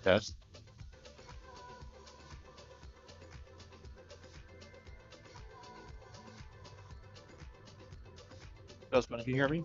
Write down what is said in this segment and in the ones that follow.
Test. Desmond, can you hear me?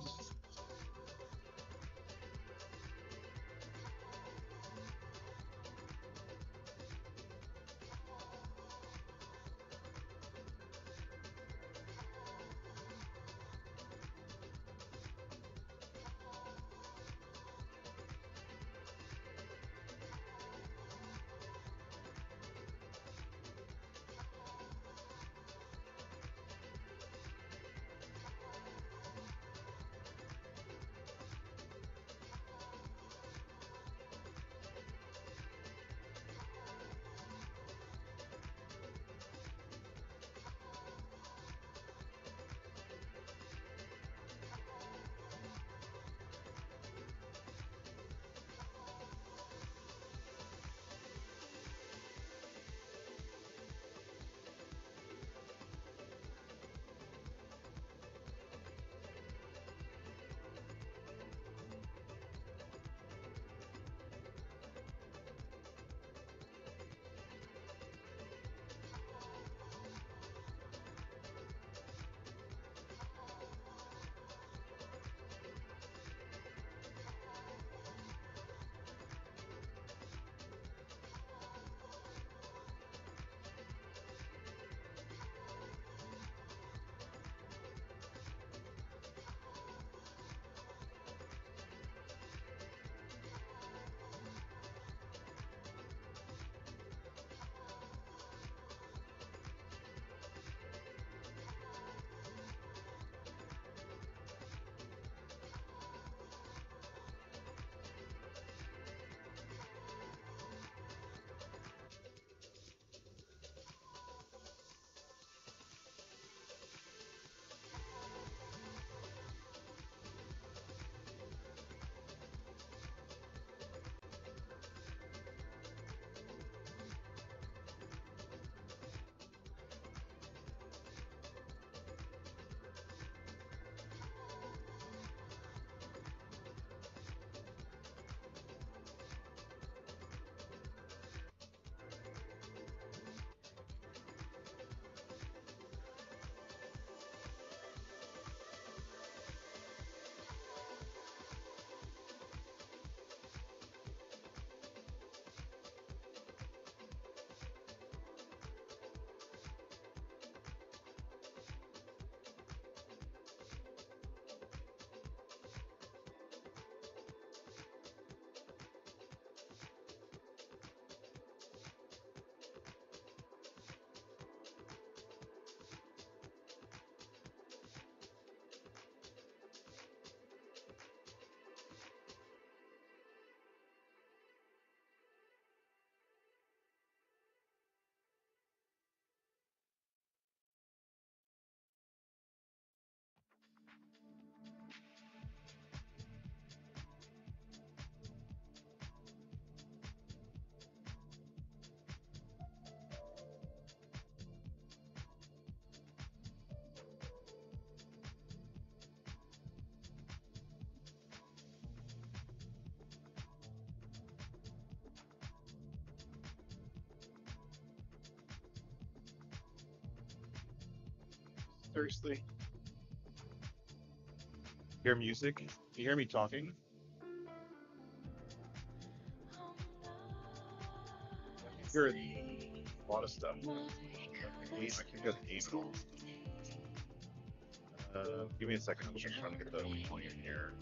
Seriously. Hear music? Can you hear me talking? I can hear a lot of stuff. I can just name it all. Give me a second. I'm just trying to get the volume here.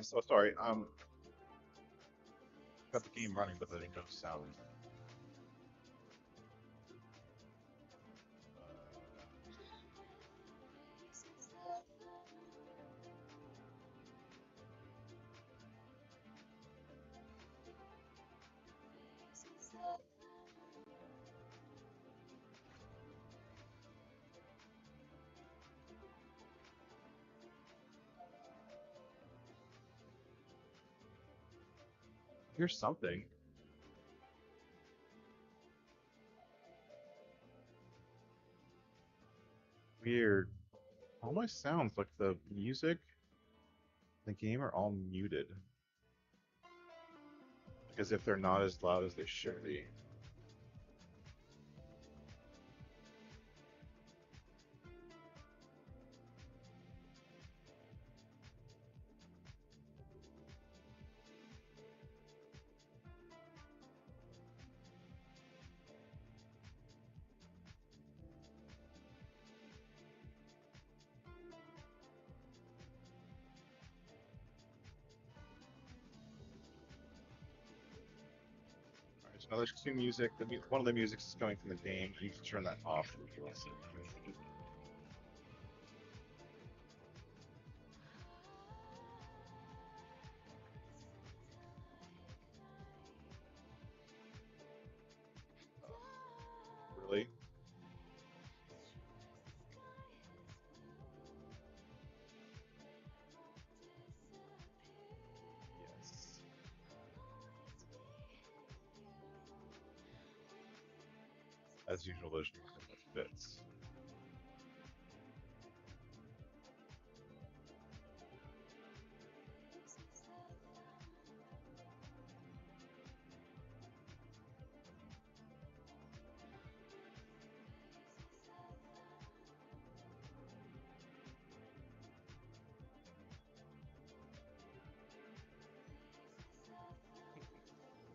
So sorry. Got the game running, but there's no sound. Here's something. Weird. All my sounds, like the music, the game, are all muted. Because if they're not as loud as they should be. Alright, so now there's two music. One of the musics is coming from the game. You can turn that off. Really? Yes. As usual, there's not much bits.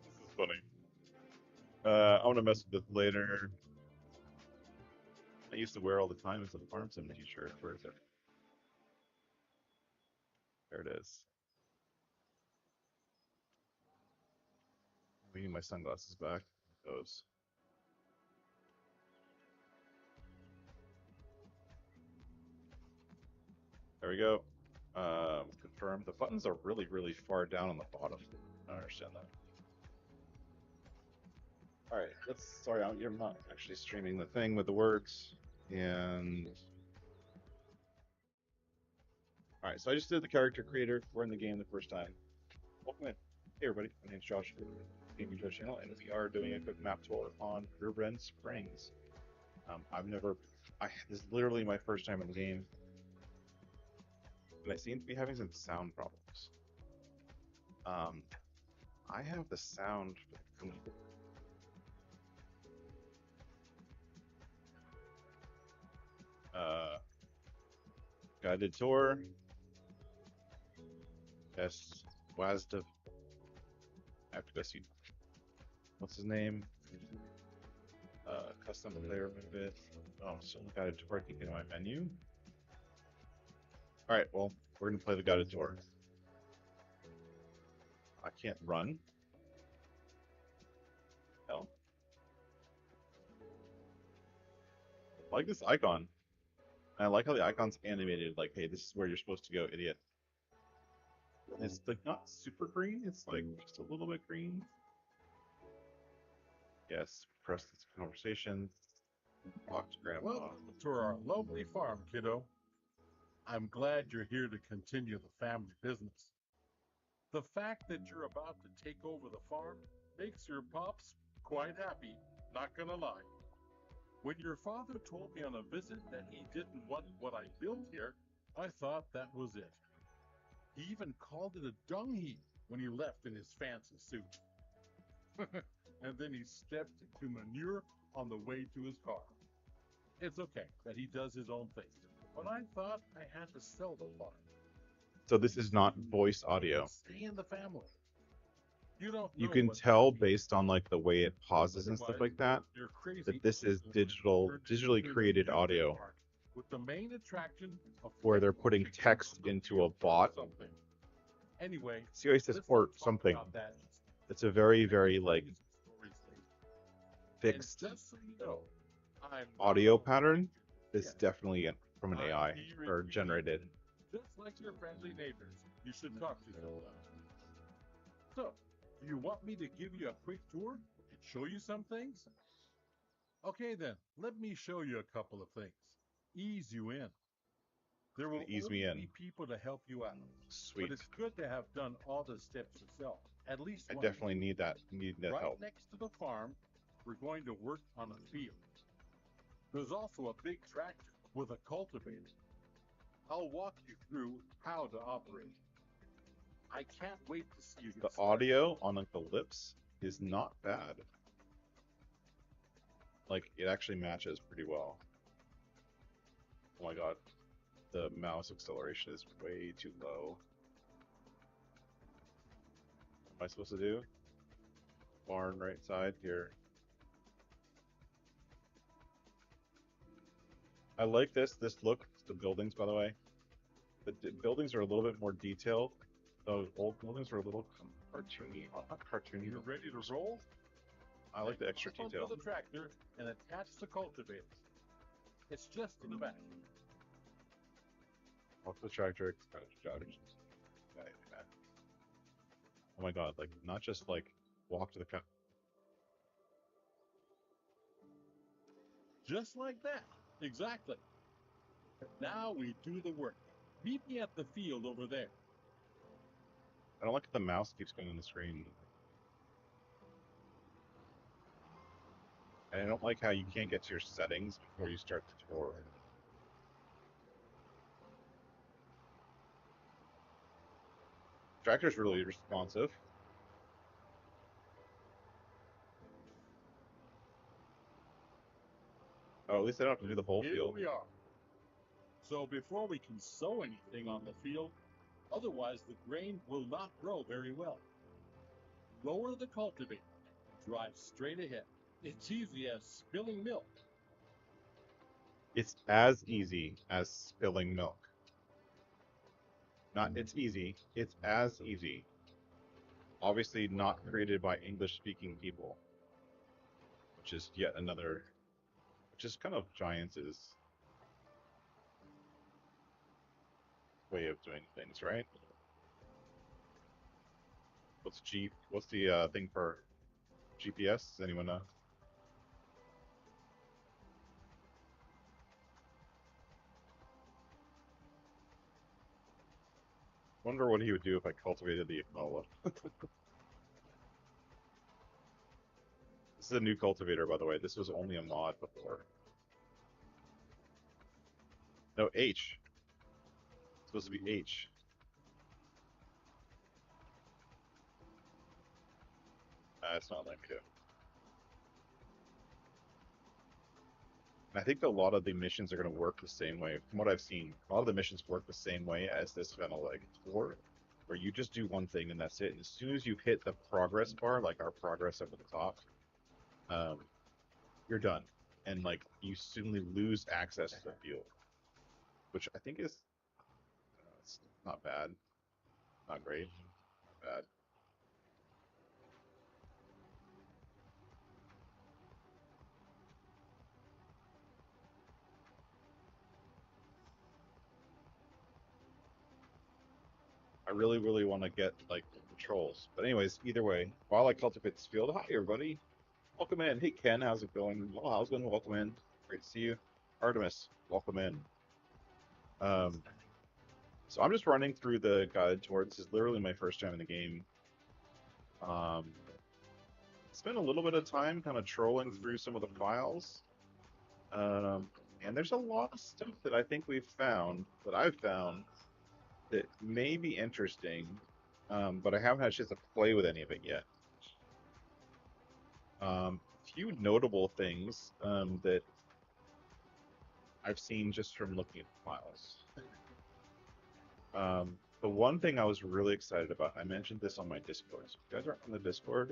This is funny. I want to mess with this later. I used to wear all the time as a farm sim t-shirt. Where is it? There it is. We need my sunglasses back. Those. There we go. Confirm. The buttons are really, really far down on the bottom. I don't understand that. All right, let's. Sorry, you're not actually streaming the thing with the words. And all right, so I just did the character creator. We're in the game the first time. Welcome in. Hey everybody, my name's Josh. Gaming Josh channel, and we are doing a quick map tour on Riverbend Springs. I've never. This is literally my first time in the game, and I seem to be having some sound problems. I have the sound. Uh, Guided tour. Yes, Wazda. I have to go see. What's his name? Custom player bit. Oh, I'm still guided tour. I can get in my menu. All right, well, we're gonna play the guided tour. I can't run. Hell. I like this icon. And I like how the icon's animated. Like, hey, this is where you're supposed to go, idiot. It's like not super green. It's like just a little bit green. Yes, press this conversation. Talk to grandma. Welcome to our lovely farm, kiddo. I'm glad you're here to continue the family business. The fact that you're about to take over the farm makes your pops quite happy, not gonna lie. When your father told me on a visit that he didn't want what I built here, I thought that was it. He even called it a dung heap when he left in his fancy suit. And then he stepped into manure on the way to his car. It's okay that he does his own thing, but I thought I had to sell the farm. So this is not voice audio. Stay in the family. You don't You know can what tell based on like the way it pauses and stuff otherwise like that you're crazy that this is to digitally the created amusement audio park, with the main attraction of where they're playing putting chicken text on the into a field or bot something. Anyway, See, I says let's not or talk something. about that. It's a very, I can very tell like you some stories later. And fixed just so you know, I'm not audio always pattern. here. It's Yes, definitely from an I'm AI here if or you need me. generated. Just like your friendly neighbors you should talk to sometimes. So, do you want me to give you a quick tour and show you some things? Okay then, let me show you a couple of things. Ease you in. There Gonna will ease me always in. be people to help you out, but Sweet. it's good to have done all the steps yourself, at least I once. definitely need that Right help. next to the farm, we're going to work on a field. There's also a big tractor with a cultivator. I'll walk you through how to operate. I can't wait to see you The get started. audio on like the lips is not bad. Like it actually matches pretty well. Oh my god, the mouse acceleration is way too low. What am I supposed to do? Barn right side here. I like this look. The buildings, by the way. The buildings are a little bit more detailed. Those old buildings are a little cartoony. Well, not cartoony. You ready to roll? I like the extra Hop detail. onto the tractor and attach the cultivator. It's just in the back. Off the tractor. Oh my god! Like not just like walk to the cut. Just like that. Exactly. Now we do the work. Meet me at the field over there. I don't like that the mouse keeps going on the screen. And I don't like how you can't get to your settings before you start the tour. Tractor's really responsive. Oh, at least I don't have to do the whole Here field. we are. So before we can sow anything on the field, otherwise the grain will not grow very well. Lower the cultivator and drive straight ahead. It's easy as spilling milk. It's as easy as spilling milk. Not it's easy, it's as easy. Obviously not created by English speaking people, which is yet another, which is kind of Giants' way of doing things, right? What's the thing for GPS? Does anyone know? Wonder what he would do if I cultivated the ecology. This is a new cultivator, by the way. This was only a mod before. No, H. It's supposed to be H. It's not letting me do. And I think a lot of the missions are going to work the same way. From what I've seen, a lot of the missions work the same way as this kind of like tour, where you just do one thing and that's it. And as soon as you hit the progress bar, like our progress up at the top, um, you're done. And like you suddenly lose access to the field, which I think is it's not bad, not great, not bad. I really, really want to get like the patrols. But anyways, either way, while I cultivate this field, hi everybody, welcome in. Hey Ken, how's it going? Well, how's it going? Welcome in. Great to see you. Artemis, welcome in. Um, so I'm just running through the guide tour. This is literally my first time in the game. Um, spent a little bit of time kind of trolling through some of the files. And there's a lot of stuff that I think I've found that may be interesting, but I haven't had a chance to play with any of it yet. Few notable things that I've seen just from looking at the files. The one thing I was really excited about, I mentioned this on my Discord. So if you guys aren't on the Discord,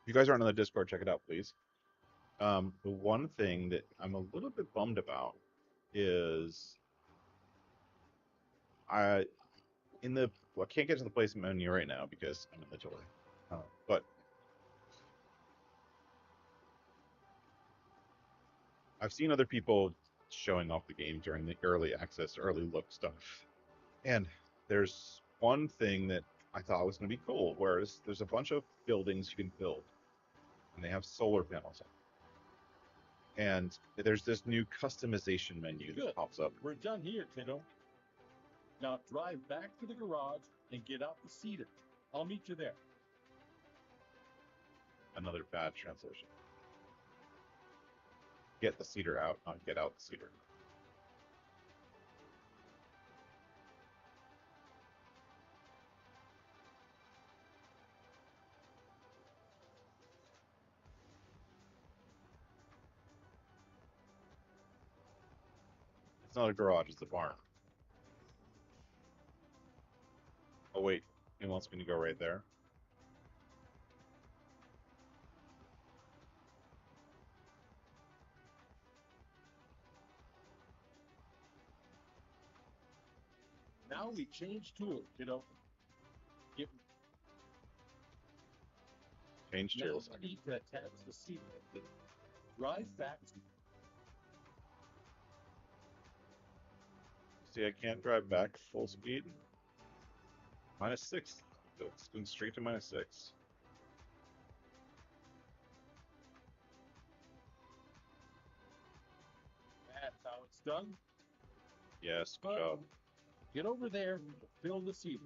if you guys aren't on the Discord, check it out, please. The one thing that I'm a little bit bummed about is I in the well, I can't get to the placement menu right now because I'm in the tour. But I've seen other people showing off the game during the early access, early look stuff. And there's one thing that I thought was going to be cool, whereas there's a bunch of buildings you can build, and they have solar panels on. And there's this new customization menu Good. that pops up. We're done here, kiddo. Now drive back to the garage and get out the cedar. I'll meet you there. Another bad translation. Get the cedar out, not get out the cedar. It's not a garage, it's a barn. Oh wait, he wants me to go right there. Now we change tools, kiddo. Get Change now tools. we need to attach the cedar. Drive back. See, I can't drive back full speed. -6. So it's going straight to -6. That's how it's done. Yes, good job. Get over there and fill the cedar.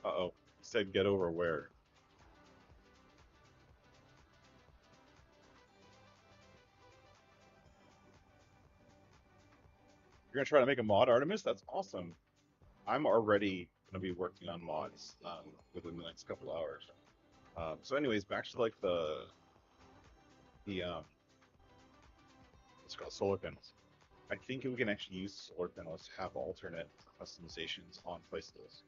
Uh-oh. He said get over where? You're gonna try to make a mod, Artemis? That's awesome. I'm already gonna be working on mods within the next couple hours. So, anyways, back to like the it's called solar panels. I think we can actually use solar panels to have alternate customizations on places.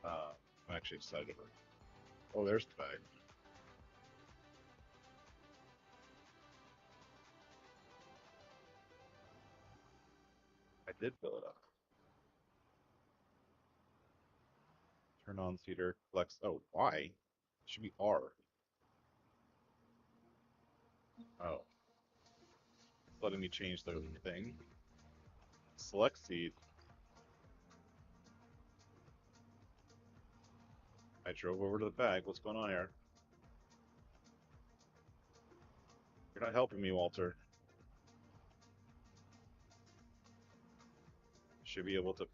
I'm actually excited about it. Oh, there's the bag. I did fill it up. Turn on cedar, flex. Oh, why? It should be R. Oh, it's letting me change the thing. Select seed. I drove over to the bag. What's going on here? You're not helping me, Walter. Should be able to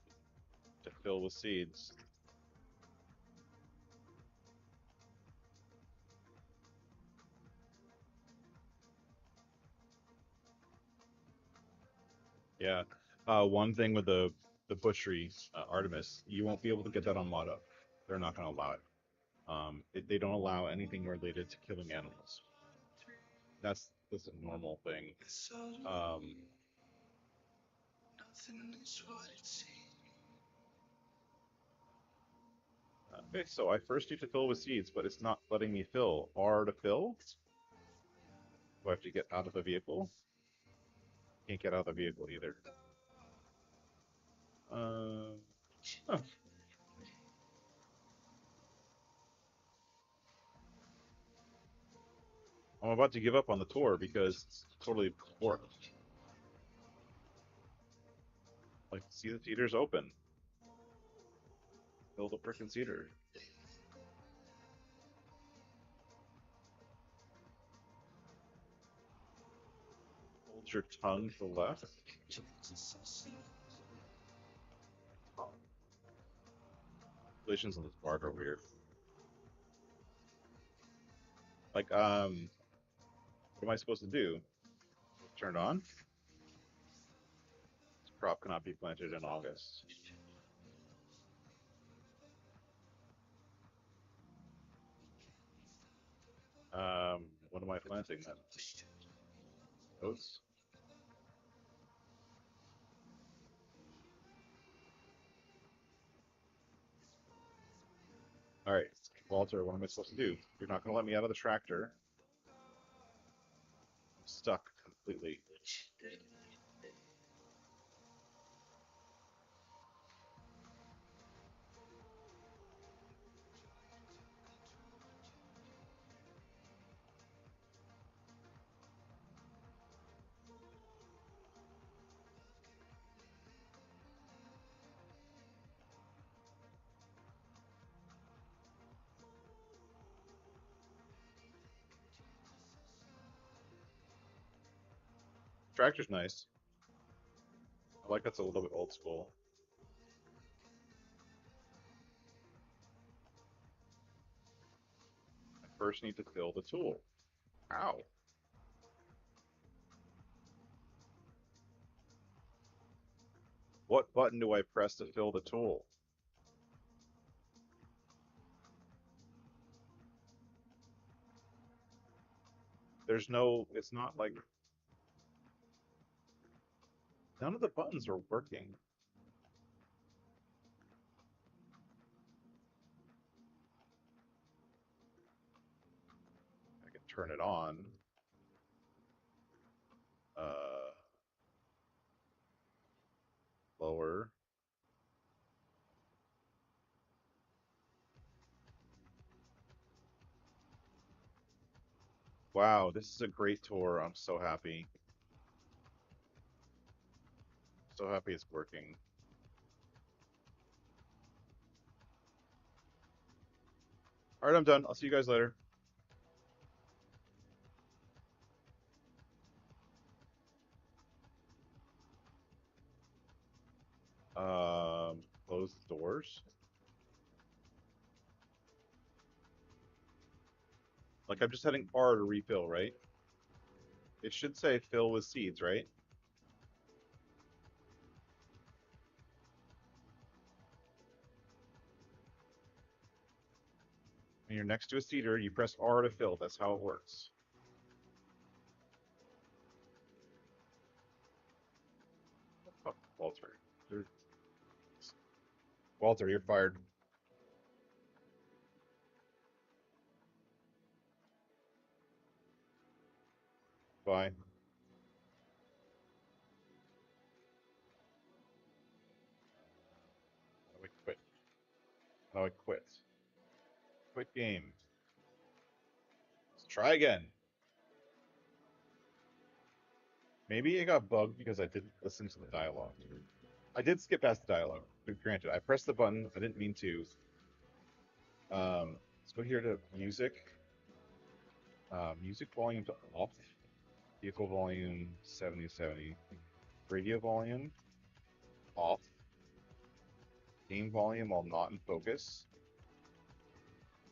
fill with seeds. Yeah. One thing with the butchery Artemis, you won't be able to get that on modhub. They're not going to allow it. They don't allow anything related to killing animals. That's a normal thing. Um, okay, so I first need to fill with seeds, but it's not letting me fill. R to fill? Do I have to get out of the vehicle? Can't get out of the vehicle either. Huh. I'm about to give up on the tour because it's totally boring. Like, see the theater's open. Build a frickin' theater. Hold your tongue to the left. Relations on this part are weird. Like, what am I supposed to do? Turn it on? This crop cannot be planted in August. What am I planting then? Oats? Alright, Walter, what am I supposed to do? You're not gonna let me out of the tractor. I'm stuck completely. tractor's nice. I like that's a little bit old school. I first need to fill the tool. Ow. What button do I press to fill the tool? There's no, it's not like, none of the buttons are working. I can turn it on. Uh, Lower. Wow, this is a great tour. I'm so happy. So happy it's working. All right, I'm done. I'll see you guys later. Close the doors. Like I'm just hitting R to refill, right? It should say fill with seeds, right? When you're next to a seeder, you press R to fill. That's how it works. Oh, Walter. You're- Walter, you're fired. Bye. How do I quit? How do I quit? Quit game. Let's try again. Maybe it got bugged because I didn't listen to the dialogue. I did skip past the dialogue, but granted, I pressed the button. I didn't mean to. Let's go here to music. Music volume to off. Vehicle volume 70-70. Radio volume off. Game volume while not in focus.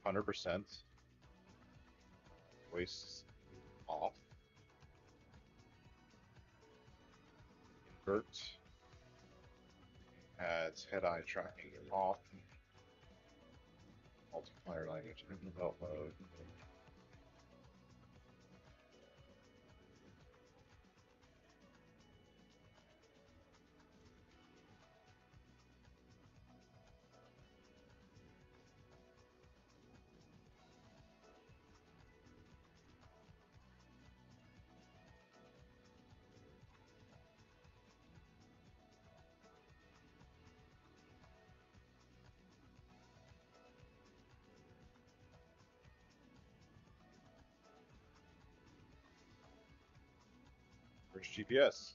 100%. Voice off. Invert. Adds head-eye tracking off. Multiplier language in develop mode. Where's GPS?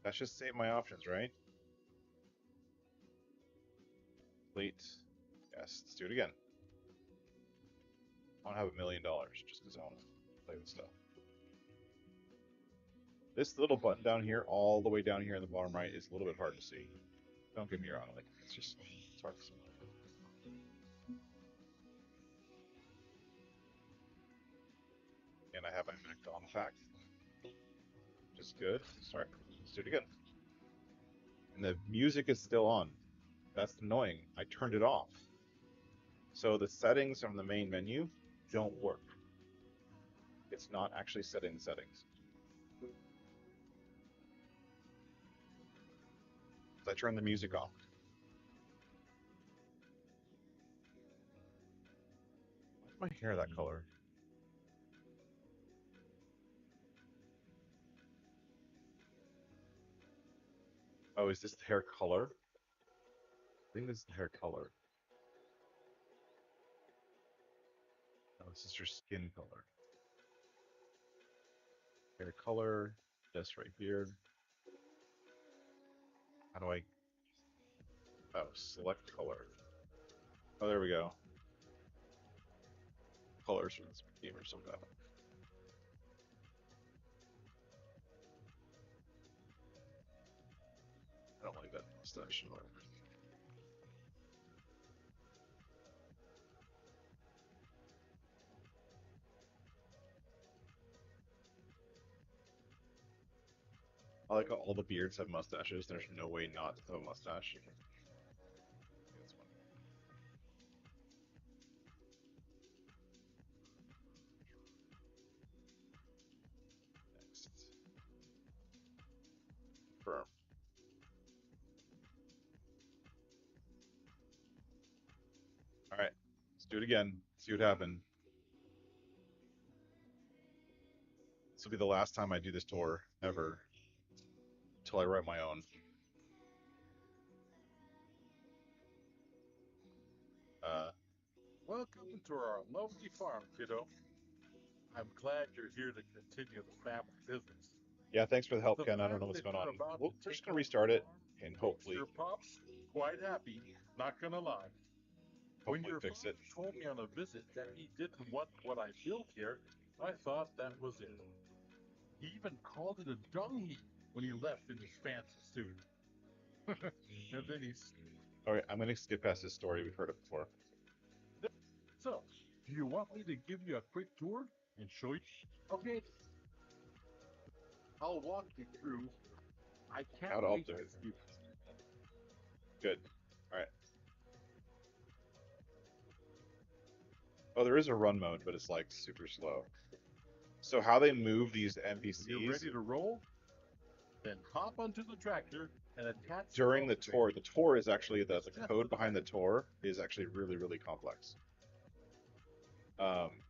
That should save my options, right? Complete. Yes, let's do it again. I want to have $1 million just because I want to play with stuff. This little button down here, all the way down here in the bottom right, is a little bit hard to see. Don't get me wrong, like it's just it's hard to see. And I have my Mac on fact, which is good. Sorry, let's do it again. And the music is still on. That's annoying. I turned it off. So the settings from the main menu don't work. It's not actually setting the settings. I turned the music off. Why is my hair that color? Oh, is this the hair color? I think this is the hair color. No, this is your skin color. Hair color, this right here. How do I? Oh, select color. Oh, there we go. Colors for this game or something. I don't like that mustache. I like how all the beards have mustaches. There's no way not to have a mustache. That's fun. Next. Firm. All right. Let's do it again. See what happened. This will be the last time I do this tour ever until I write my own. Uh, Welcome to our lovely farm, kiddo. I'm glad you're here to continue the family business. yeah, thanks for the help, The Ken. I don't fact know what's that going on. you're about We're to just take gonna over restart the it farm and makes your pops quite happy, not gonna lie. When hopefully your fix it. father told me on a visit that he didn't want what I built here, I thought that was it. He even called it a dung heap when he left in his fancy suit. And then he's All right, I'm gonna skip past this story. We've heard it before. so. Do you want me to give you a quick tour and show you? Okay, I'll walk you through. I can't How to wait update to it. see. Good. All right. Oh, there is a run mode, but it's like super slow. So how they move these When you're NPCs ready to roll, then hop onto the tractor and attach the during cultivator. the tour is actually It's the just code a behind bit. the tour is actually really complex.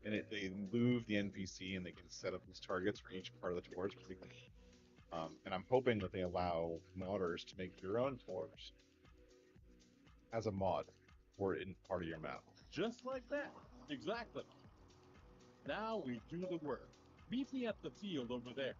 They move the NPC and they can set up these targets for each part of the tour. It's pretty cool. And I'm hoping that they allow modders to make your own tours as a mod or in part of your map. Just like that. Exactly. Now we do the work. Meet me at the field over there.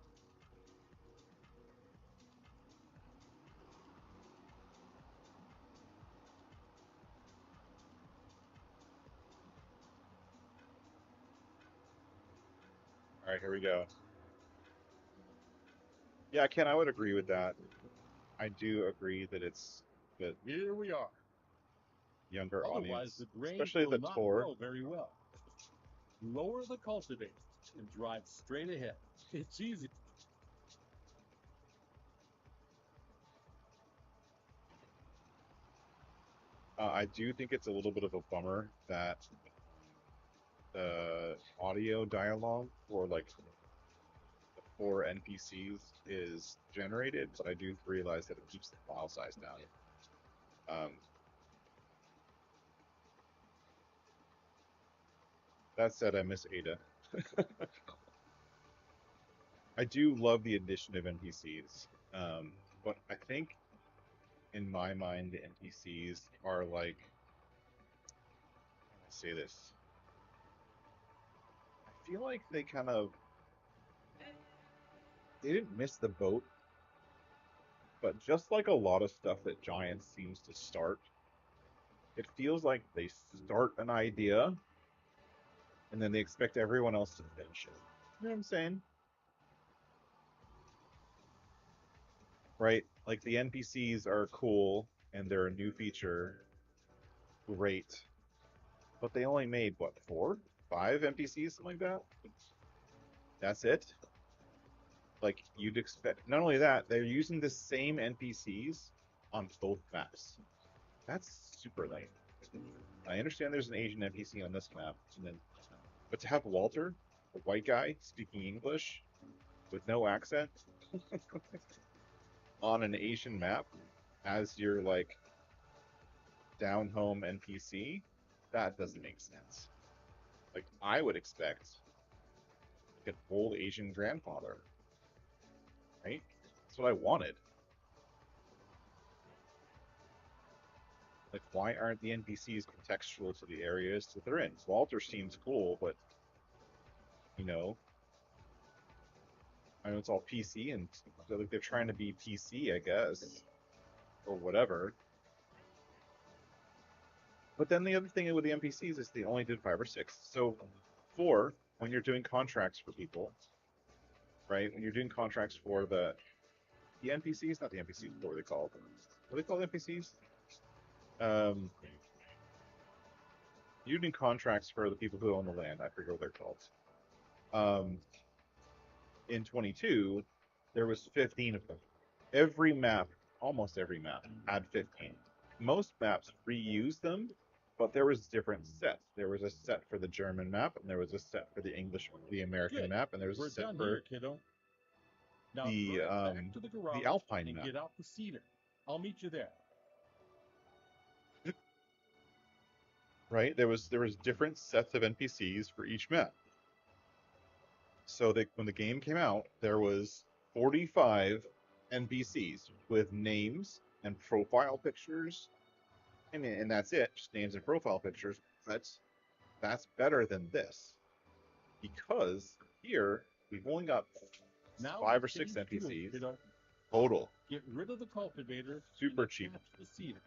All right, here we go. Yeah, Ken, I would agree with that. I do agree that it's the Here we are. younger Otherwise, audience, the grain especially will the not tour. grow very well. Lower the cultivator and drive straight ahead. It's easy. I do think it's a little bit of a bummer that the audio dialogue for like the four NPCs is generated, but I do realize that it keeps the file size down. Um, that said, I miss Ada. I do love the addition of NPCs, but I think in my mind the NPCs are like, how do I say this? I feel like they didn't miss the boat, but just like a lot of stuff that Giants seems to start, it feels like they start an idea and then they expect everyone else to finish it. You know what I'm saying? Right? Like the NPCs are cool and they're a new feature, great. But they only made what, four? Five NPCs, something like that? That's it? Like you'd expect not only that, they're using the same NPCs on both maps. That's super lame. I understand there's an Asian NPC on this map, and then but to have Walter, a white guy speaking English with no accent on an Asian map as your like down home NPC, that doesn't make sense. Like I would expect like an old Asian grandfather, right? That's what I wanted. Like why aren't the NPCs contextual to the areas that they're in? Walter seems cool, but you know, I know it's all PC and like they're trying to be PC, I guess. or whatever. But then the other thing with the NPCs is they only did 5 or 6. So 4, when you're doing contracts for people, right? When you're doing contracts for the NPCs, not the NPCs, what are they called? What are they called NPCs? Um, you're doing contracts for the people who own the land. I forget what they're called. In 22, there was 15 of them. Every map, almost every map, had 15. Most maps reused them, but there was different sets. There was a set for the German map, and there was a set for the American Good. map, and there was a We're set done for here, kiddo. Now the drive back to the garage Alpine and map. get out the cedar. I'll meet you there. Right? There was different sets of NPCs for each map. So that when the game came out, there was 45 NPCs with names and profile pictures, and that's it, just names and profile pictures. But that's better than this because here we've only got Now 5 or 6 change gears, NPCs kiddo. total. Get rid of the cultivator. Super and cheap. attach the cedar.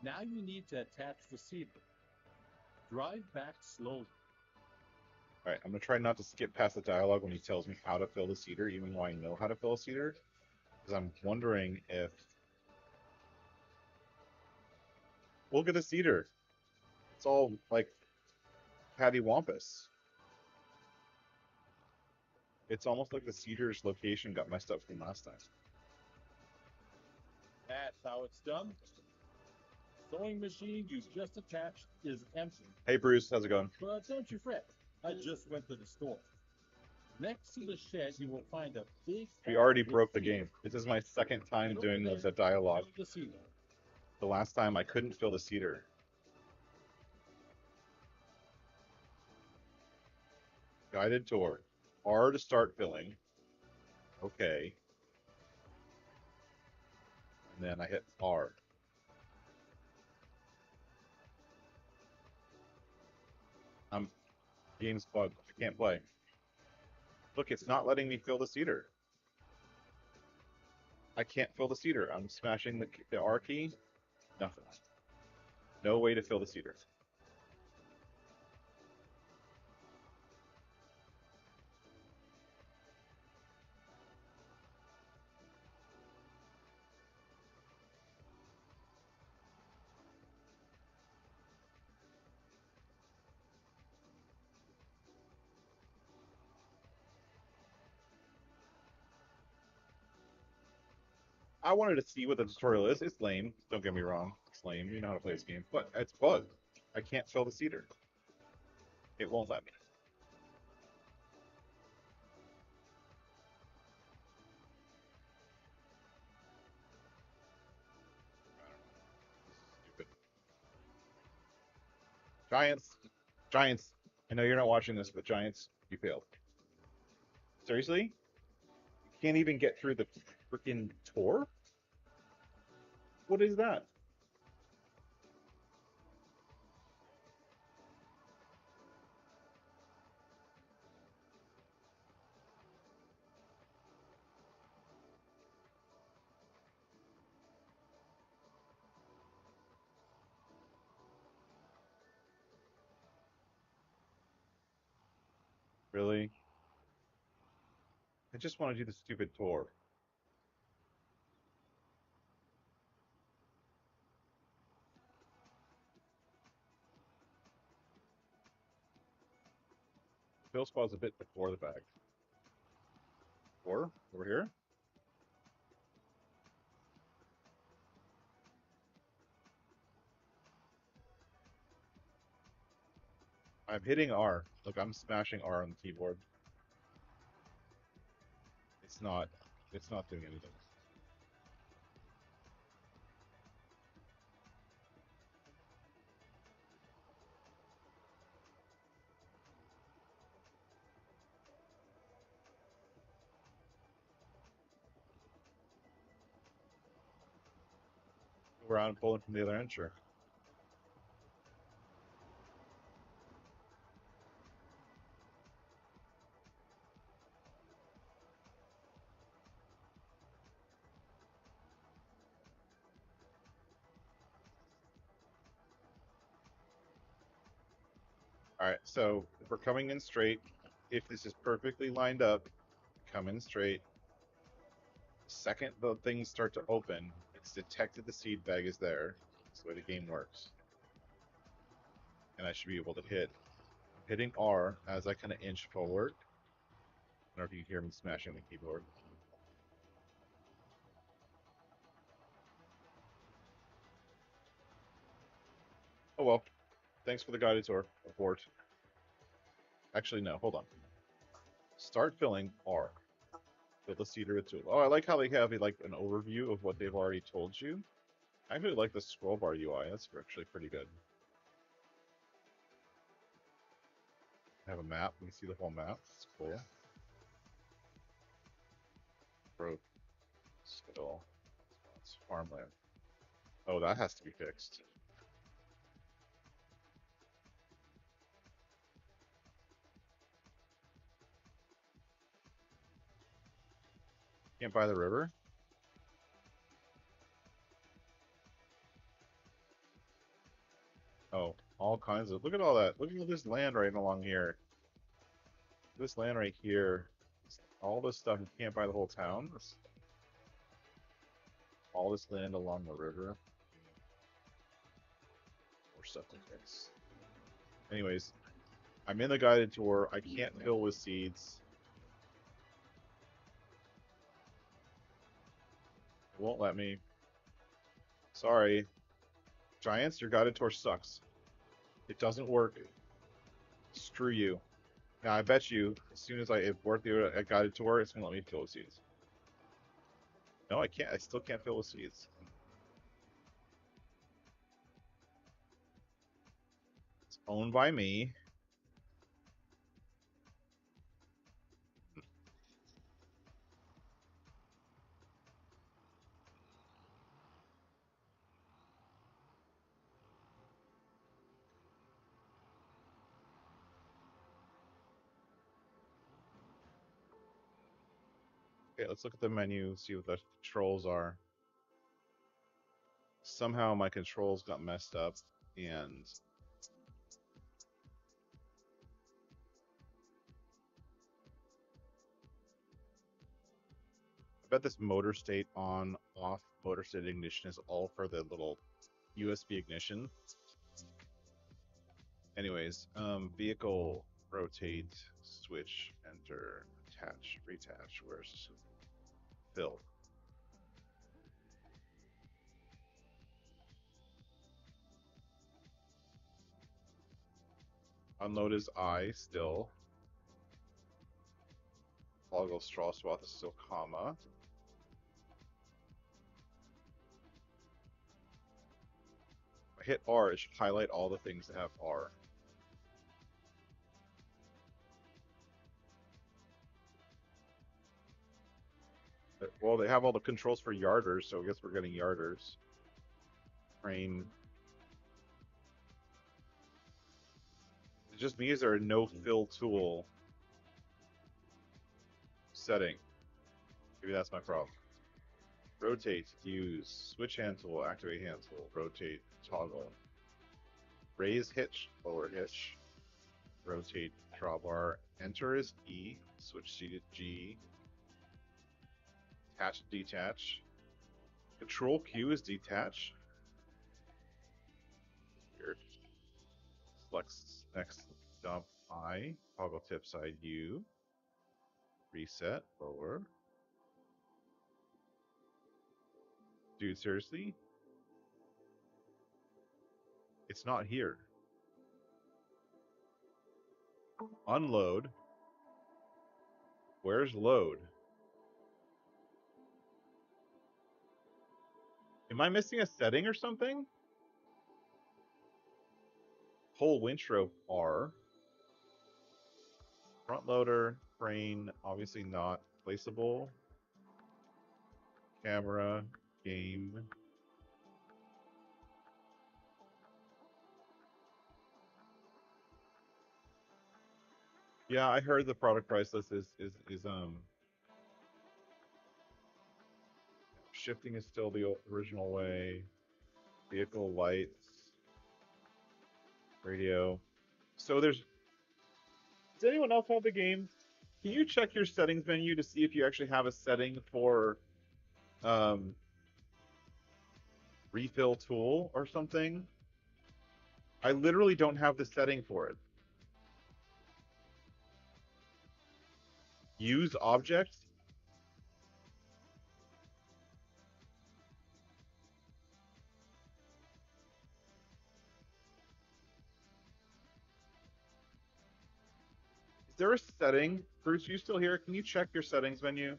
Now you need to attach the cedar. Drive back slowly. All right, I'm gonna try not to skip past the dialogue when he tells me how to fill the cedar, even though I know how to fill a cedar, because I'm wondering if we'll get a cedar. It's all like cattywampus. It's almost like the cedar's location got messed up from last time. That's how it's done. Sewing machine you just attached is empty. Hey Bruce, how's it going? But don't you fret. I just went to the store. Next to the shed, you will find a big. We already broke the game. This is my second time doing the dialogue. The last time I couldn't fill the cedar. Guided tour. R to start filling. Okay. And then I hit R. Game's bugged. I can't play. Look, it's not letting me fill the cedar. I can't fill the cedar. I'm smashing the R key. Nothing. No way to fill the cedar. I wanted to see what the tutorial is. It's lame. Don't get me wrong. It's lame. You know how to play this game. But it's bugged. I can't fill the cedar. It won't let me. Stupid. Giants. Giants. I know you're not watching this, but Giants, you failed. Seriously? You can't even get through the freaking tour? What is that? Really? I just want to do the stupid tour. Fill spot's a bit before the bag. Or over here? I'm hitting R. Look, I'm smashing R on the keyboard. It's not. It's not doing anything. Go around pulling from the other end, sure. All right, so if we're coming in straight, if this is perfectly lined up, come in straight. The second the things start to open, it's detected the seed bag is there. That's the way the game works. And I should be able to hit. I'm hitting R as I kind of inch forward. I don't know if you can hear me smashing the keyboard. Oh well, thanks for the guided tour. Abort. Actually, no, hold on. Start filling R. Fill the seeder with tool. Oh, I like how they have like an overview of what they've already told you. I actually like the scroll bar UI. That's actually pretty good. I have a map. We can see the whole map. It's cool. Growth. Skill. It's farmland. Oh, that has to be fixed. Can't buy the river? Oh, all kinds of. Look at all that. Look at all this land right along here. This land right here. All this stuff. You can't buy the whole town. All this land along the river. More stuff to fix. Anyways, I'm in the guided tour. I can't fill with seeds. It won't let me. Sorry. Giants, your guided tour sucks. It doesn't work. Screw you. Now, I bet you, as soon as I work the guided tour, it's going to let me fill with seeds. No, I can't. I still can't fill with seeds. It's owned by me. Okay, let's look at the menu, see what the controls are. Somehow my controls got messed up, and I bet this motor state on, off, motor state ignition is all for the little USB ignition. Anyways, vehicle, rotate, switch, enter, attach, retach. Where's fill? Unload is I still. Toggle straw swath is still comma. If I hit R, it should highlight all the things that have R. Well, they have all the controls for yarders, so I guess we're getting yarders. Frame. It just means there are no fill tool setting. Maybe that's my problem. Rotate, use, switch hand tool, activate hand tool, rotate, toggle. Raise hitch, lower hitch, rotate, drawbar. Enter is E, switch C to G. Attach, detach. Control Q is detach. Weird. Select next dump I. Toggle tip side U. Reset, lower. Dude, seriously? It's not here. Unload. Where's load? Am I missing a setting or something? Whole winch rope R. Front loader, crane, obviously not placeable. Camera, game. Yeah, I heard the product price list is shifting is still the original way. Vehicle lights, radio, So does anyone else have the game? Can you check your settings menu to see if you actually have a setting for um, refill tool or something? I literally don't have the setting for it. Use object. Is there a setting? Bruce, you still here? Can you check your settings menu?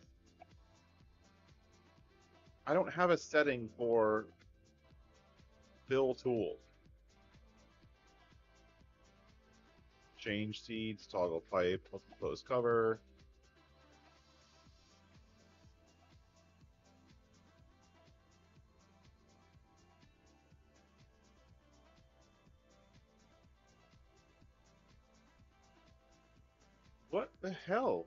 I don't have a setting for fill tool. Change seeds, toggle pipe, open close cover. What the hell?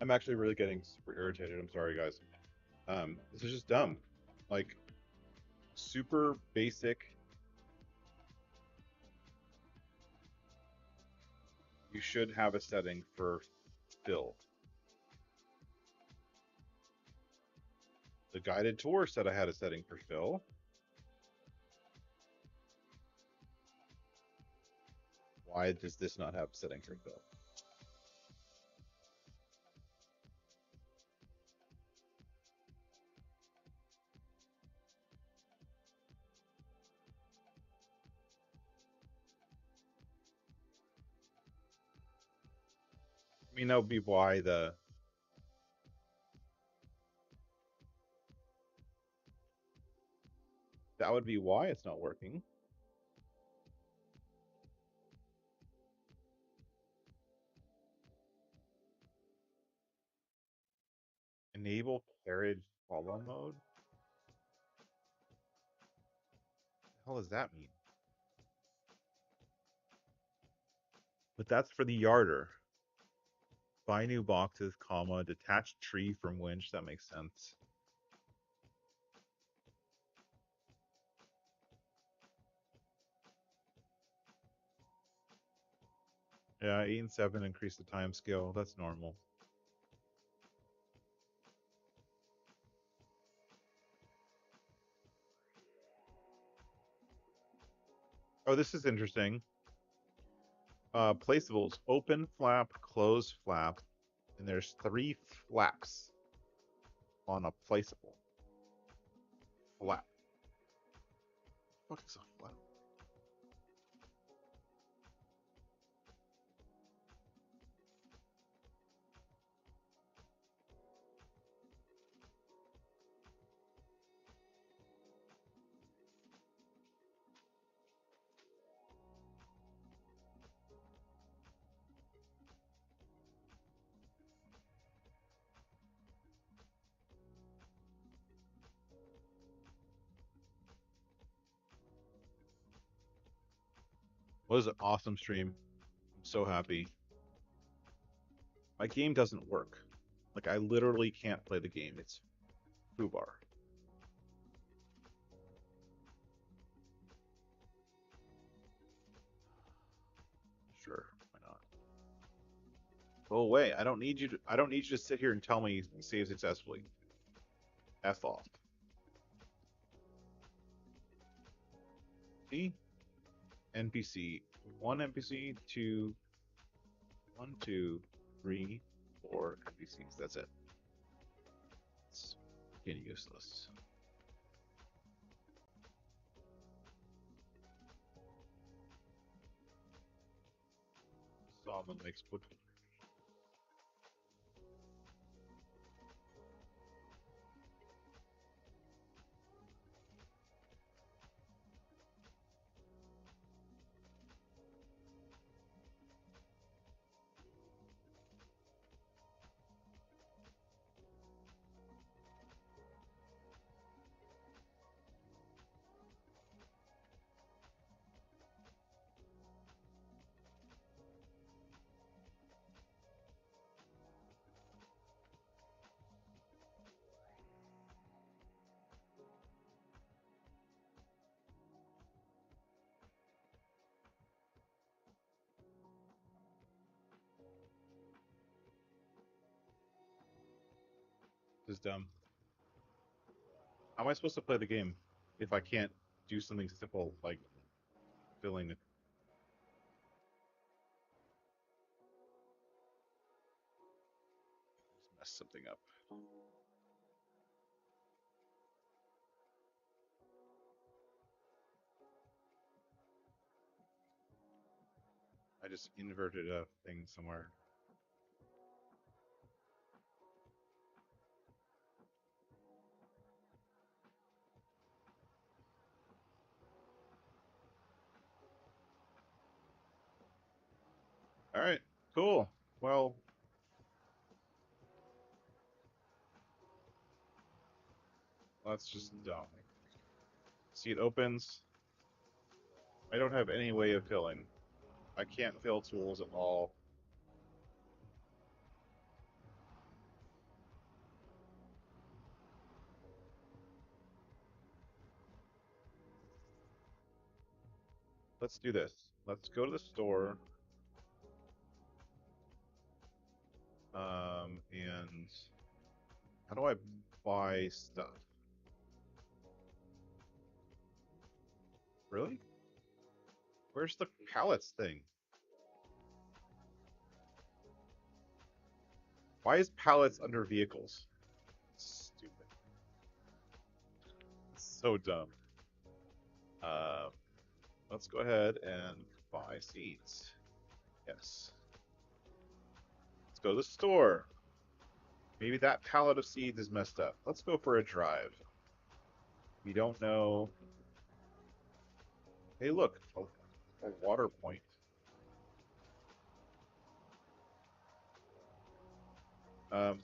I'm actually really getting super irritated. I'm sorry, guys. This is just dumb. Like, super basic. You should have a setting for fill. The guided tour said I had a setting for fill. Why does this not have a setting for fill? I mean, that would be why that would be why it's not working. Enable carriage follow mode? What the hell does that mean? But that's for the yarder. Buy new boxes, comma, detached tree from winch. That makes sense. Yeah, 8 and 7 increase the time scale. That's normal. Oh, this is interesting. Placeables, open flap, close flap, and there's 3 flaps on a placeable. Flap. What is a flap? Was an awesome stream. I'm so happy. My game doesn't work. Like, I literally can't play the game. It's foobar. Sure, why not? Go away. I don't need you to. I don't need you to sit here and tell me save successfully. F off. See? NPC. One NPC, two, one, two, three, four NPCs. That's it. It's getting useless. Solomon makes wood. This is dumb. How am I supposed to play the game if I can't do something simple like filling it? Mess something up. I just inverted a thing somewhere. All right, cool. Well, that's just dumb. See, it opens. I don't have any way of filling. I can't fill tools at all. Let's do this. Let's go to the store. And how do I buy stuff? Really? Where's the pallets thing? Why is pallets under vehicles? Stupid. So dumb. Uh, let's go ahead and buy seeds. Yes. Let's go to the store. Maybe that pallet of seeds is messed up. Let's go for a drive. We don't know. Hey, look, a water point.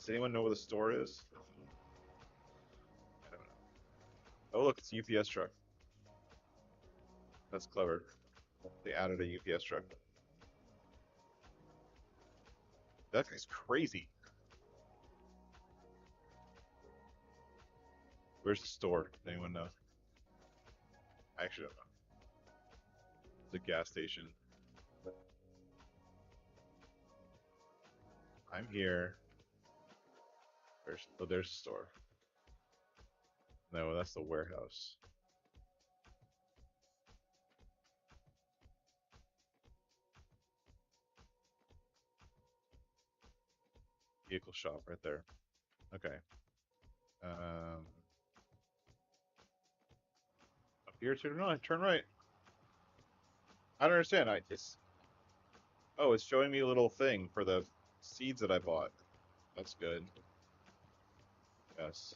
Does anyone know where the store is? I don't know. Oh, look, it's a UPS truck. That's clever. They added a UPS truck. That guy's crazy. Where's the store? Does anyone know? I actually don't know. It's a gas station. I'm here. There's the store. No, that's the warehouse. Vehicle shop right there. Okay. Um, up here, turn right. Turn right. I don't understand. Oh, it's showing me a little thing for the seeds that I bought. That's good. Yes.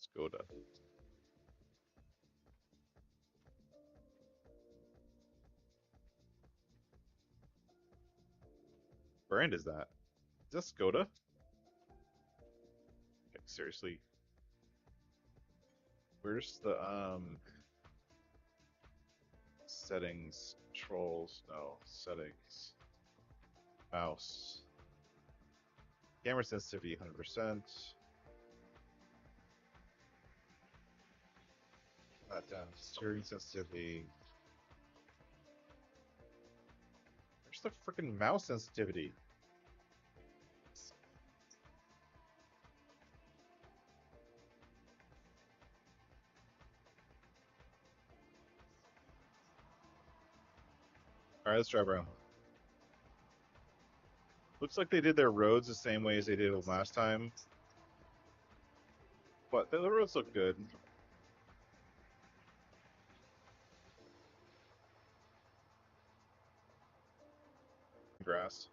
Skoda. Brand is that? Is that Skoda? Okay, seriously. Where's the settings, controls? No, settings. Mouse. Camera sensitivity 100%. That down. Steering sensitivity. Where's the freaking mouse sensitivity? Alright, let's drive around. Looks like they did their roads the same way as they did them last time. But the roads look good. Grass.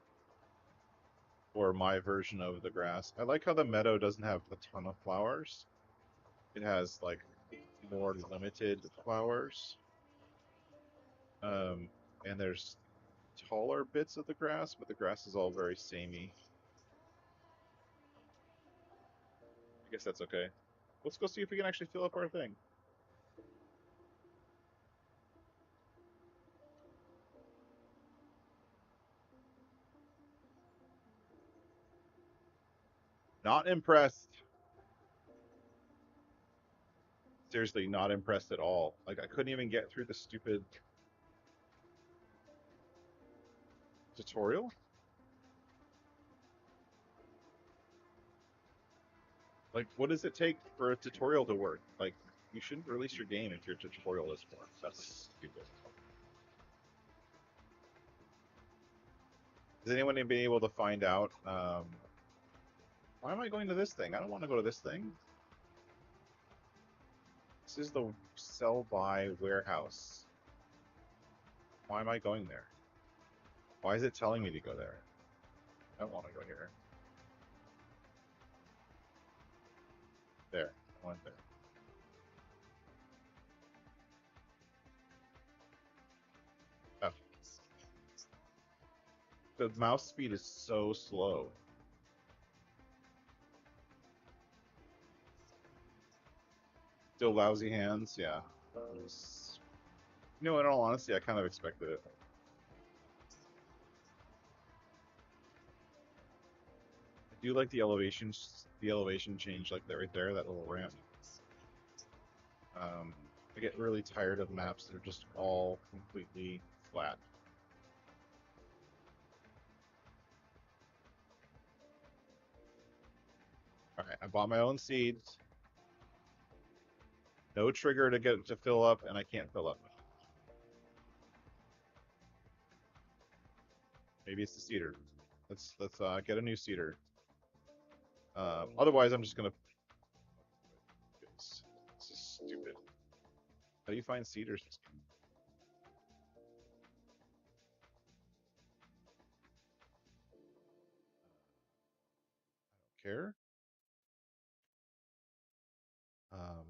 Or my version of the grass. I like how the meadow doesn't have a ton of flowers. It has like more limited flowers. Um, and there's taller bits of the grass, but the grass is all very samey. I guess that's okay. Let's go see if we can actually fill up our thing. Not impressed. Seriously, not impressed at all. Like I couldn't even get through the stupid Tutorial? Like, what does it take for a tutorial to work? Like, you shouldn't release your game if your tutorial is work. That's stupid. Has anyone been able to find out? Why am I going to this thing? I don't want to go to this thing. This is the sell by warehouse. Why am I going there? Why is it telling me to go there? I don't want to go here. There. I went there. Oh. The mouse speed is so slow. Still lousy hands, yeah. You know, in all honesty, I kind of expected it. I do like the elevation change, like that right there, that little ramp. Um, I get really tired of maps that are just all completely flat. All right, I bought my own seeds. No trigger to get to fill up, and I can't fill up. Maybe it's the cedar. Let's get a new cedar. Otherwise, I'm just gonna. This is stupid. How do you find cedars? Care. Um,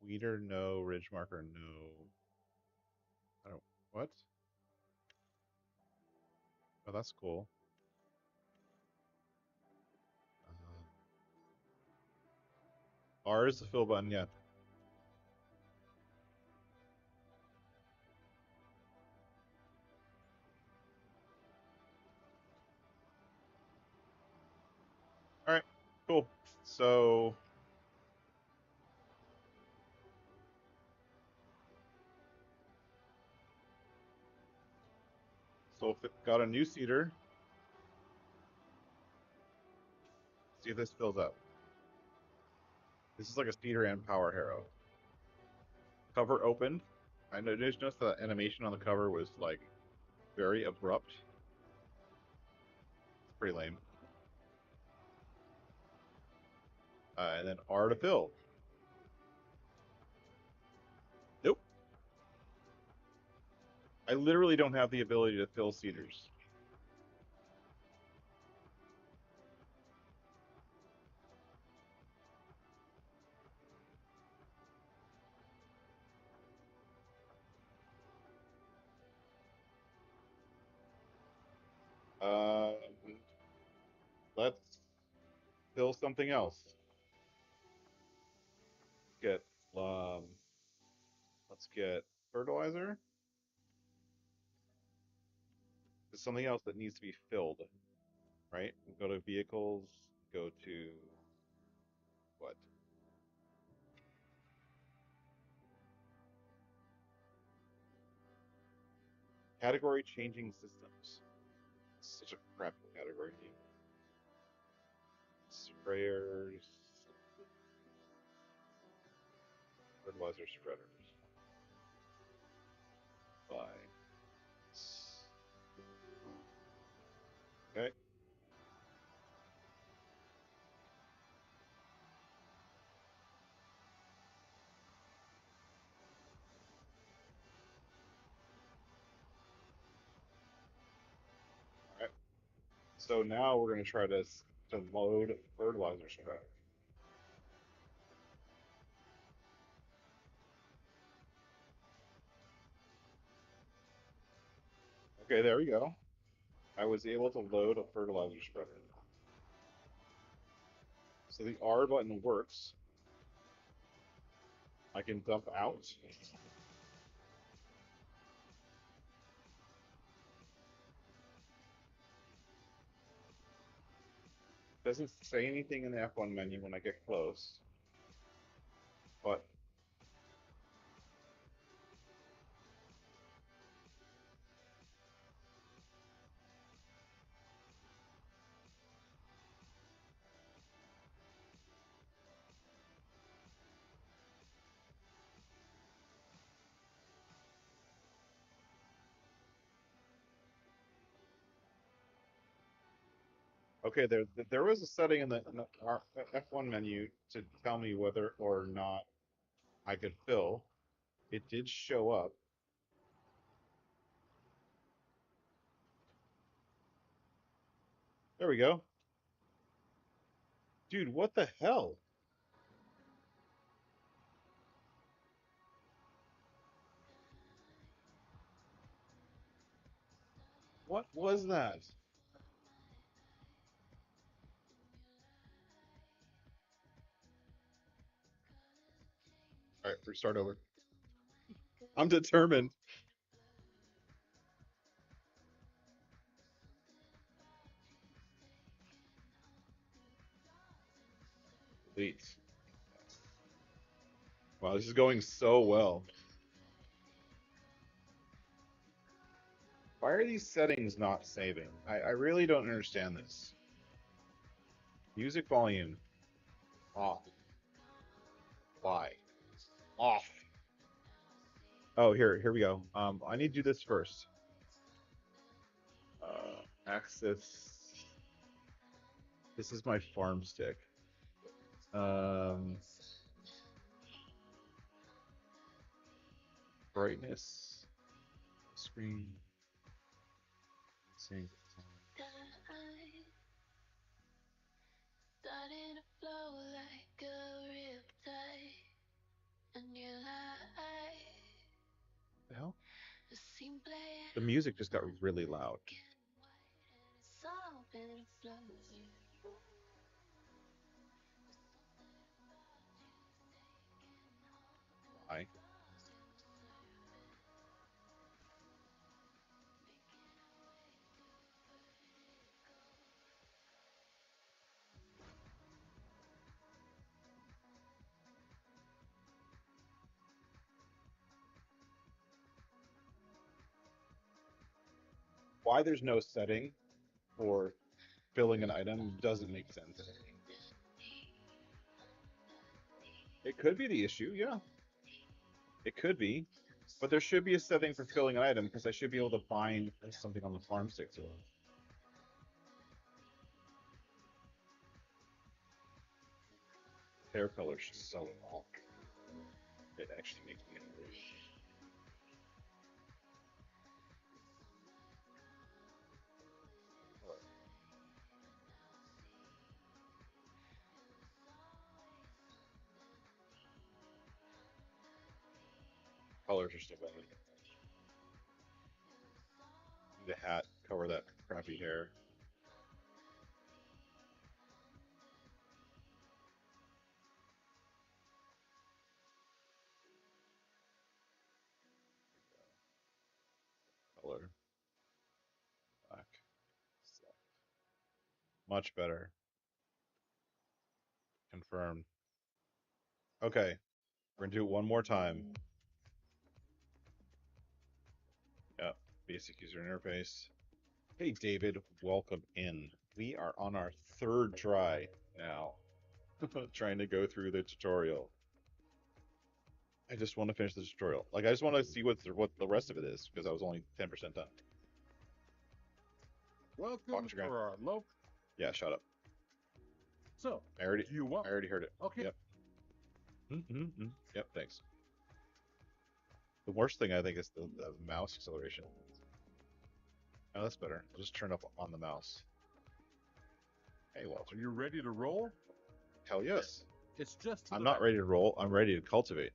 Weeder, no. Ridge marker, no. I don't. What? Oh, that's cool. R is the fill button. Yeah. All right. Cool. So So if it got a new cedar, see if this fills up. This is like a cedar and power harrow. Cover opened. I noticed the animation on the cover was like very abrupt. It's pretty lame. And then R to fill. Nope. I literally don't have the ability to fill cedars. Um, let's fill something else. Get um, let's get fertilizer. There's something else that needs to be filled, right? Go to vehicles. Go to what? Category changing systems. It's such a crap category name. Sprayers, fertilizer spreaders. Buy. Okay. All right. So now we're going to try to load fertilizer spreader. Okay, there we go. I was able to load a fertilizer spreader. So the R button works. I can dump out. Doesn't say anything in the F1 menu when I get close, but Okay, there was a setting in the F1 menu to tell me whether or not I could fill. It did show up. There we go. Dude, what the hell? What was that? All right, restart over. I'm determined. Delete. Wow, this is going so well. Why are these settings not saving? I really don't understand this. Music volume off. Why? Off. Oh, here we go. I need to do this first. Access. This is my farm stick. Um, brightness, screen, sync. The hell? The music just got really loud. Why? Why there's no setting for filling an item doesn't make sense. It could be the issue, yeah. It could be. But there should be a setting for filling an item because I should be able to find something on the farm stick to it. Hair color is so off. It actually makes me angry. Colors are still bad. The hat cover that crappy hair. Color black. Much better. Confirmed. Okay, we're gonna do it one more time. Yep. Basic user interface. Hey David, welcome in. We are on our third try now, trying to go through the tutorial. I just want to finish the tutorial. Like, I just want to see what the rest of it is because I was only 10% done. Welcome Talk to Grant. for our low. Yeah, shut up. So, I already, do you want? I already heard it. Okay. Yep. Mm-hmm. Yep. Thanks. The worst thing I think is the mouse acceleration. Oh, that's better. I'll just turn up on the mouse. Hey, Walter. Are you ready to roll? Hell yes. It's just. I'm not ready to roll. I'm ready to cultivate.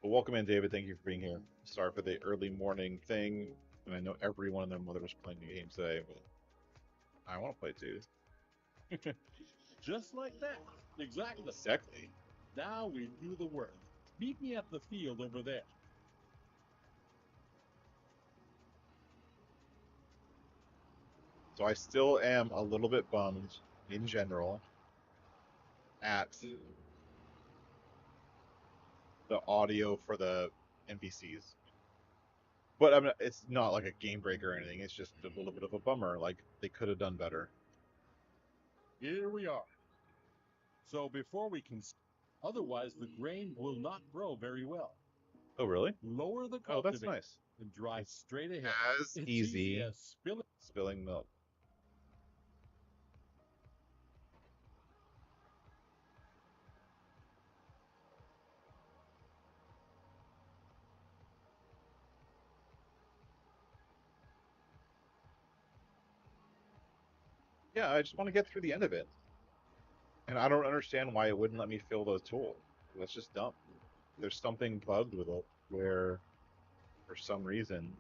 Well, welcome in, David. Thank you for being here. Sorry for the early morning thing. And I know every one of their mothers was playing the game today, but I want to play too. Just like that. Exactly. Exactly. Now we do the work. Meet me at the field over there. So I still am a little bit bummed in general at the audio for the NPCs. But I mean, it's not like a game breaker or anything. It's just a little bit of a bummer. Like they could have done better. Here we are. So before we can, otherwise the grain will not grow very well. Oh, really? Lower the Oh, that's cultivator nice. and drive It's straight ahead. as It's easy as spilling. spilling milk. Yeah, I just want to get through the end of it, and I don't understand why it wouldn't let me fill the tool. That's just dumb. There's something bugged with it where, for some reason,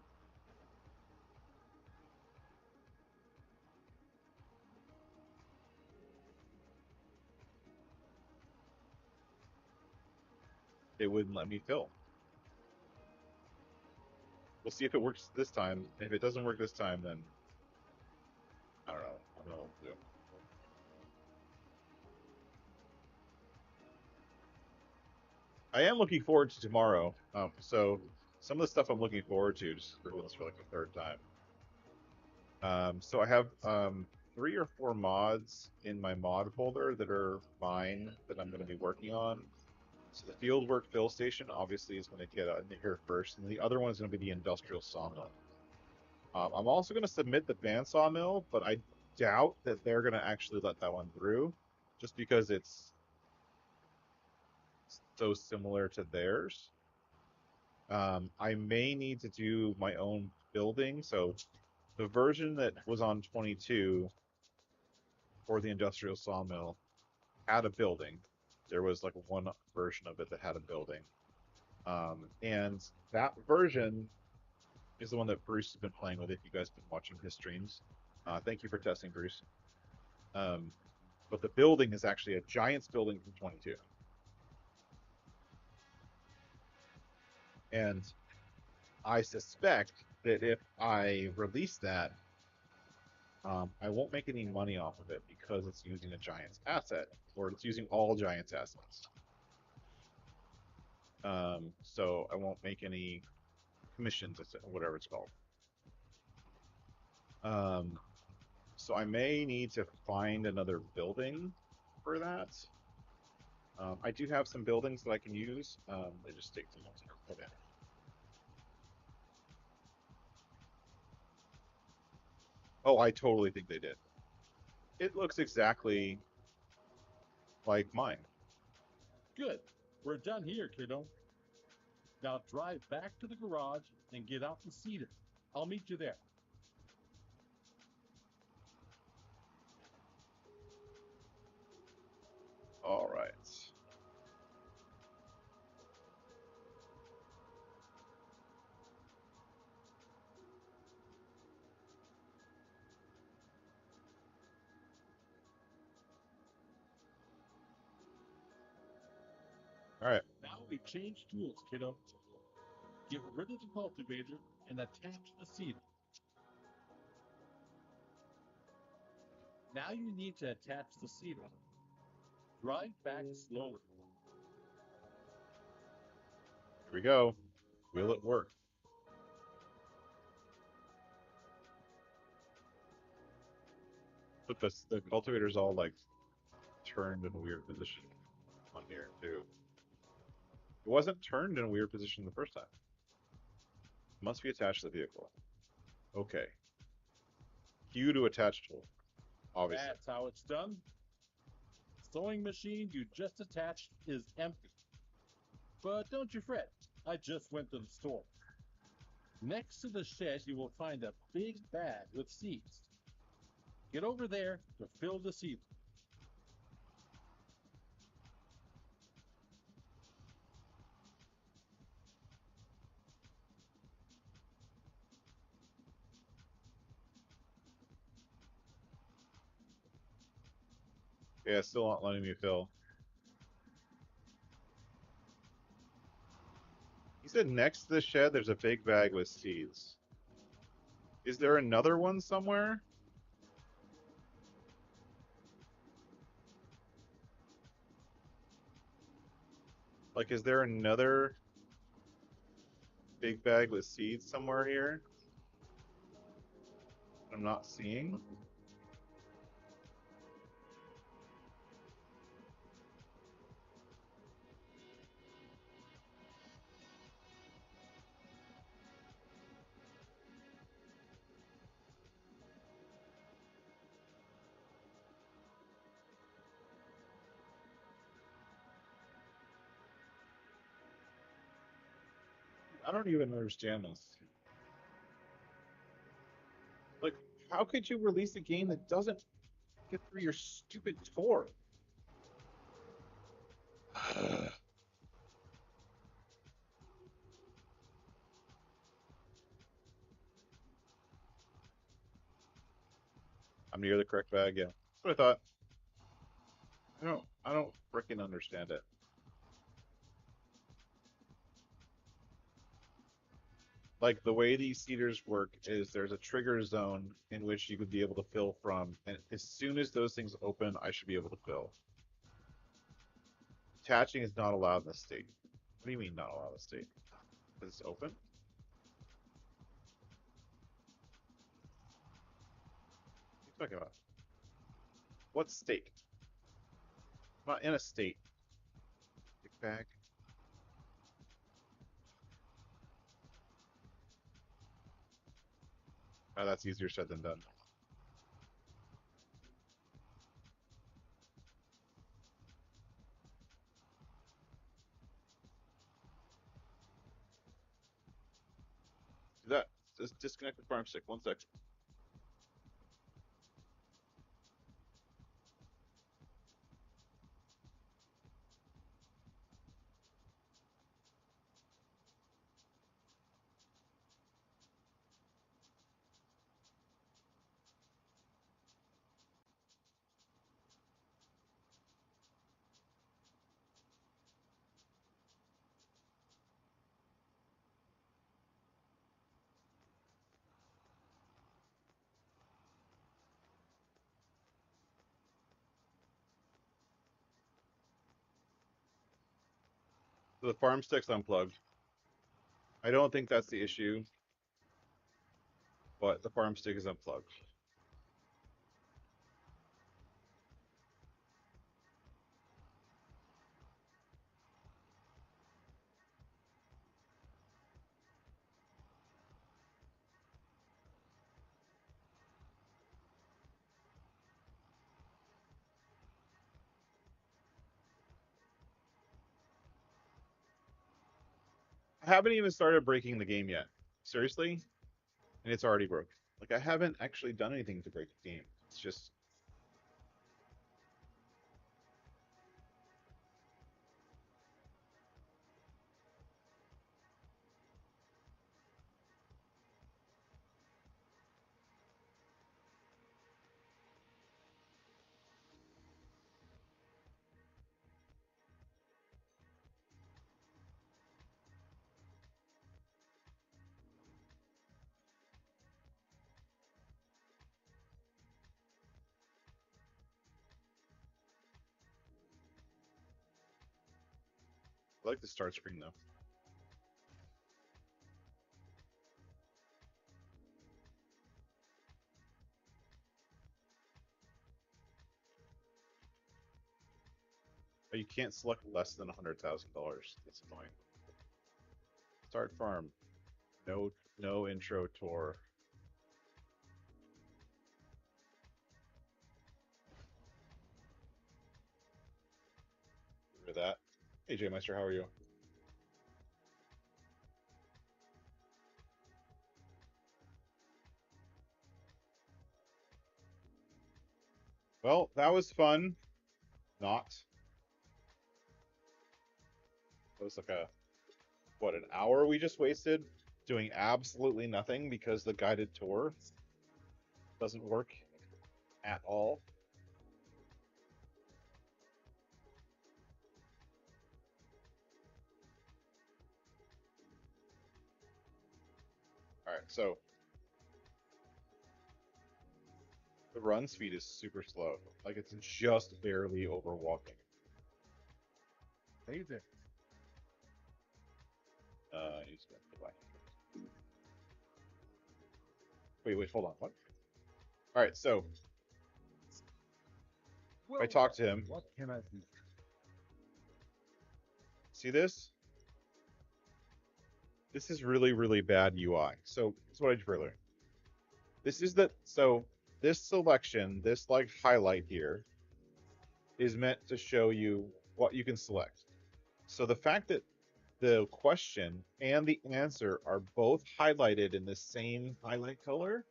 it wouldn't let me fill. We'll see if it works this time. If it doesn't work this time, then I don't know. I don't know what to do. I am looking forward to tomorrow. So some of the stuff I'm looking forward to, just for this for like the third time. So I have 3 or 4 mods in my mod folder that are mine that I'm going to be working on. So the field work fill station obviously is going to get in here first, and the other one is going to be the industrial sawmill. I'm also going to submit the bandsaw mill, but I doubt that they're going to actually let that one through, just because it's so similar to theirs. I may need to do my own building. So the version that was on 22 for the industrial sawmill had a building. There was like one version of it that had a building. And that version is the one that Bruce has been playing with. If you guys have been watching his streams, thank you for testing, Bruce. Um, but the building is actually a Giants building from 22, and I suspect that if I release that, I won't make any money off of it because it's using a Giants asset, or it's using all Giants assets. So I won't make any commissions, whatever it's called. Um, so I may need to find another building for that. I do have some buildings that I can use. They just take too long to put in. Oh, I totally think they did. It looks exactly like mine. Good. We're done here, kiddo. Now drive back to the garage and get out the cedar. I'll meet you there. All right. All right. Now we change tools, kiddo. Get rid of the cultivator and attach the cedar. Now you need to attach the cedar. Drive back slowly. Here we go. Will it work? But the cultivator's all like turned in a weird position on here too. It wasn't turned in a weird position the first time. It must be attached to the vehicle. Okay. Q to attach tool, obviously. That's how it's done. Sewing machine you just attached is empty. But don't you fret, I just went to the store. Next to the shed, you will find a big bag with seeds. Get over there to fill the seed. Yeah, it's still not letting me fill. He said next to the shed there's a big bag with seeds. Is there another one somewhere? Like, is there another big bag with seeds somewhere here? I'm not seeing. I don't even understand this. Like, how could you release a game that doesn't Get through your stupid tour. I'm near the correct bag. Yeah, that's what I thought. I don't freaking understand it. Like the way these seeders work is there's a trigger zone in which you would be able to fill from, and as soon as those things open, I should be able to fill. Attaching is not allowed in this state. What do you mean not allowed in this state? Because it's open? What are you talking about? What state? I'm not in a state. Kick bag. Oh, that's easier said than done. Do that. Just disconnect the farm stick. 1 sec. So the farm stick's unplugged. I don't think that's the issue, but the farm stick is unplugged. I haven't even started breaking the game yet. Seriously? And it's already broke. Like I haven't actually done anything to break the game. It's just I like the start screen though. But you can't select less than $100,000. That's annoying. Start farm. No intro tour. Get rid of that. Hey J Meister, how are you? Well, that was fun. Not. It was like a what, an hour we just wasted doing absolutely nothing because the guided tour doesn't work at all. All right, so the run speed is super slow. Like it's just barely over walking. Amazing. He's gonna play. Wait, hold on. What? All right, so I Well, talked to him. what can I do? See this? This is really, really bad UI. So that's what I did earlier. This is the so this selection, this like highlight here, is meant to show you what you can select. So the fact that the question and the answer are both highlighted in the same highlight color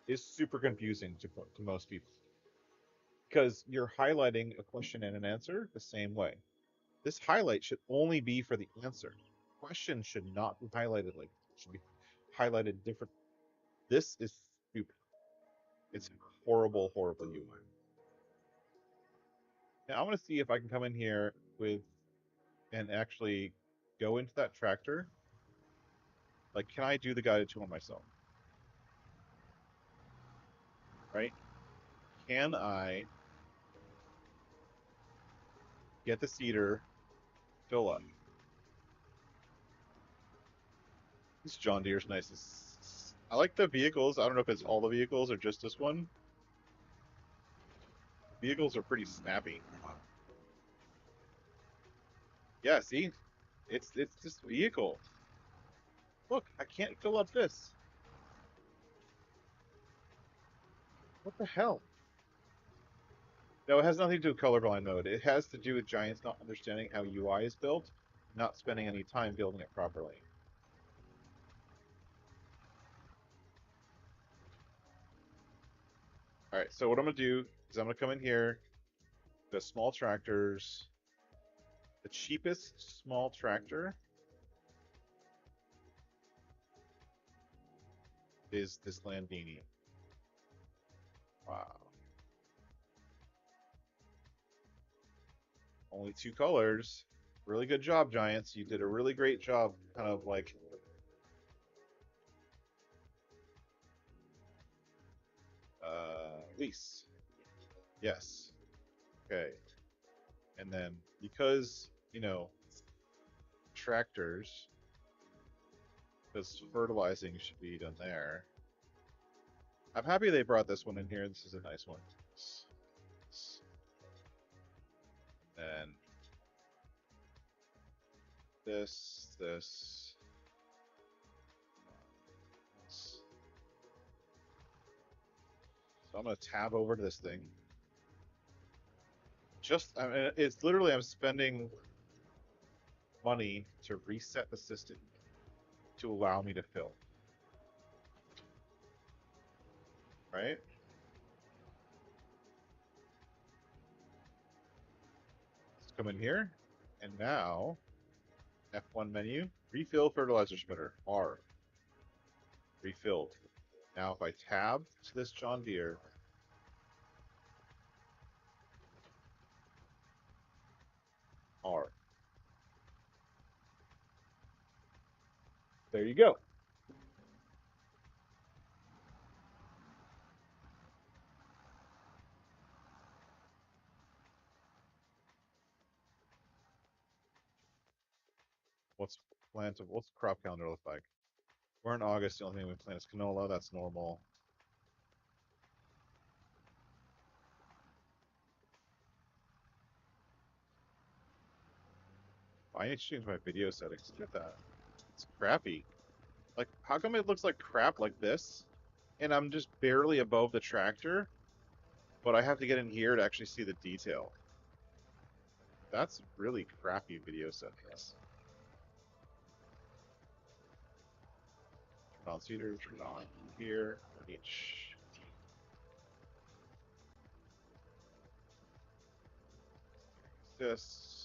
is super confusing to most people. because you're highlighting a question and an answer the same way. This highlight should only be for the answer. Question should not be highlighted like it should be highlighted different. This is stupid. It's horrible, horrible UI. Now I'm gonna see if I can come in here with and actually go into that tractor. Like, can I do the guided tour myself? Right? Can I get the seeder fill up? This John Deere's nice. I like the vehicles. I don't know if it's all the vehicles or just this one. The vehicles are pretty snappy. Yeah, see? It's this vehicle. Look, I can't fill up this. What the hell? No, it has nothing to do with colorblind mode. It has to do with Giants not understanding how UI is built, not spending any time building it properly. All right, so what I'm gonna do is I'm gonna come in here, the small tractors. The cheapest small tractor is this Landini. Wow. Only two colors. Really good job, Giants. You did a really great job, kind of like lease. Yes. Okay. And then because, tractors, because fertilizing should be done there. I'm happy they brought this one in here. This is a nice one. And this. So I'm gonna tab over to this thing. I mean, it's literally I'm spending money to reset the system to allow me to fill. Right? Let's come in here, and now F1 menu, refill fertilizer spreader, R, refilled. Now if I tab to this John Deere, R. There you go. What's crop calendar look like? We're in August, the only thing we plant is canola, that's normal. I need to change my video settings. Look at that. It's crappy. Like, how come it looks like crap like this? And I'm just barely above the tractor, but I have to get in here to actually see the detail. That's really crappy video settings. Turn on cedar, turn on here, each. This.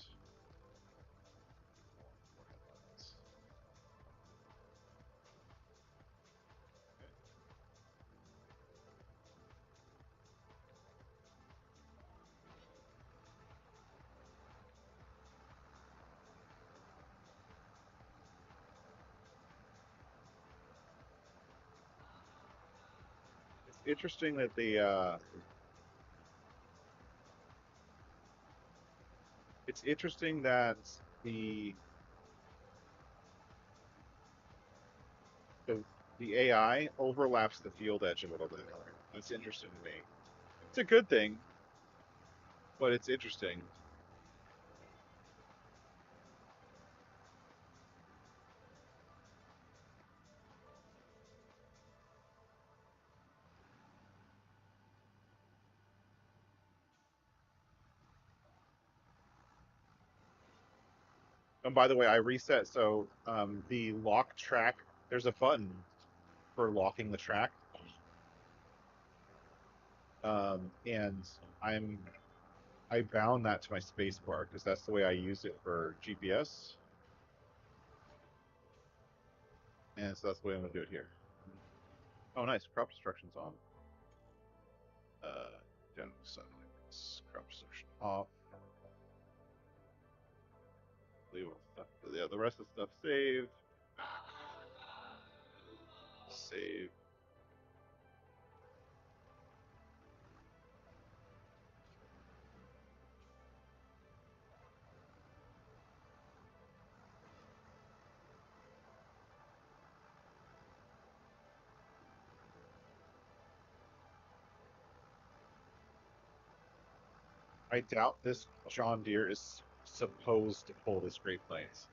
It's interesting that it's interesting that the the the AI overlaps the field edge a little bit. That's interesting to me. It's a good thing, but it's interesting. And by the way, I reset so the lock track. There's a button for locking the track. And I'm I bound that to my space bar because that's the way I use it for GPS, and so that's the way I'm gonna do it here. Oh, nice. Crop destruction's on. General settings, crop destruction off. Leave all stuff. Yeah, the rest of the stuff saved. Save. I doubt this John Deere is supposed to pull this Great Plains.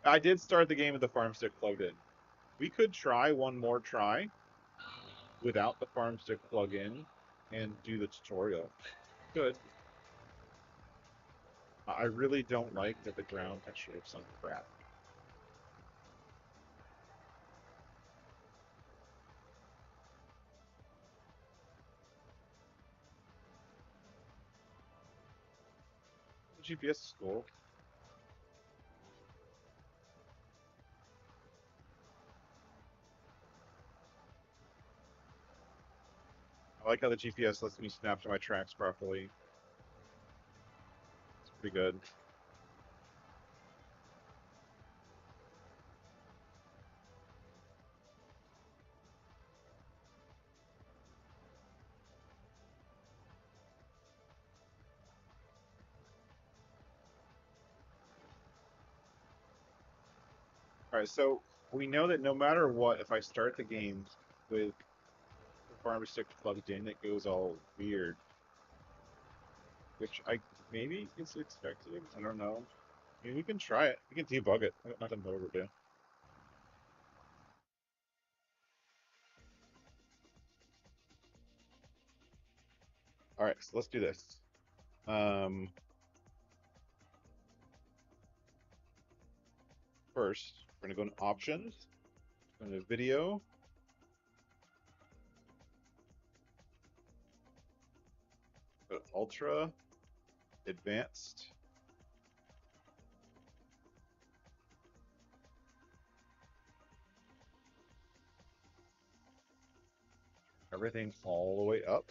I did start the game with the farm stick plugged in. We could try one more try without the farm stick plug in and do the tutorial. Good. I really don't like that the ground texture looks some crap. GPS is cool. I like how the GPS lets me snap to my tracks properly. It's pretty good. All right, so we know that no matter what, if I start the game with the farm stick plugged in, it goes all weird, which I maybe is expected. I don't know. I mean, we can try it. We can debug it. I got nothing to overdo. All right, so let's do this. First, we're gonna go to options, go to video, go to ultra, advanced. Everything all the way up.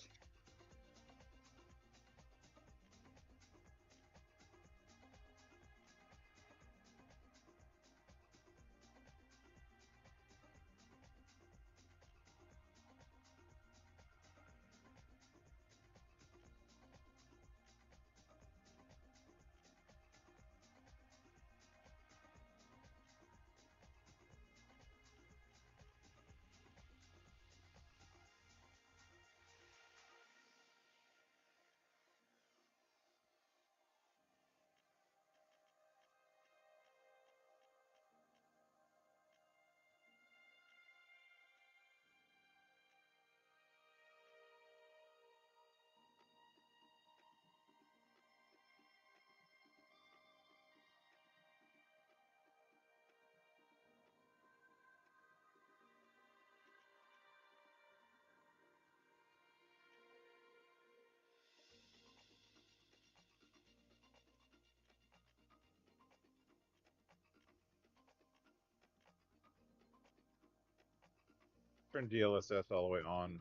Turn DLSS all the way on.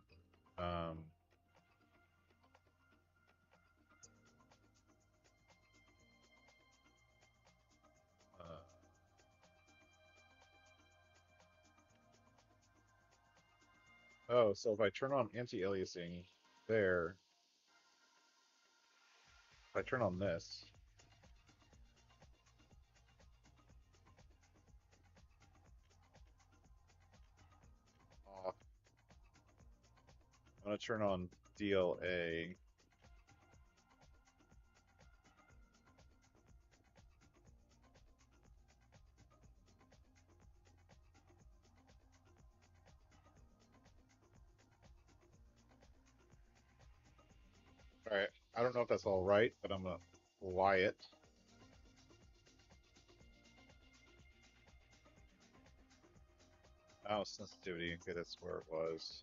Um, uh, oh, so if I turn on anti-aliasing there, if I turn on this, off, I'm gonna turn on DLA. All right, I don't know if that's all right, but I'm gonna fly it. Oh, sensitivity. Okay, that's where it was.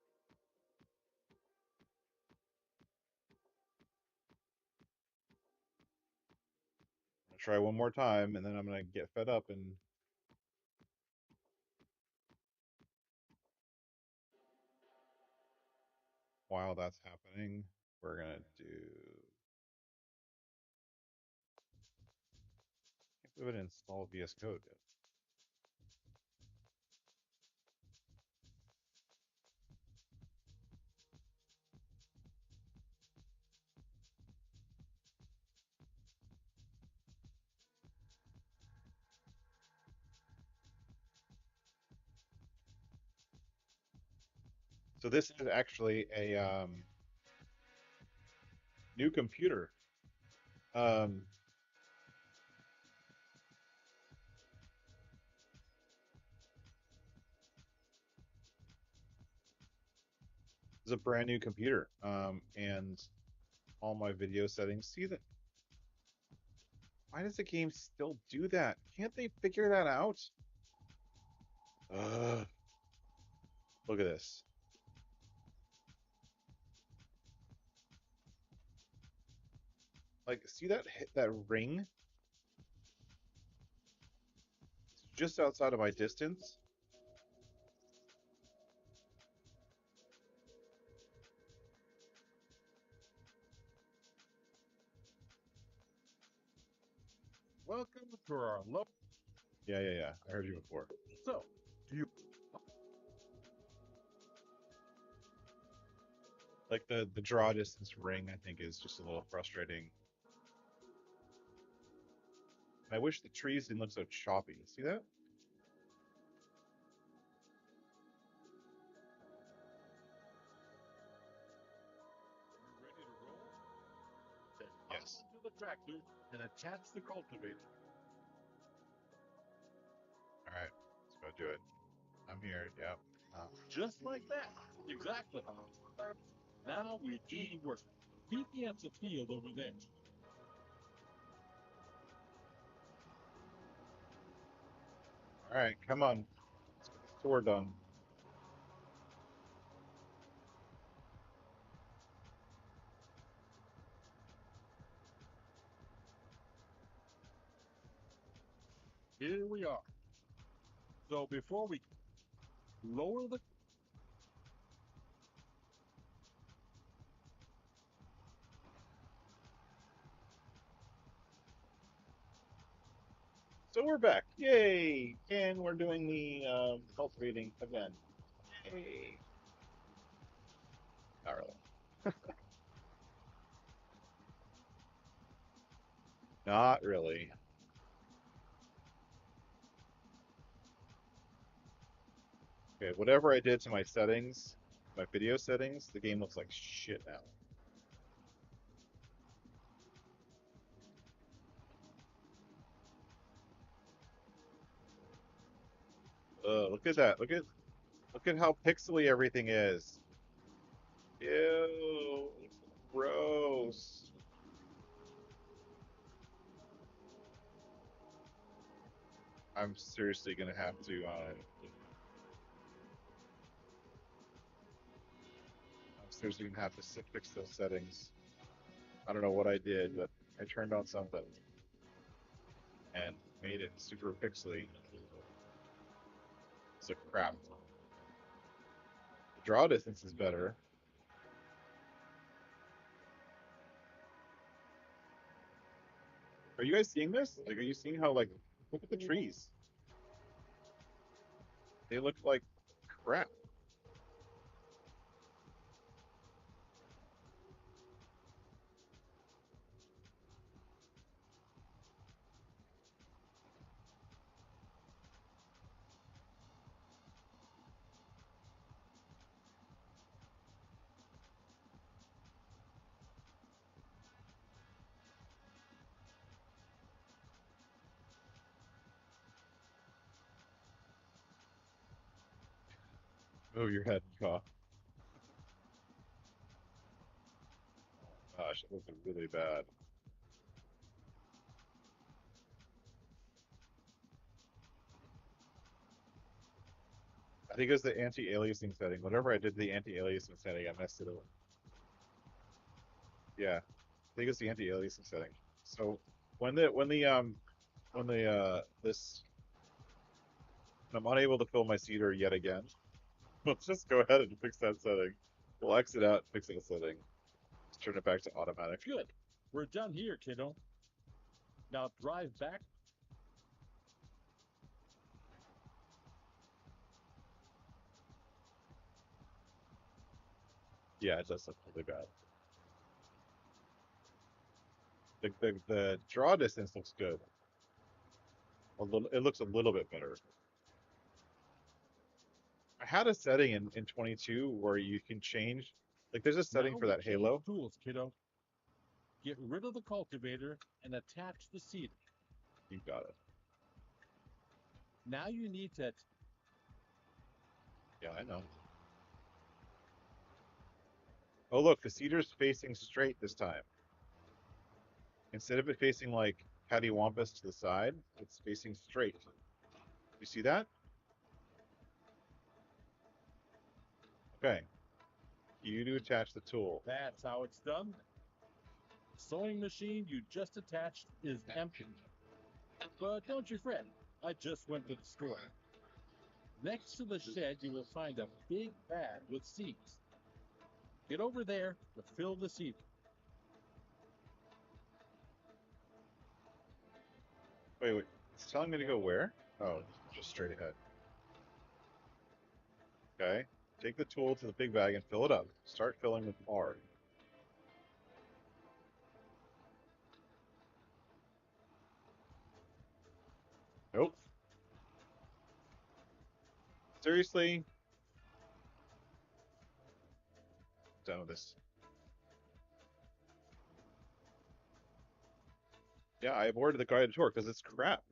try one more time, and then I'm gonna get fed up. And while that's happening, we're gonna do. Can't believe I didn't install VS Code yet. So this is actually a new computer. Um, it's a brand new computer. And all my video settings. See that? Why does the game still do that? Can't they figure that out? Ugh. Look at this. Like, see that ring? It's just outside of my distance. Welcome to our low. Yeah, yeah, yeah. I heard you before. So, do you? Like the draw distance ring, I think, is just a little frustrating. I wish the trees didn't look so choppy. See that? Ready to roll? Then hop Yes. into the tractor and attach the cultivator. All right. Let's go do it. I'm here. Yep. Just like that. Exactly. Now we do the work. Meet me at the field over there. All right. Come on. Let's get this tour done. Here we are. So before we lower the So we're back. Yay! And we're doing the cultivating again. Yay! Not really. Not really. Okay, whatever I did to my settings, my video settings, the game looks like shit now. Look at that. Look at how pixely everything is. Ew, gross. I'm seriously gonna have to. I'm seriously gonna have to fix those settings. I don't know what I did, but I turned on something and made it super pixely. It's a crap. The draw distance is better. Are you guys seeing this? Like, are you seeing how like look at the trees? They look like crap. Move your head and cough. Gosh, it looks really bad. I think it was the anti-aliasing setting. Whatever I did to the anti-aliasing setting, I messed it up. Yeah, I think it's the anti-aliasing setting. So when the this when I'm unable to fill my seeder yet again, let's just go ahead and fix that setting. We'll exit out, fix that setting. Let's turn it back to automatic. Good. We're done here, kiddo. Now drive back. Yeah, it does look really bad. The draw distance looks good. It looks a little bit better. I had a setting in 22 where you can change, like there's a setting Now for we that change halo. tools, kiddo. Get rid of the cultivator and attach the seeder. You got it. Now you need to. Yeah, I know. Oh look, the seeder's facing straight this time. Instead of it facing like cattywampus to the side, it's facing straight. You see that? Okay. You to attach the tool. That's how it's done. The sewing machine you just attached is empty. But don't you fret. I just went to the store. Next to the shed, you will find a big bag with seeds. Get over there to fill the seed. Wait. It's telling me to go where? Oh, just straight ahead. Okay. Take the tool to the big bag and fill it up. Start filling with R. Nope. Seriously? Done with this. Yeah, I aborted the guided tour because it's crap.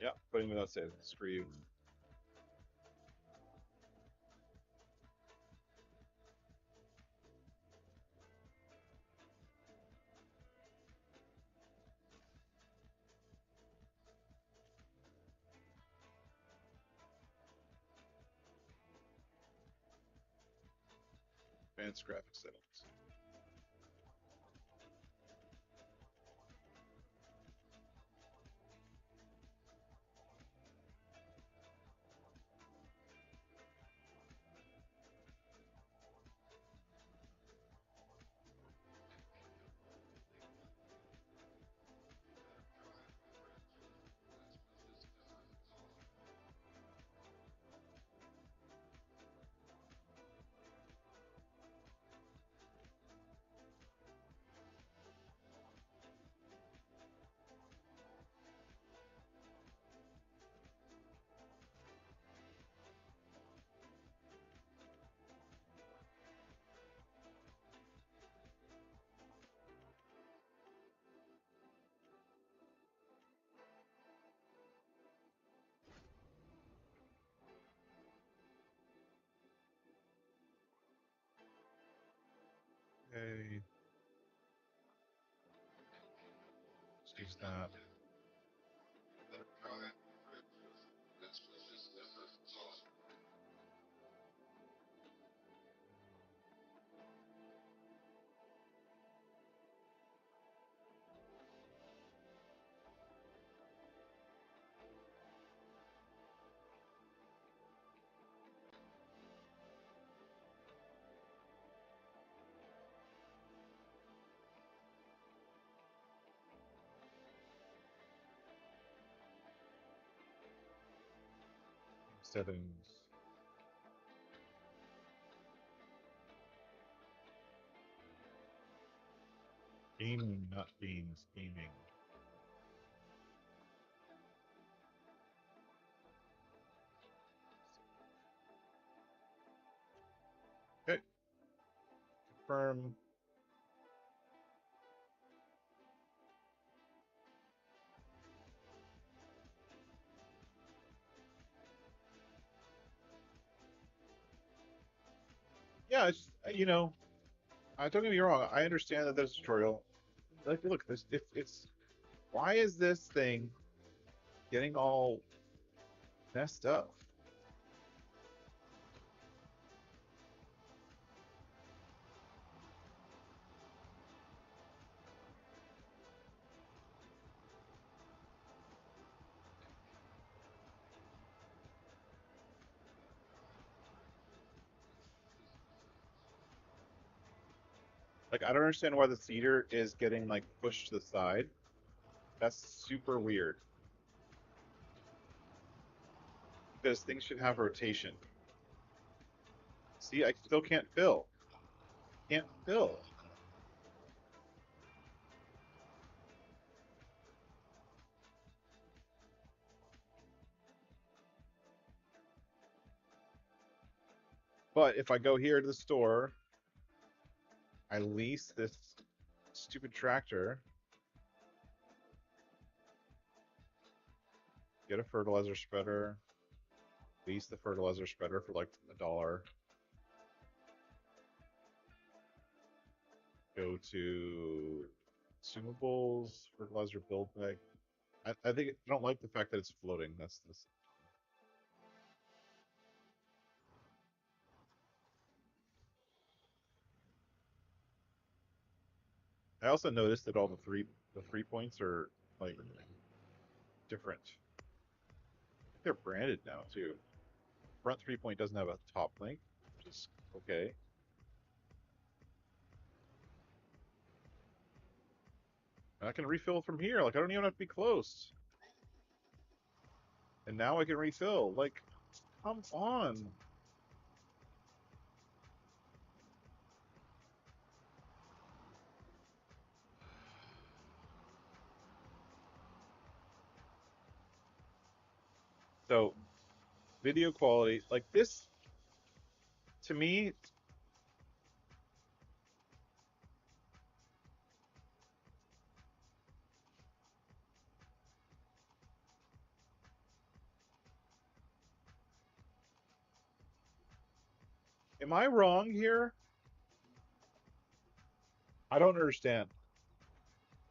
Yeah, putting without saving. Screw you. Advanced graphics settings. Okay. Excuse that. Settings. Gaming, not games. Gaming. Okay. Confirm. Yeah, it's don't get me wrong. I understand that there's a tutorial. Like, look, this it's why is this thing getting all messed up? Like, I don't understand why the cedar is getting like pushed to the side. That's super weird because things should have rotation. See, I still can't fill. Can't fill. But if I go here to the store, I lease this stupid tractor, get a fertilizer spreader, lease the fertilizer spreader for like $1. Go to consumables, fertilizer build bag. I think I don't like the fact that it's floating. That's this. I also noticed that all the three points are like different. I think they're branded now too. Front 3 point doesn't have a top link, which is okay. And I can refill from here. Like I don't even have to be close. And now I can refill. Like, come on. So video quality, like this, to me, am I wrong here? I don't understand.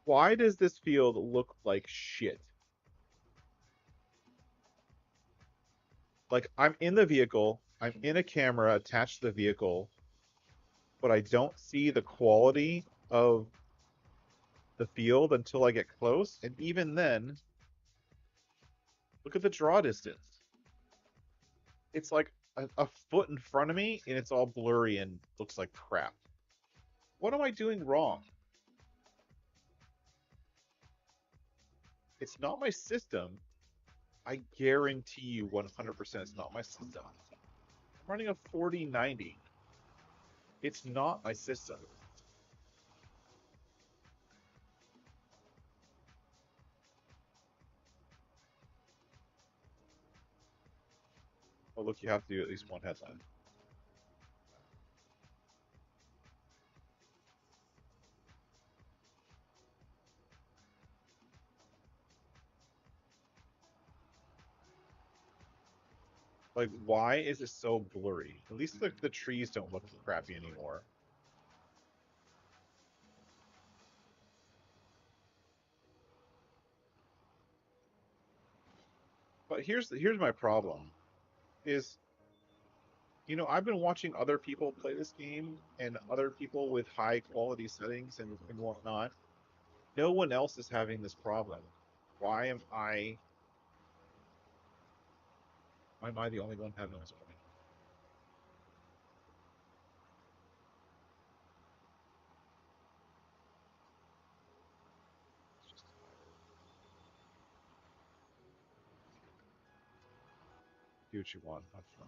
Why does this field look like shit? Like I'm in the vehicle, I'm in a camera attached to the vehicle, but I don't see the quality of the field until I get close. And even then, look at the draw distance. It's like a foot in front of me and it's all blurry and looks like crap. What am I doing wrong? It's not my system. I guarantee you 100% it's not my system. I'm running a 4090. It's not my system. Oh, look, you have to do at least one headline. Like, why is it so blurry? At least the trees don't look crappy anymore. But here's my problem is, I've been watching other people play this game and other people with high quality settings and whatnot. No one else is having this problem. Why am I the only one having this problem? It's just do what you want. Have fun.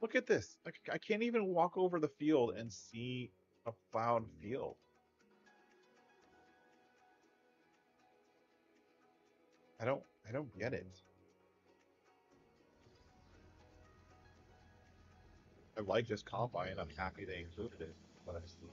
Look at this. Like I can't even walk over the field and see a plowed field. I don't get it. I like this combine. I'm happy they included it, but I still.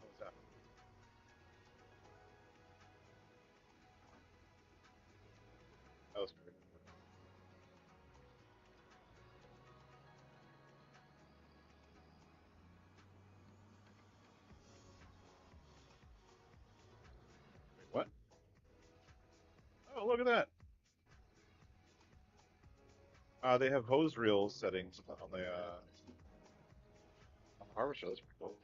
What was that? That was great. look at that. They have hose reel settings on the harvester. That's pretty cool.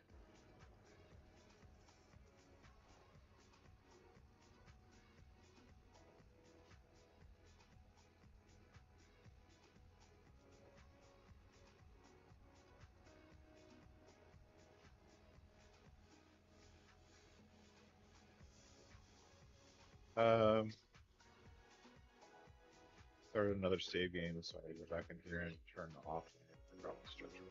Um, Started another save game, so I go back in here and turn off the drop structure.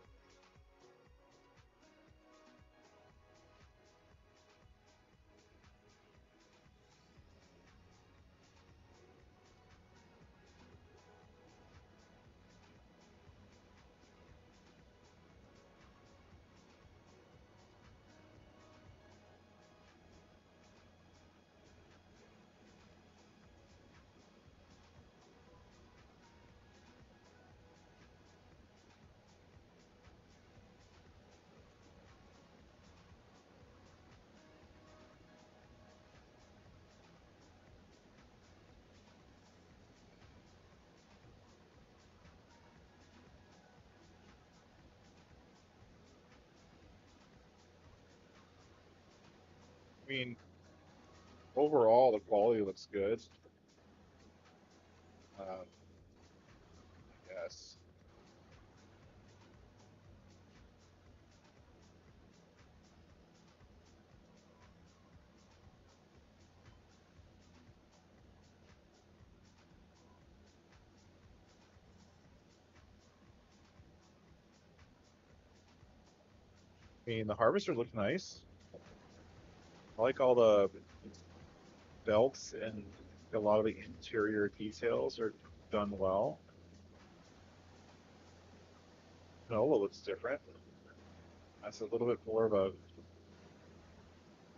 I mean, overall, the quality looks good. I guess. I mean, the harvester looks nice. I like all the belts and a lot of the interior details are done well. Canola looks different. That's a little bit more of a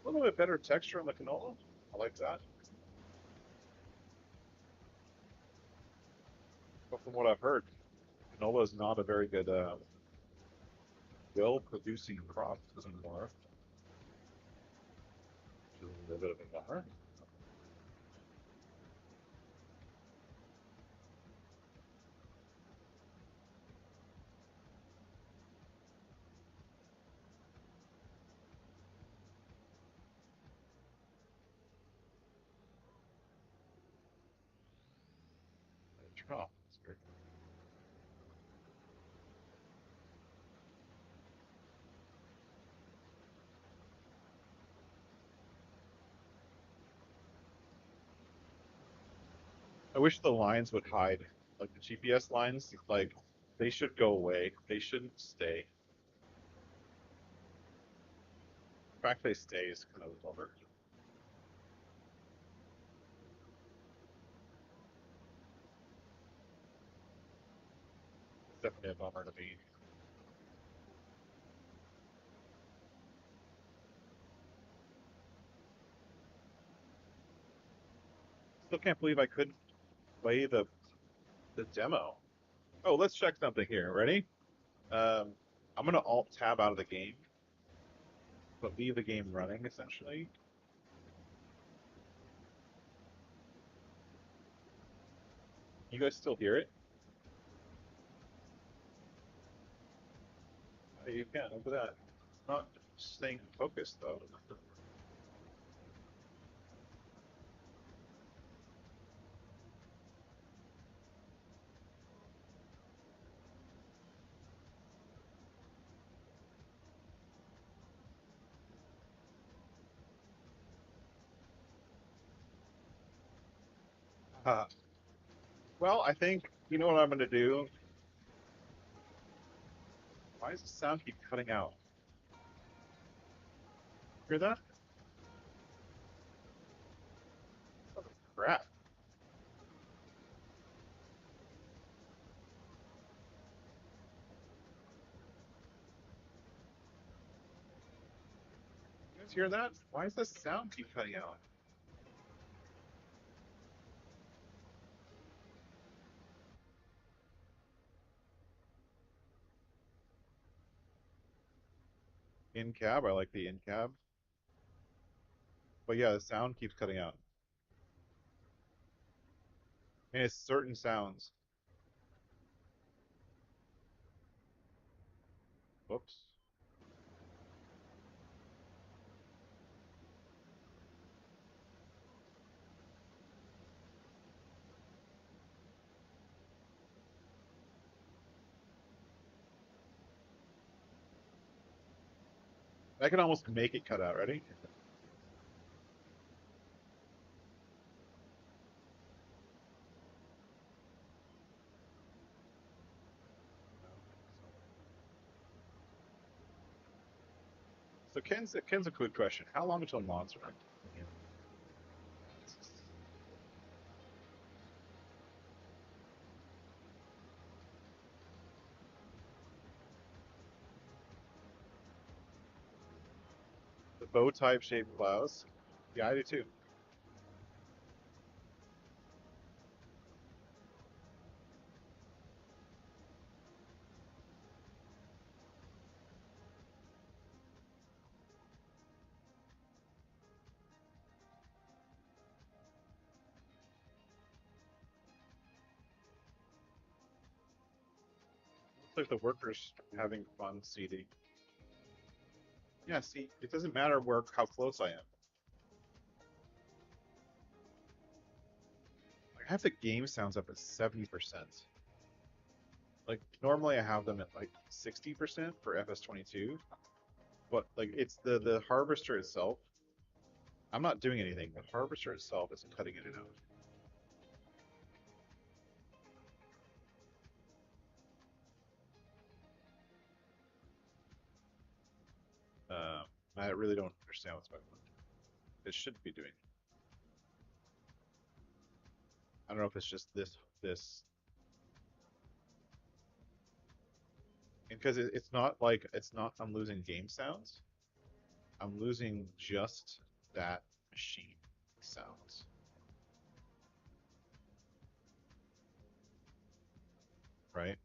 little bit better texture on the canola. I like that. But from what I've heard, canola is not a very good will producing crop anymore, which is a bit of a bummer. Oh, that's great. I wish the lines would hide, like the GPS lines, like they should go away. They shouldn't stay. The fact they stay is kind of a bummer. It's definitely a bummer to me. Still can't believe I couldn't play the demo. Oh, let's check something here. Ready? Um, I'm gonna Alt Tab out of the game, but leave the game running essentially. You guys still hear it? You can. Look at that. It's not staying focused though. Uh, well, I think you know what I'm gonna do. Why does the sound keep cutting out? Hear that? Oh, crap. You guys hear that? Why does the sound keep cutting out? In cab, I like the in cab. But yeah, the sound keeps cutting out. And it's certain sounds. Whoops. I can almost make it cut out. Ready? So Ken's a quick question. How long until mods are? The bow type shaped plows. Yeah, I do too. Looks like the workers having fun seeding. Yeah, see, it doesn't matter where how close I am. I have the game sounds up at 70%. Like normally I have them at like 60% for FS22, but like it's the harvester itself. I'm not doing anything. The harvester itself is cutting it out. I really don't understand what's going on. It should be doing. I don't know if it's just this because it's not like it's not. I'm losing game sounds. I'm losing just that machine sounds. Right?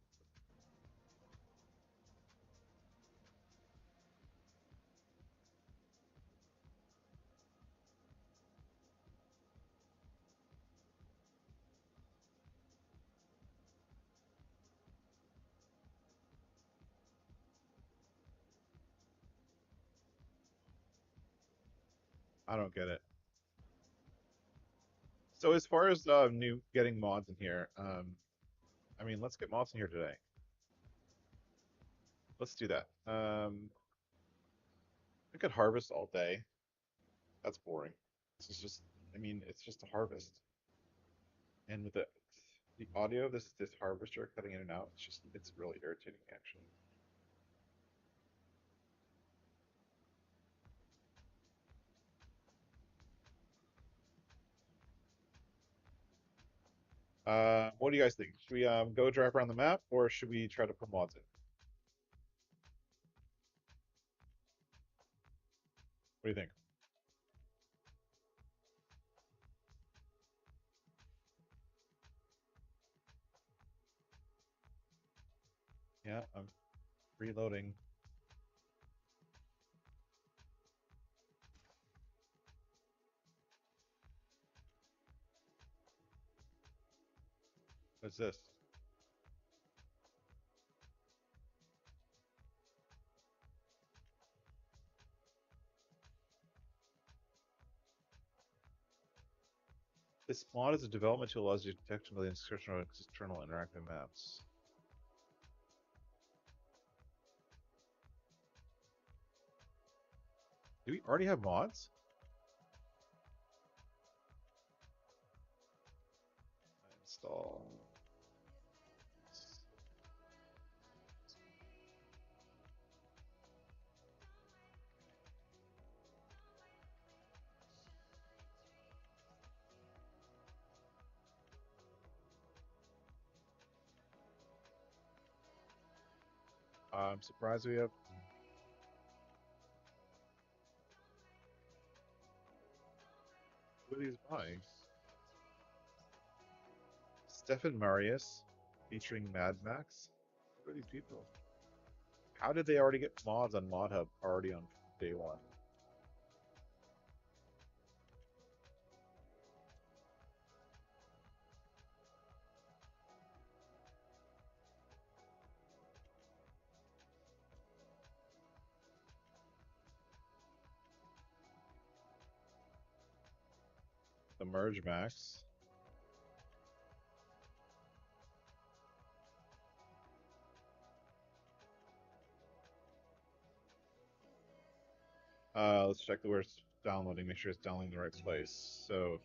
I don't get it. So as far as new getting mods in here, I mean, let's get mods in here today. Let's do that. I could harvest all day. That's boring. This is just, I mean, it's just a harvest. And with the audio of this harvester cutting in and out, it's really irritating actually. What do you guys think? Should we go drive around the map or should we try to put mods in? What do you think? Yeah, I'm reloading. What's this? This mod is a development tool allows you to detect and external interactive maps. Do we already have mods? Install. I'm surprised we have. What are these by? Stefan Marius featuring Mad Max. Who are these people? How did they already get mods on ModHub already on day one? the merge max. Let's check where it's downloading. Make sure it's downloading the right place. So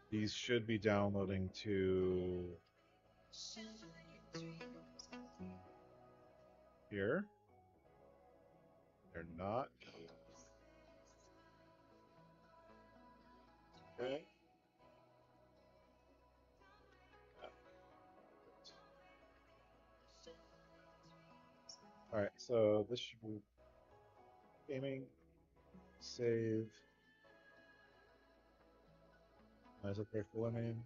these should be downloading to here. They're not. Okay. All right. So this should be gaming. Save. Is it there full name?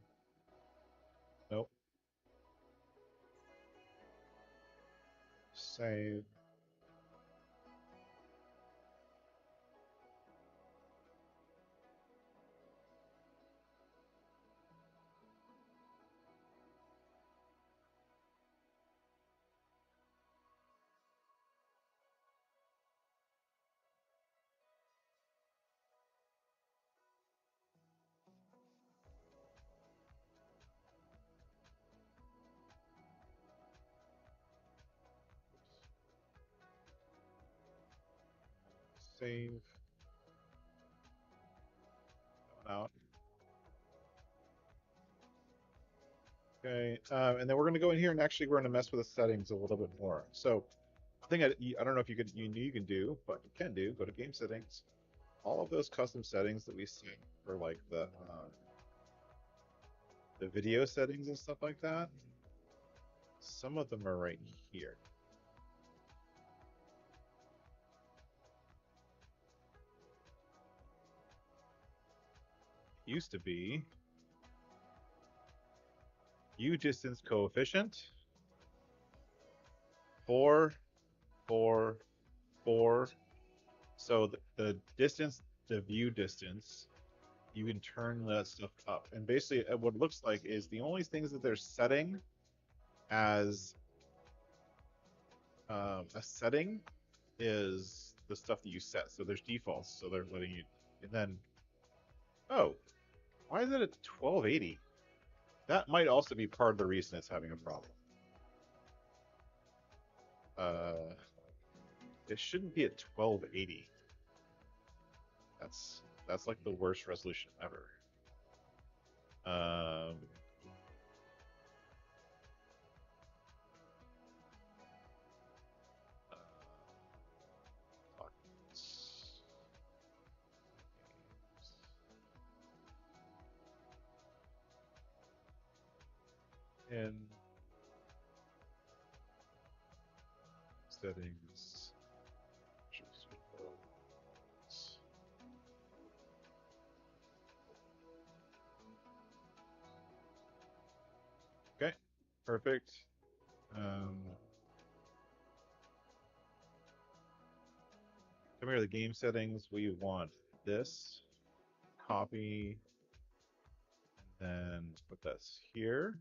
Nope. Save. Save. Coming out. Okay. And then we're going to go in here and actually we're going to mess with the settings a little bit more. So I think I don't know if you can do, but you can do. Go to game settings. All of those custom settings that we see for like the video settings and stuff like that. Some of them are right here. Used to be view distance coefficient 4, 4, 4. So the distance, the view distance, you can turn that stuff up. And basically, what it looks like is the only things that they're setting as a setting is the stuff that you set. So there's defaults. So they're letting you, and then, oh, why is it at 1280? That might also be part of the reason it's having a problem. Uh, it shouldn't be at 1280. That's like the worst resolution ever. Um, in settings, okay, perfect. Come here to the game settings. We want this, copy, then put this here.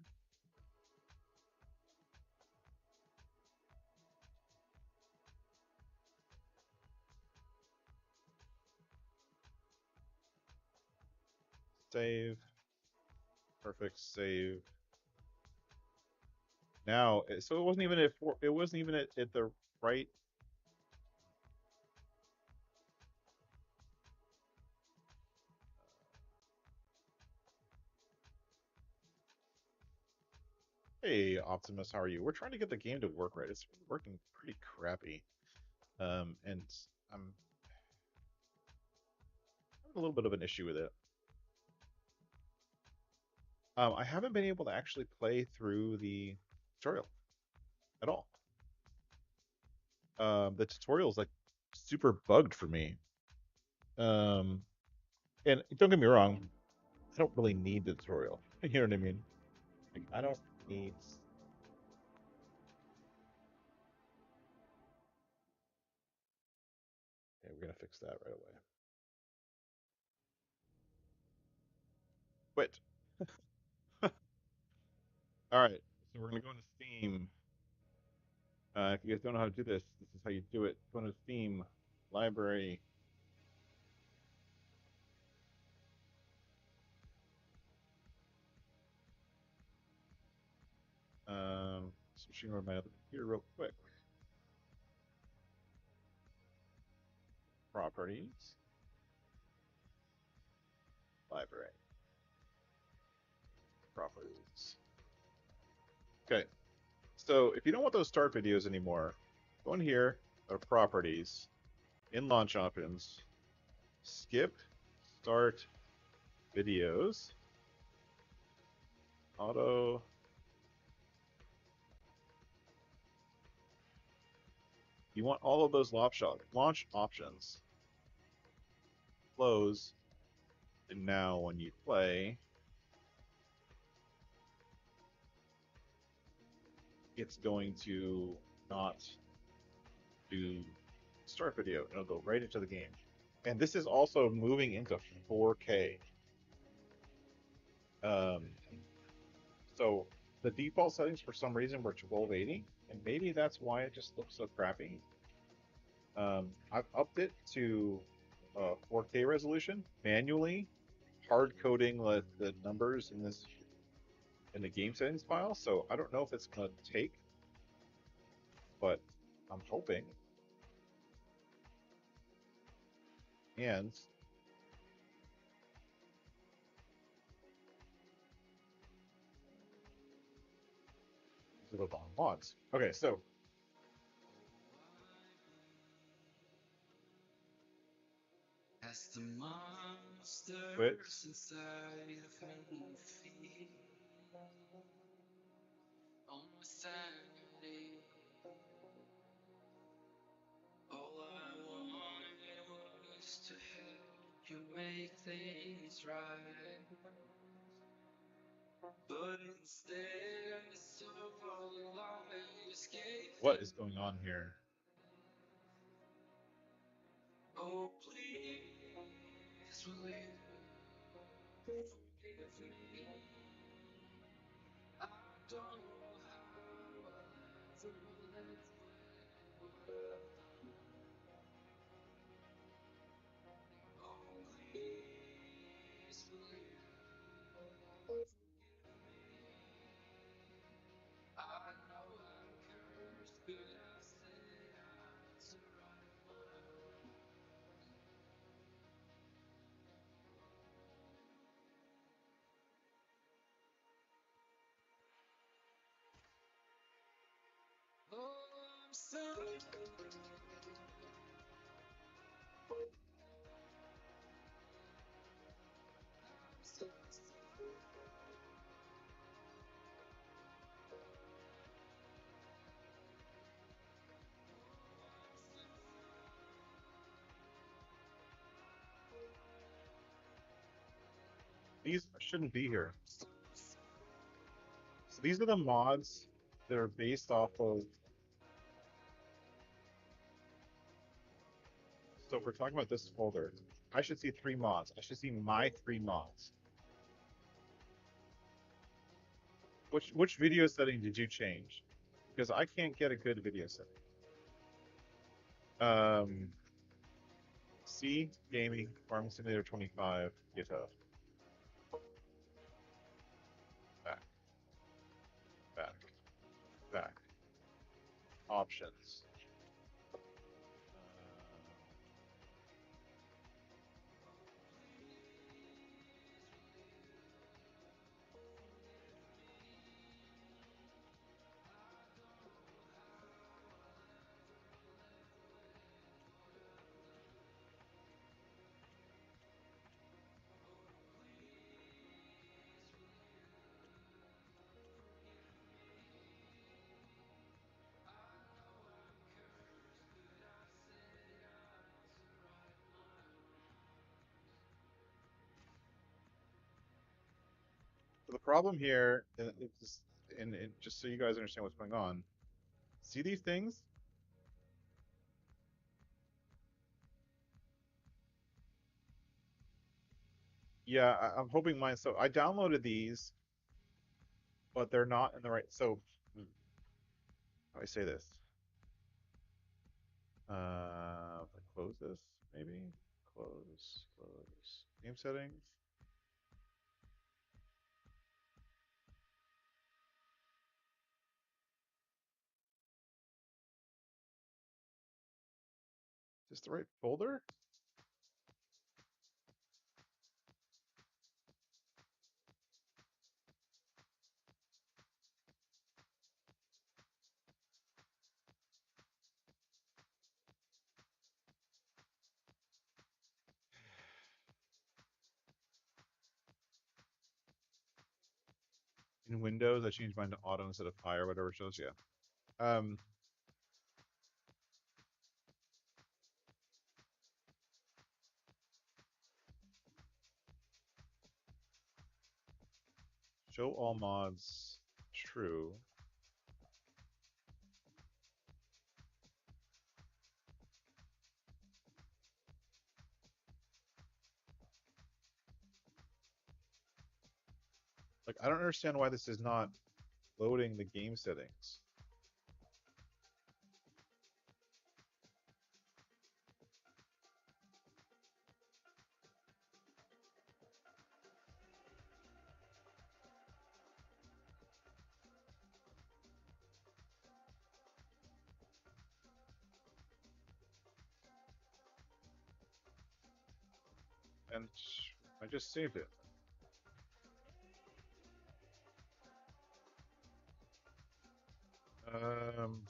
Save. Perfect. Save. Now, so it wasn't even at the right. Hey, Optimus, how are you? We're trying to get the game to work right. It's working pretty crappy. And I'm having a little bit of an issue with it. I haven't been able to actually play through the tutorial at all. The tutorial is like super bugged for me. And don't get me wrong, I don't really need the tutorial. You know what I mean? Like, I don't need. Okay, we're gonna fix that right away. Quit. All right, so we're gonna go into Steam. If you guys don't know how to do this, this is how you do it. Go into Steam, library, switching over my other computer real quick. Properties, library, properties. Okay, so if you don't want those start videos anymore, go in here, go to properties, in launch options, skip start videos, auto. You want all of those launch options. Close. And now when you play, it's going to not do start video. It'll go right into the game. And this is also moving into 4K. Um, so the default settings for some reason were 1280, and maybe that's why it just looks so crappy. I've upped it to 4K resolution manually, hard coding the numbers in the game settings file. So I don't know if it's gonna take, but I'm hoping. And little mods. Okay, so As the quit. monsters inside of me feed on my sanity, all I wanted was to help you make things right. But instead, it's all lies gave What is going on here? Oh, please, will you forgive me? I don't know how I'll ever live with what I've done. Oh, please, will you forgive me? I know I'm cursed, but I set out to right my wrongs. Oh, I'm sorry. I'm so sorry. These shouldn't be here. So these are the mods that are based off of. So if we're talking about this folder, I should see 3 mods. I should see my 3 mods. Which video setting did you change? Because I can't get a good video setting. C Gaming Farming Simulator 25 GitHub. Back, back, back. Options. So the problem here, and just so you guys understand what's going on, see these things? Yeah, I'm hoping mine. So I downloaded these, but they're not in the right. So how do I say this? Close this, maybe. Close. Game settings. this the right folder? In Windows, I changed mine to auto instead of fire, whatever it shows. Yeah. Um, show all mods true. Like, I don't understand why this is not loading the game settings. And I just saved it. Um,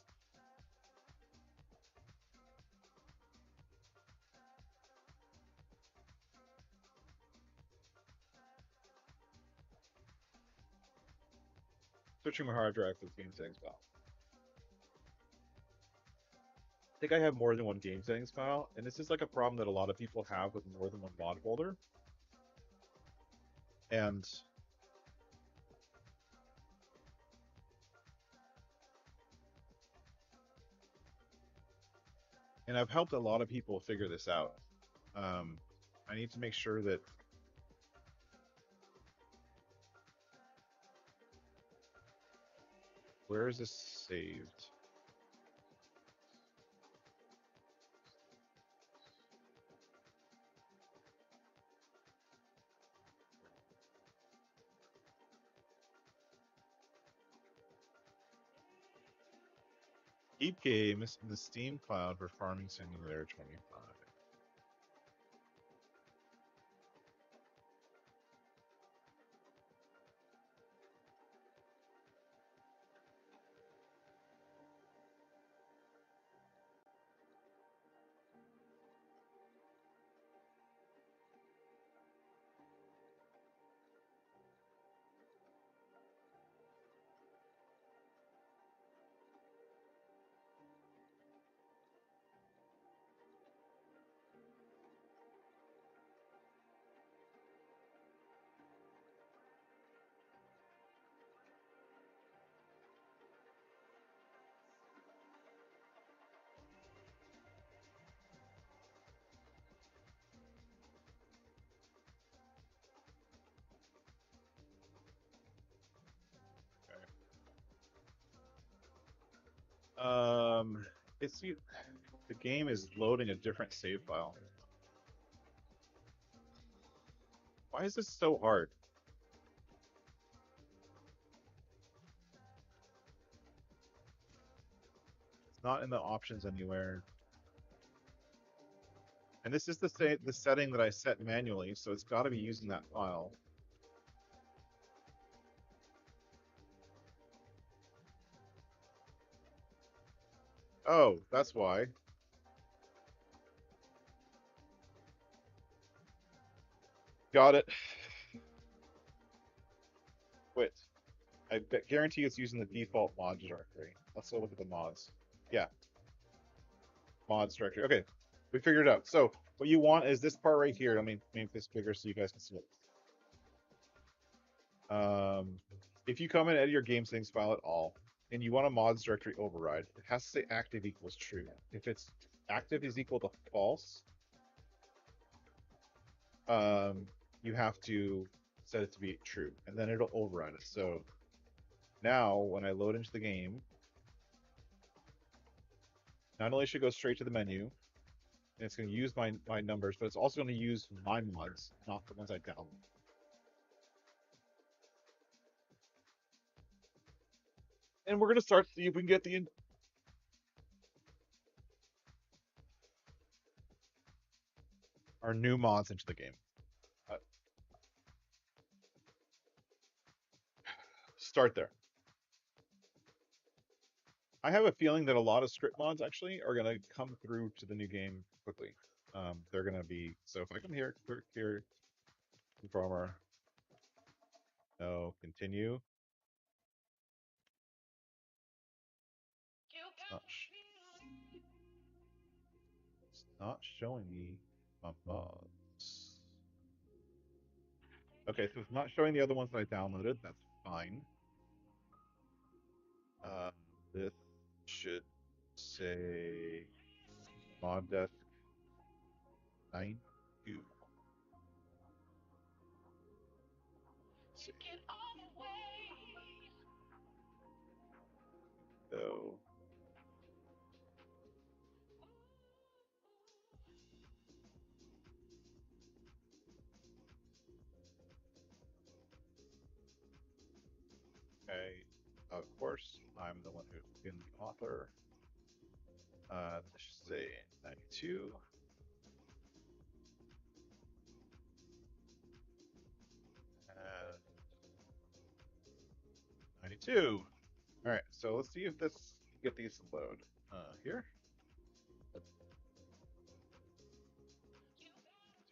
Searching my hard drive for the game settings file. I think I have more than one game settings file, and this is like a problem that a lot of people have with more than one mod folder. And I've helped a lot of people figure this out. I need to make sure that where is this saved? Keep games in the Steam cloud for Farming Simulator 25. It's the game is loading a different save file. Why is this so hard? It's not in the options anywhere. And this is the setting that I set manually, so it's got to be using that file. Oh, that's why. Got it. Quit. Guarantee it's using the default mod directory. Let's go look at the mods. Yeah, mods directory. Okay, we figured it out. So what you want is this part right here. Let me make this bigger so you guys can see it. If you come and edit your game settings file at all, and you want a mods directory override, it has to say active equals true. If it's active is equal to false, you have to set it to be true, and then it'll override it. So now when I load into the game, not only should it go straight to the menu, and it's going to use my numbers, but it's also going to use my mods, not the ones I download. And we're going to start to see if we can get the our new mods into the game. Uh, Start there. I have a feeling that a lot of script mods actually are going to come through to the new game quickly. They're going to be, so if I come here, click here, farmer, no, continue. It's not showing me my mods. Okay, so it's not showing the other ones that I downloaded. That's fine. Uh, this should say mod desk 92. Let's see. So okay, of course, I'm the one who's been the author. This should say 92. And 92. All right, so let's see if this can get these to load. Here.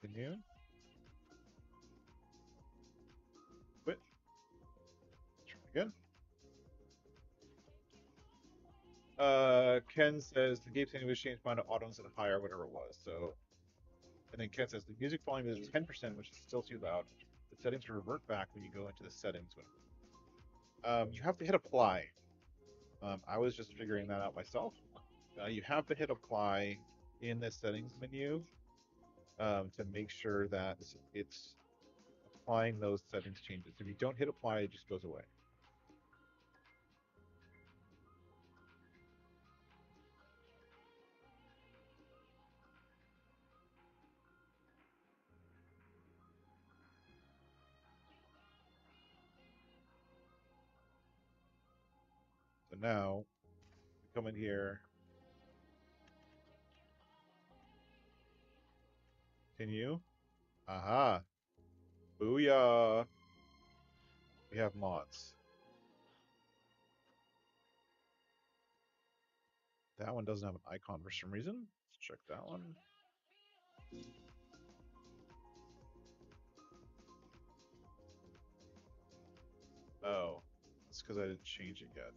Continue. Quit. Try again. Ken says the game setting was changed mine to auto instead of higher, whatever it was. So, and then Ken says the music volume is 10%, which is still too loud. The settings revert back when you go into the settings. You have to hit apply. I was just figuring that out myself. You have to hit apply in the settings menu to make sure that it's applying those settings changes. If you don't hit apply, it just goes away. So now, we come in here, continue. Aha. Booyah. We have mods. That one doesn't have an icon for some reason. Let's check that one. Oh, that's because I didn't change it yet.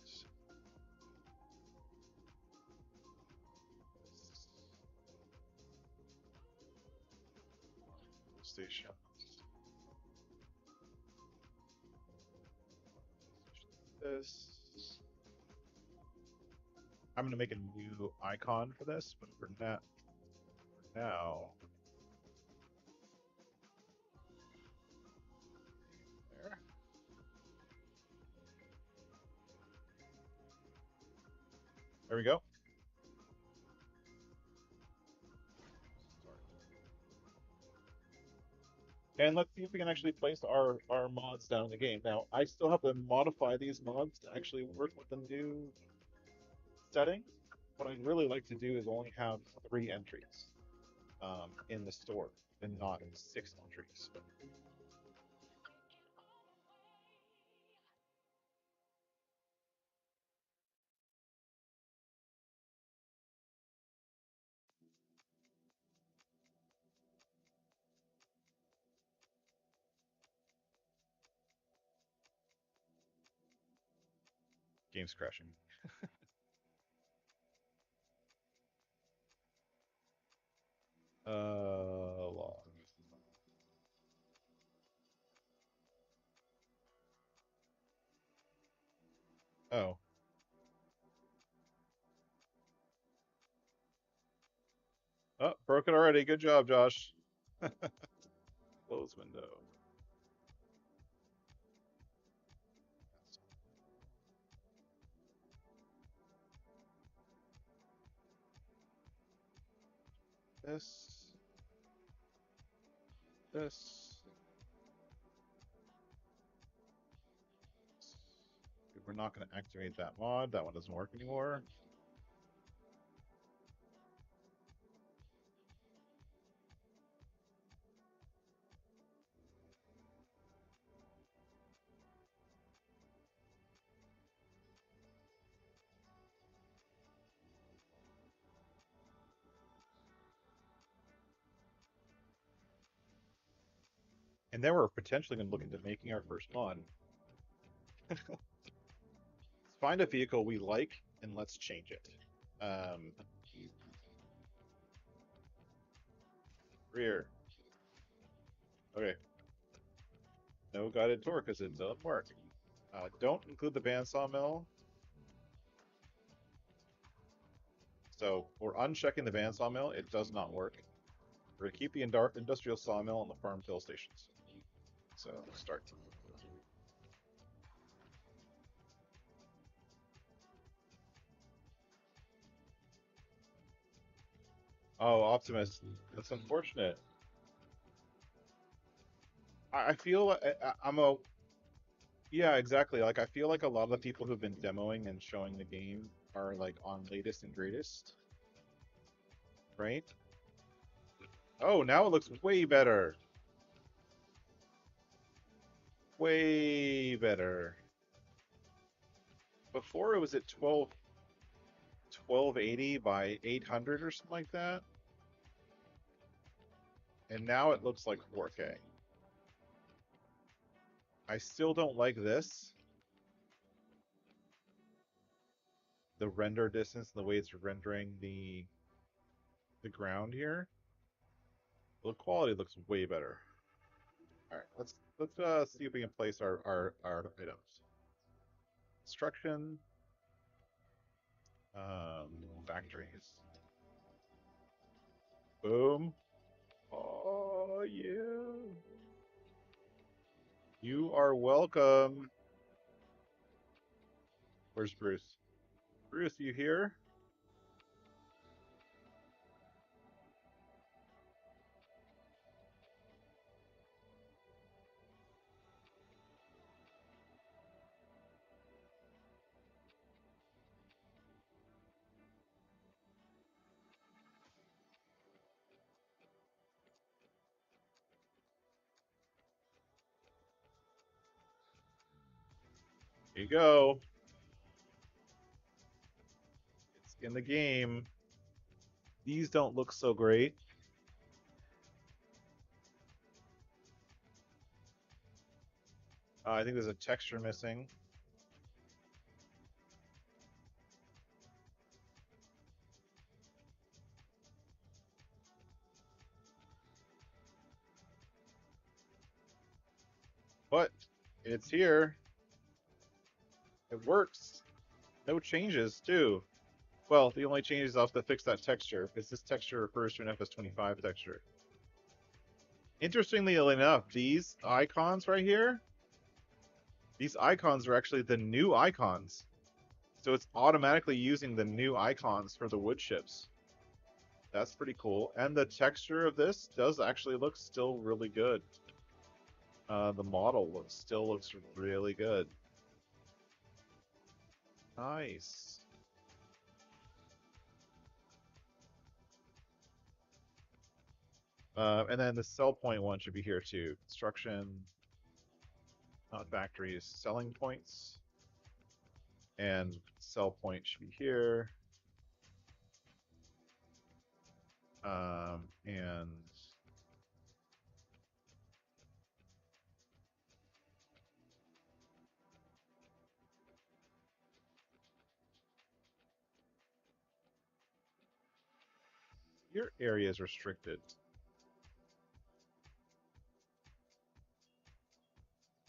Station. This. I'm gonna make a new icon for this, but for now, there. There we go. And let's see if we can actually place our mods down in the game. Now, I still have to modify these mods to actually work with the new settings. What I'd really like to do is only have 3 entries in the store and not 6 entries. Game's crashing. Log. Oh. Oh, broke it already. Good job, Josh. Close window. This. This. We're not going to activate that mod. That one doesn't work anymore. And then we're potentially going to look into making our first mod. Find a vehicle we like and let's change it. Rear. Okay. No guided tour because it doesn't work. Don't include the bandsaw mill. So we're unchecking the bandsaw mill. It does not work. We're going to keep the industrial sawmill and the farm fill stations. So start. Oh, Optimus. That's unfortunate. I feel I'm a yeah, exactly. Like I feel like a lot of the people who've been demoing and showing the game are like on latest and greatest, right? Oh, now it looks way better. Way better. Before it was at 1280 by 800 or something like that. And now it looks like 4K. I still don't like this. The render distance and the way it's rendering the ground here. The quality looks way better. All right, let's see if we can place our items. Construction, factories. Boom. Oh yeah. You are welcome. Where's Bruce? Bruce, you here? Here you go. It's in the game. These don't look so great. I think there's a texture missing. But it's here. It works. No changes, too. Well, the only change is I'll have to fix that texture, because this texture refers to an FS25 texture. Interestingly enough, these icons right here, these icons are actually the new icons. So it's automatically using the new icons for the wood chips. That's pretty cool. And the texture of this does actually look still really good. The model still looks really good. Nice. And then the sell point one should be here too. Construction, not factories, selling points. And sell point should be here. And your area is restricted.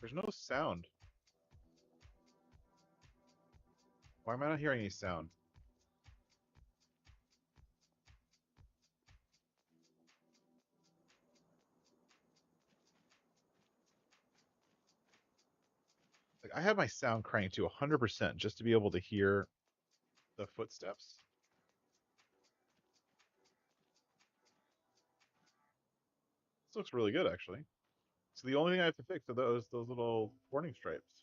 There's no sound. Why am I not hearing any sound? Like I have my sound cranked to 100% just to be able to hear the footsteps. This looks really good, actually. So the only thing I have to fix are those little warning stripes.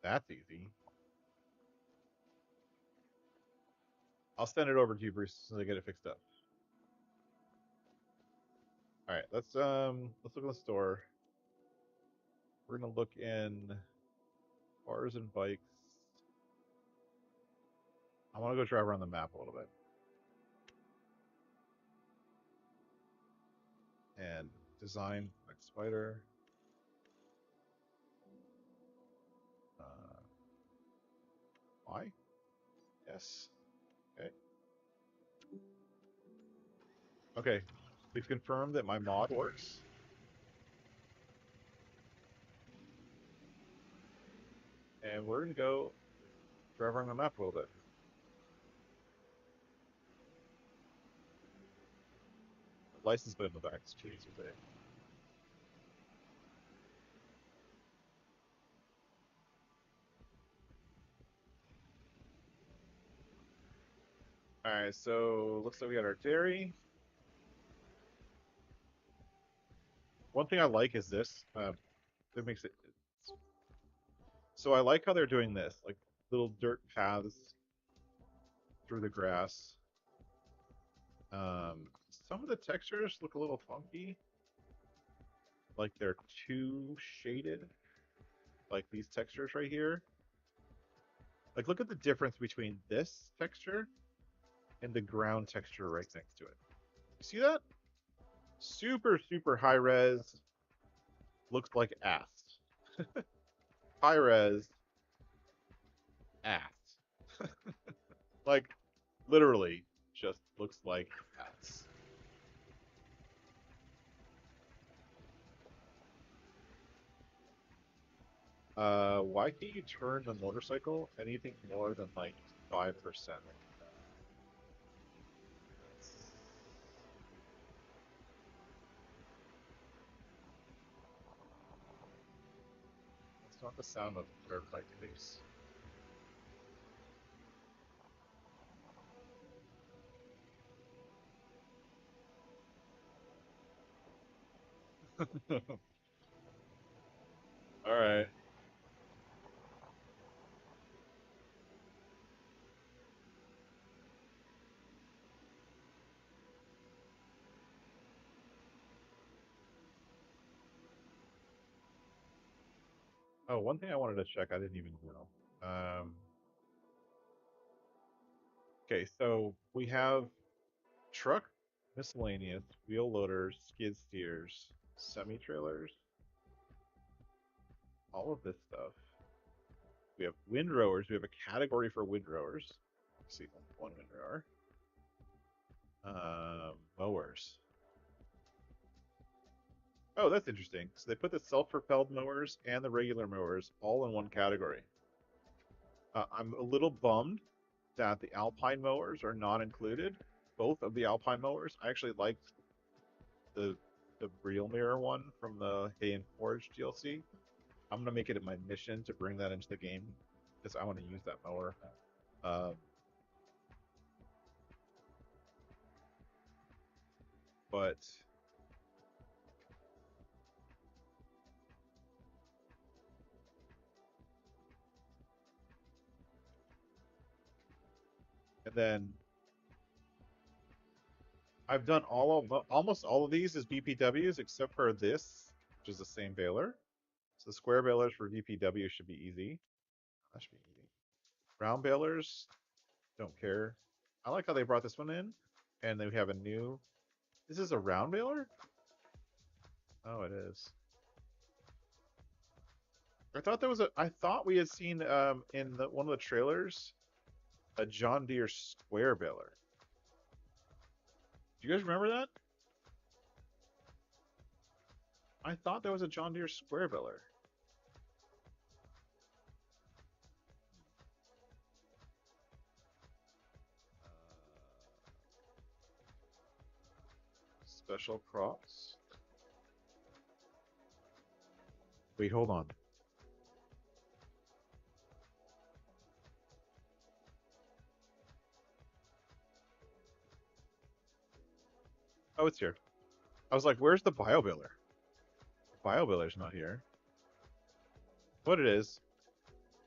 That's easy. I'll send it over to you, Bruce, as soon as I get it fixed up. All right, let's look in the store. We're gonna look in cars and bikes. I want to go drive around the map a little bit. And design, Spider. Y? Yes. Okay. Okay. We've confirmed that my mod works. And we're going to go drive around the map a little bit. The license plate in the back is too easy today. Alright, so looks like we got our dairy. One thing I like is this. That makes it. So I like how they're doing this, like little dirt paths through the grass. Some of the textures look a little funky, like they're too shaded. Like these textures right here. Like look at the difference between this texture and the ground texture right next to it. You see that? Super, super high res. Looks like ass. High res ass. Like literally just looks like ass. Why can't you turn the motorcycle anything more than like 5%? That's not the sound of a dirt bike face. All right. Oh, one thing I wanted to check, I didn't even know. Okay, so we have truck, miscellaneous, wheel loaders, skid steers, semi trailers, all of this stuff. We have windrowers. We have a category for windrowers. Let's see, one windrower. Mowers. Oh, that's interesting. So they put the self-propelled mowers and the regular mowers all in one category. I'm a little bummed that the Alpine mowers are not included. Both of the Alpine mowers. I actually liked the real mirror one from the Hay and Forge DLC. I'm gonna make it my mission to bring that into the game because I want to use that mower. Um, but and then I've done almost all of these as BPWs except for this, which is the same baler. So the square balers for DPW should be easy. That should be easy. Round balers, don't care. I like how they brought this one in, and they have a new. This is a round baler. Oh, it is. I thought there was a. I thought we had seen in one of the trailers a John Deere square baler. Do you guys remember that? I thought there was a John Deere square baler. Special crops. Wait, hold on. Oh, it's here. I was like, where's the bio baler? The bio baler's not here. What it is.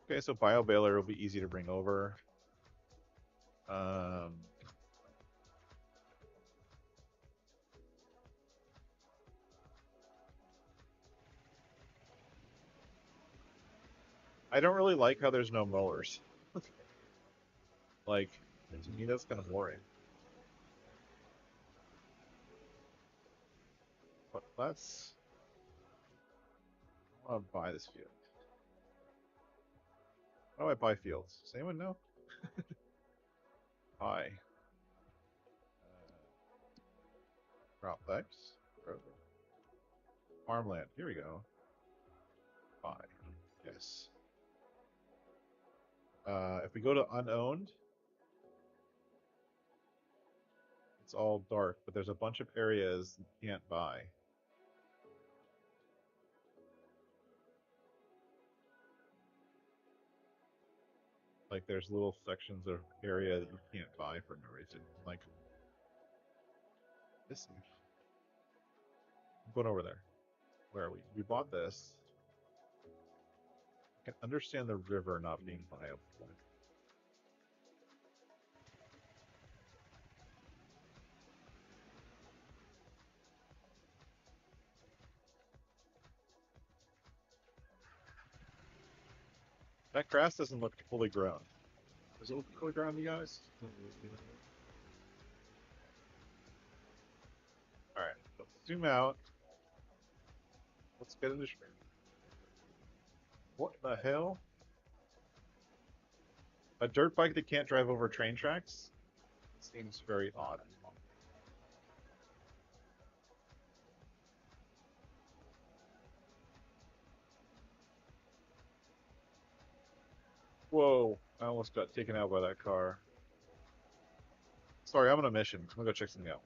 Okay, so bio baler will be easy to bring over. I don't really like how there's no mowers. Like, to me, that's kind of boring. But let's I'll buy this field. How do I buy fields? Does anyone know? Buy. Crop types. Farmland. Here we go. Buy. Yes. If we go to unowned, it's all dark, but there's a bunch of areas you can't buy. Like there's little sections of area that you can't buy for no reason. Like this. I'm going over there. Where are we? We bought this. I can understand the river not being viable. That grass doesn't look fully grown. Does it look fully grown to you guys? Alright, let's zoom out. Let's get into stream. What the hell? A dirt bike that can't drive over train tracks? Seems very odd. Whoa, I almost got taken out by that car. Sorry, I'm on a mission. I'm gonna go check something out.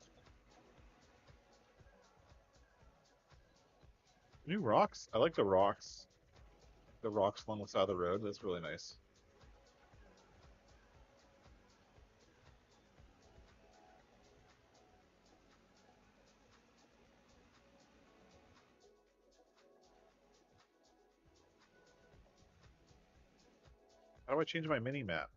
New rocks? I like the rocks. The rocks along the side of the road. That's really nice. How do I change my mini map?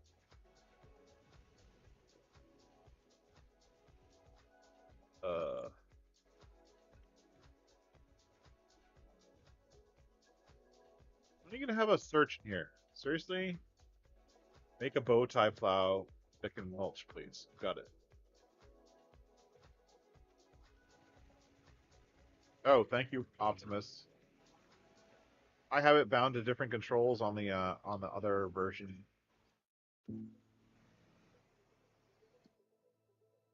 When are you gonna have a search in here? Seriously? Make a bow tie plow that can mulch, please. Got it. Oh, thank you, Optimus. I have it bound to different controls on the other version.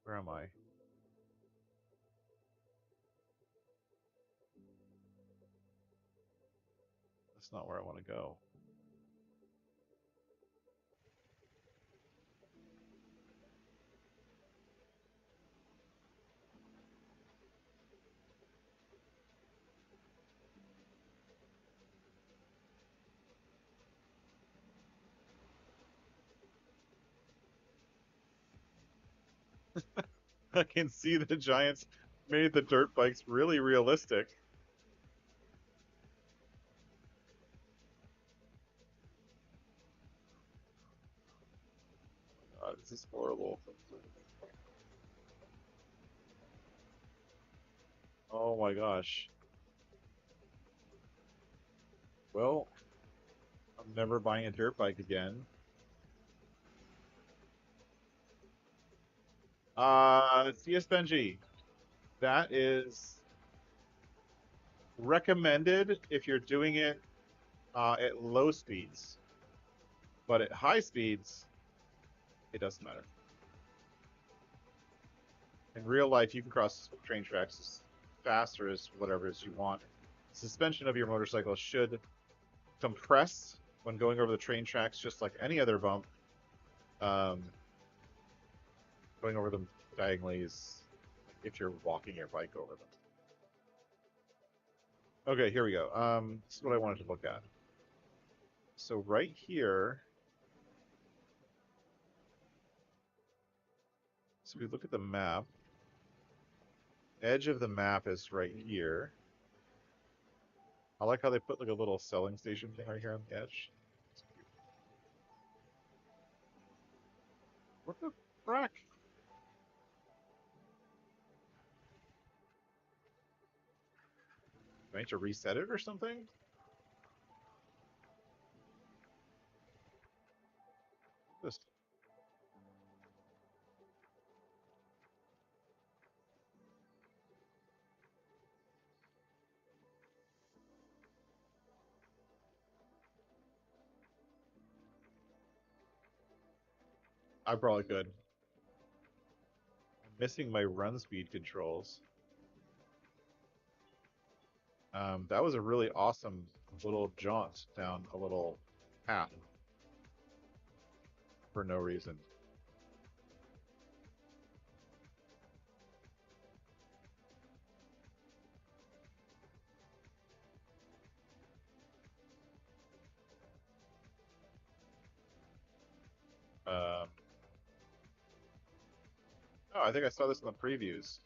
Where am I? That's not where I want to go. I can see the Giants made the dirt bikes really realistic. God, this is horrible. Oh my gosh. Well, I'm never buying a dirt bike again. CS Benji. That is recommended if you're doing it at low speeds. But at high speeds, it doesn't matter. In real life, you can cross train tracks as fast or as whatever as you want. Suspension of your motorcycle should compress when going over the train tracks, just like any other bump. Going over them diagonally is if you're walking your bike over them. Okay, here we go. This is what I wanted to look at. So right here, so we look at the map. Edge of the map is right here. I like how they put like a little selling station thing right here on the edge. What the frack? Do I need to reset it or something? This. I probably could. I'm missing my run speed controls. That was a really awesome little jaunt down a little path for no reason. Um, oh, I think I saw this in the previews.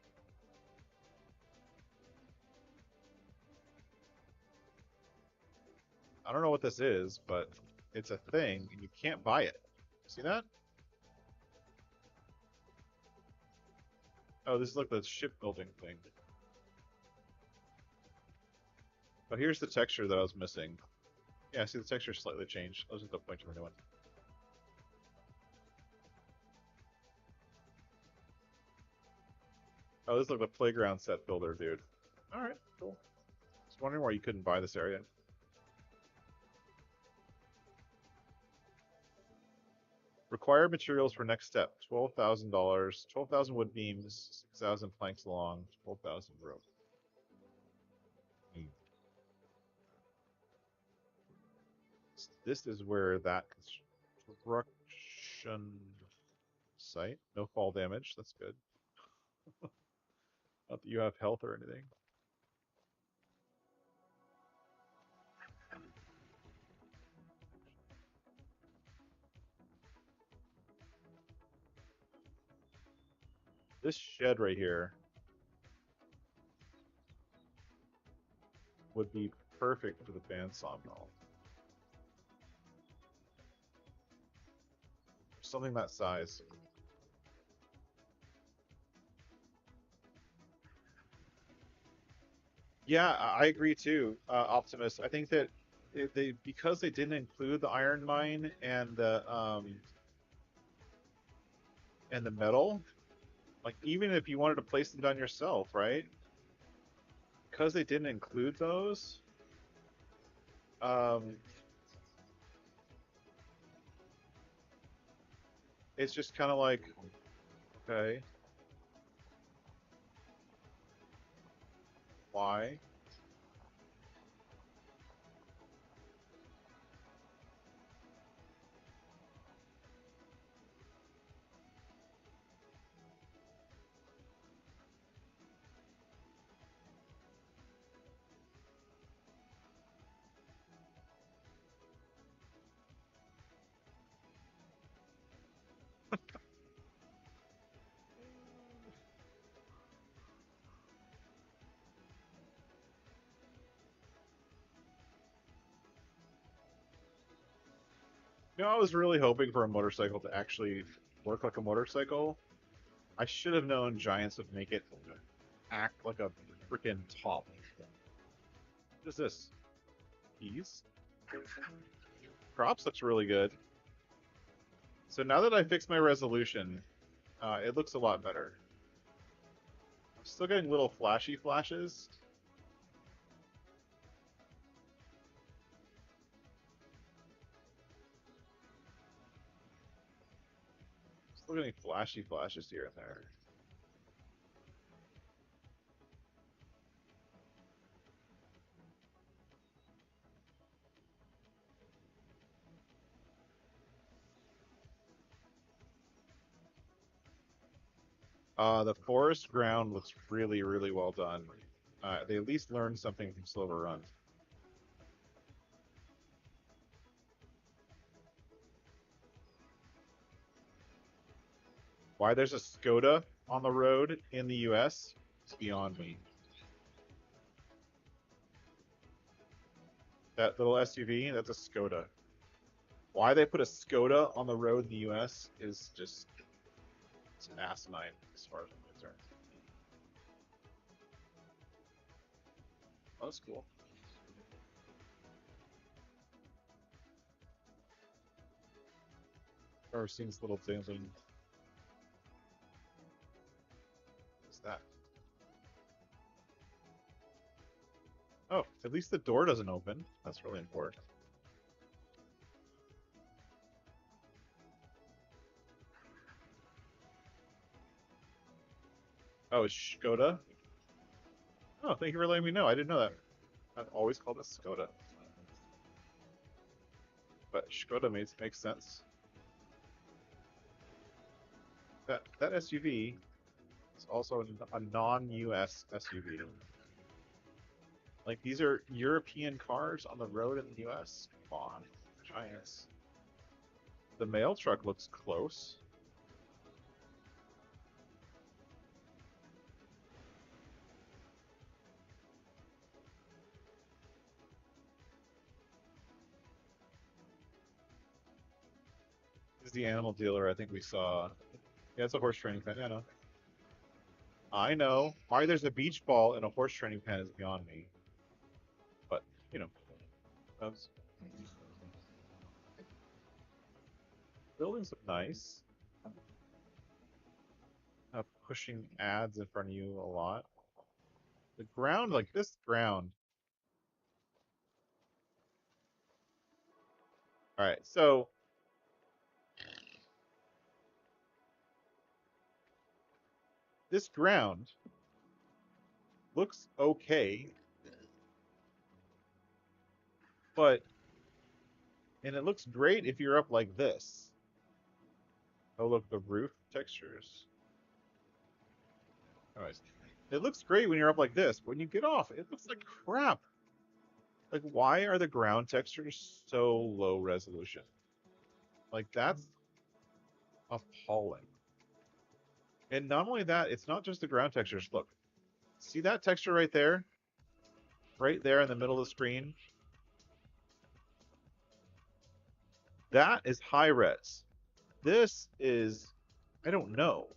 I don't know what this is, but it's a thing, and you can't buy it. See that? Oh, this is like the shipbuilding thing. But here's the texture that I was missing. Yeah, see the texture slightly changed. Those are the point to a new one. Oh, this is like the playground set builder, dude. Alright, cool. Just wondering why you couldn't buy this area. Required materials for next step: $12,000, 12,000 wood beams, 6,000 planks long, 12,000 rope. This is where that construction site. No fall damage. That's good. Not that you have health or anything. This shed right here would be perfect for the band sawmill. Something that size. Yeah, I agree too, Optimus. I think that they because they didn't include the iron mine and the metal, like even if you wanted to place them down yourself, right? Because they didn't include those, um, it's just kind of like, okay, why? You know, I was really hoping for a motorcycle to actually work like a motorcycle. I should have known Giants would make it act like a freaking top. What is this? Keys? Crops looks really good. So now that I fixed my resolution, it looks a lot better. I'm still getting little flashy flashes. Still getting flashy flashes here and there. The forest ground looks really, really well done. They at least learned something from Silver Run. Why there's a Skoda on the road in the US is beyond me. That little SUV, that's a Skoda. Why they put a Skoda on the road in the US is just it's asinine as far as I'm concerned. Oh, that's cool. Or seems little thing. What's that? Oh, at least the door doesn't open. That's really important. Oh, it's Skoda. Oh, thank you for letting me know. I didn't know that. I've always called it Skoda, but Skoda makes sense. That SUV is also a non-US SUV. Like these are European cars on the road in the US. Come on, giants. The mail truck looks close. This is the animal dealer I think we saw. Yeah, it's a horse training pen. Yeah, no. I know. Why there's a beach ball in a horse training pen is beyond me. But, you know, those buildings look nice. Pushing ads in front of you a lot. The ground, like this ground. All right, so this ground looks okay, but and it looks great if you're up like this. Oh, look, the roof textures. All right. It looks great when you're up like this, but when you get off, it looks like crap. Like, why are the ground textures so low resolution? Like, that's appalling. And not only that, it's not just the ground textures. Look, see that texture right there? Right there in the middle of the screen? That is high res. This is, I don't know.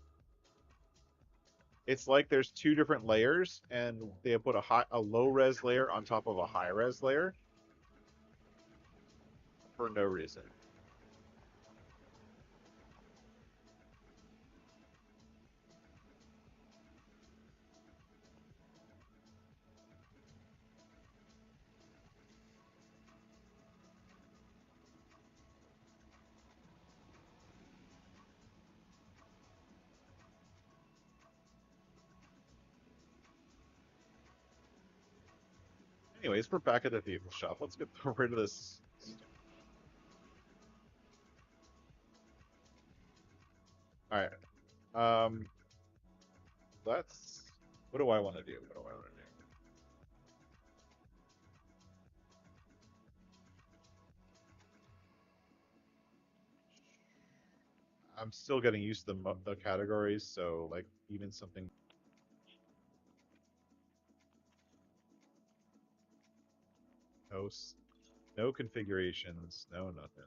It's like there's two different layers, and they put a low res layer on top of a high res layer for no reason. Anyways, we're back at the vehicle shop. Let's get rid of this. All right. Let's. What do I want to do? What do I want to do? I'm still getting used to the categories, so like even something. No, no configurations, no nothing.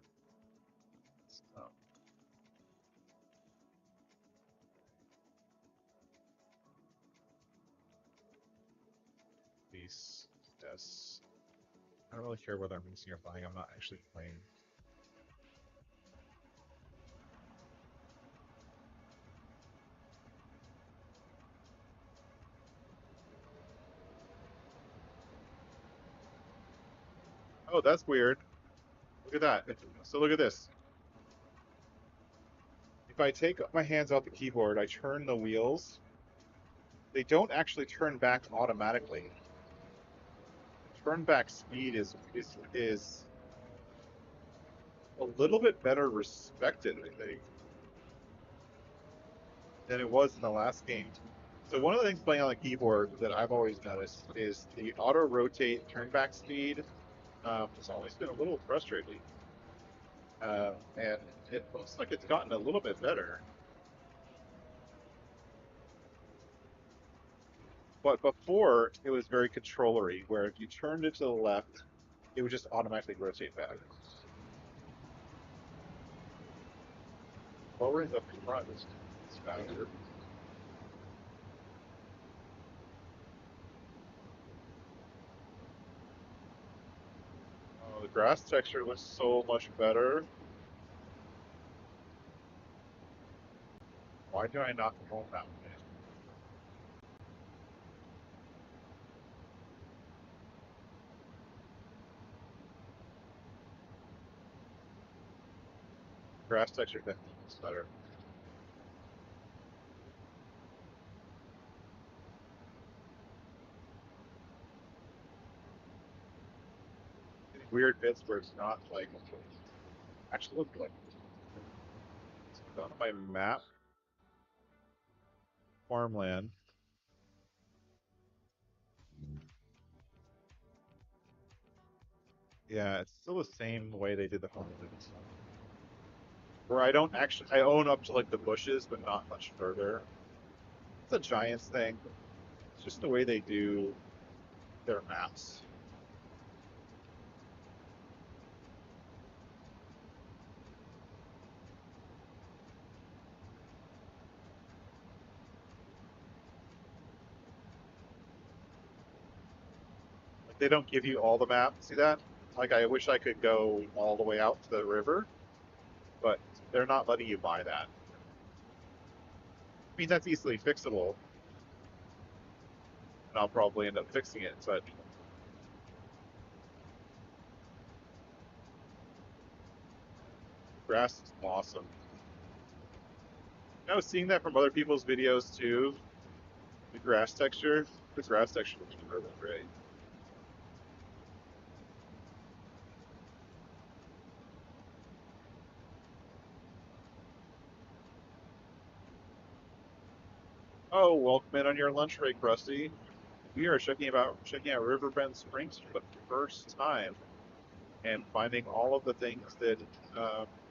Stop. These desks. I don't really care whether I'm using or buying. I'm not actually playing. Oh, that's weird. Look at that. So look at this. If I take my hands off the keyboard, I turn the wheels. They don't actually turn back automatically. Turn back speed is a little bit better respected, I think, than it was in the last game. So one of the things playing on the keyboard that I've always noticed is the auto rotate turn back speed has always been a little frustrating, and it looks like it's gotten a little bit better. But before it was very controllery, where if you turned it to the left, it would just automatically rotate back. Lowering the front is faster. Oh, the grass texture looks so much better. Why do I not own that one? Grass texture definitely looks better. weird bits where it's not like actually look like on my map farmland. Yeah, it's still the same way they did the homes. Where I don't actually, I own up to like the bushes, but not much further. It's a Giants thing. It's just the way they do their maps. Like they don't give you all the map. See that? Like I wish I could go all the way out to the river, but they're not letting you buy that. I mean, that's easily fixable, and I'll probably end up fixing it, but grass is awesome. I was seeing that from other people's videos too. The grass texture looks really great. Oh, welcome in on your lunch break, Rusty. We are checking out Riverbend Springs for the first time and finding all of the things that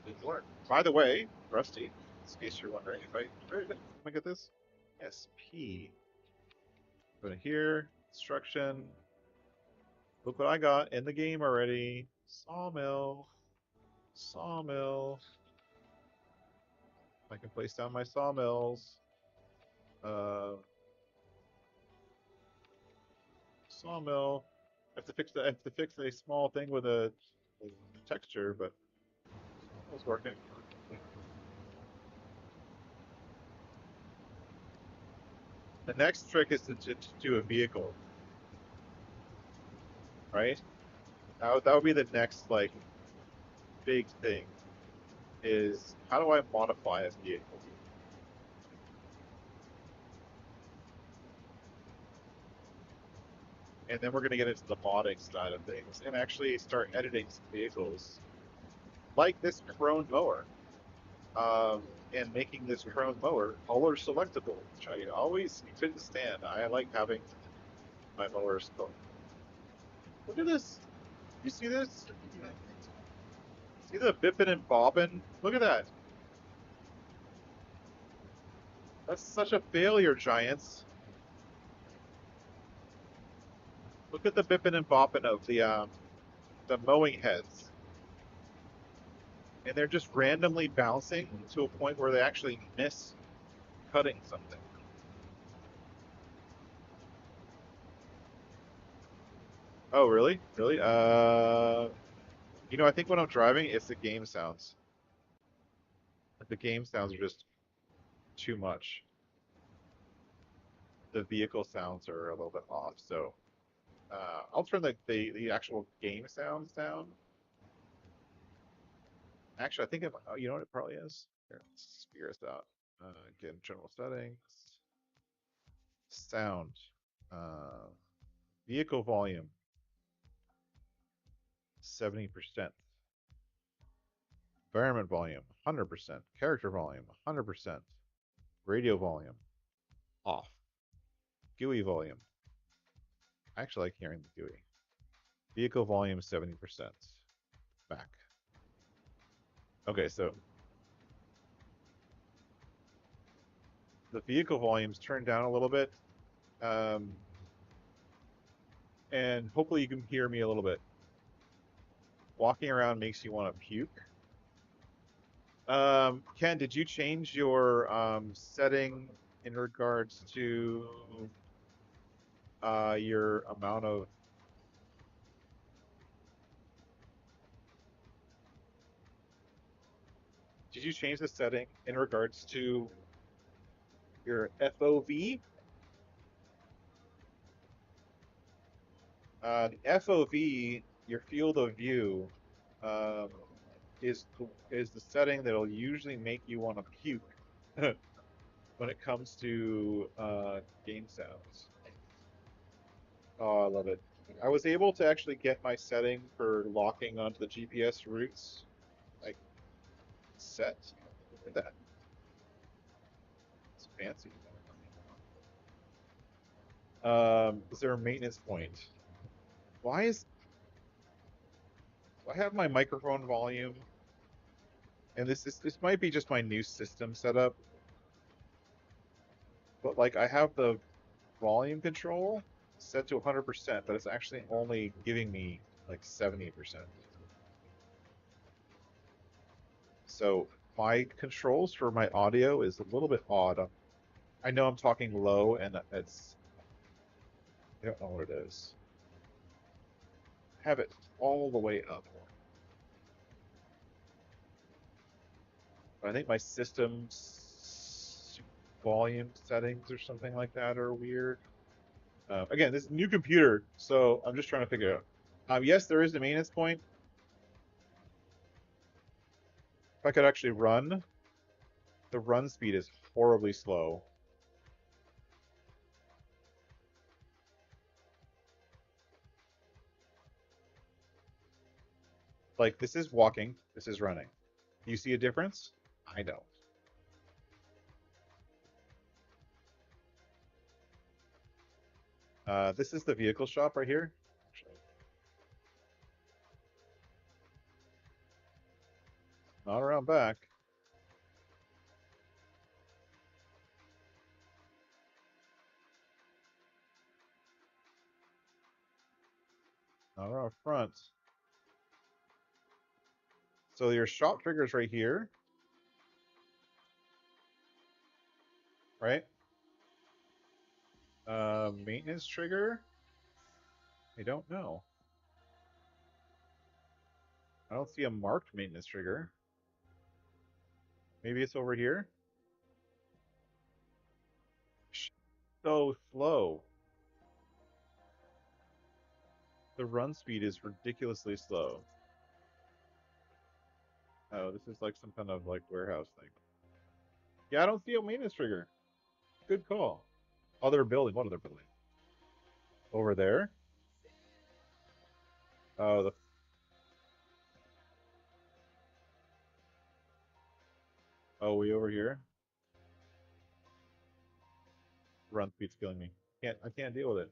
didn't work. By the way, Rusty, in case you're wondering, if I let me get this. SP. Go to here, instruction. Look what I got in the game already. Sawmill. Sawmill. I can place down my sawmills. Uh, Sawmill. I have to fix a small thing with a texture, but it's working. The next trick is to do a vehicle, right? That would be the next like big thing. Is how do I modify a vehicle? And then we're going to get into the modding side of things and actually start editing some vehicles, like this Crone mower, and making this Crone mower color selectable, which I always couldn't stand. I like having my mowers color. Look at this. You see this? See the bipping and bobbing? Look at that. That's such a failure, Giants. Look at the bipping and bopping of the mowing heads. And they're just randomly bouncing to a point where they actually miss cutting something. Oh, really? Really? I think when I'm driving, it's the game sounds. Like the game sounds are just too much. The vehicle sounds are a little bit off, so I'll turn the actual game sounds down. Actually, I think you know what it probably is? Here, let's figure this out. Again, general settings, sound, uh, vehicle volume, 70%. Environment volume, 100%. Character volume, 100%. Radio volume, off. GUI volume. I actually like hearing the GUI. Vehicle volume, 70%. Back. Okay, so the vehicle volume's turned down a little bit. Um, and hopefully you can hear me a little bit. Walking around makes you want to puke. Ken, did you change your setting in regards to your amount of? Did you change the setting in regards to your FOV? The FOV, your field of view, um, is the setting that'll usually make you want to puke when it comes to game sounds. Oh, I love it. I was able to actually get my setting for locking onto the GPS routes like set. Look at that. It's fancy. Is there a maintenance point? Why is I have my microphone volume, and this might be just my new system setup, but like I have the volume control set to 100%, but it's actually only giving me like 70%. So my controls for my audio is a little bit odd. I know I'm talking low, and I don't know what it is. Have it all the way up. I think my system's volume settings or something like that are weird. Again, this is a new computer, so I'm just trying to figure it out. Yes, there is a maintenance point. If I could actually run, the run speed is horribly slow. Like, this is walking, this is running. Do you see a difference? I don't. This is the vehicle shop right here. Not around back. Not around front. So your shop trigger's right here, right? Maintenance trigger? I don't know. I don't see a marked maintenance trigger. Maybe it's over here. So slow. The run speed is ridiculously slow. Oh, this is like some kind of like warehouse thing. Yeah, I don't see a maintenance trigger. Good call. Other building. What other building? Over there? Oh, the we over here. Run speed's killing me. I can't deal with it.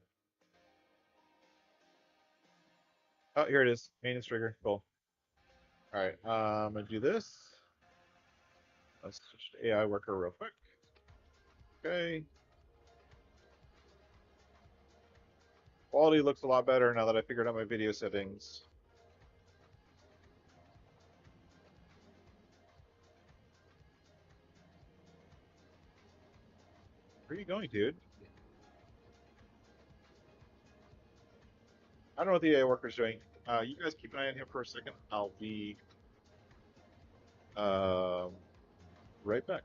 Oh, here it is. Maintenance trigger. Cool. All right. I'm gonna do this. Let's switch to AI worker real quick. Okay. Quality looks a lot better now that I figured out my video settings. Where are you going, dude? I don't know what the AI worker's doing. You guys keep an eye on him for a second. I'll be um, right back.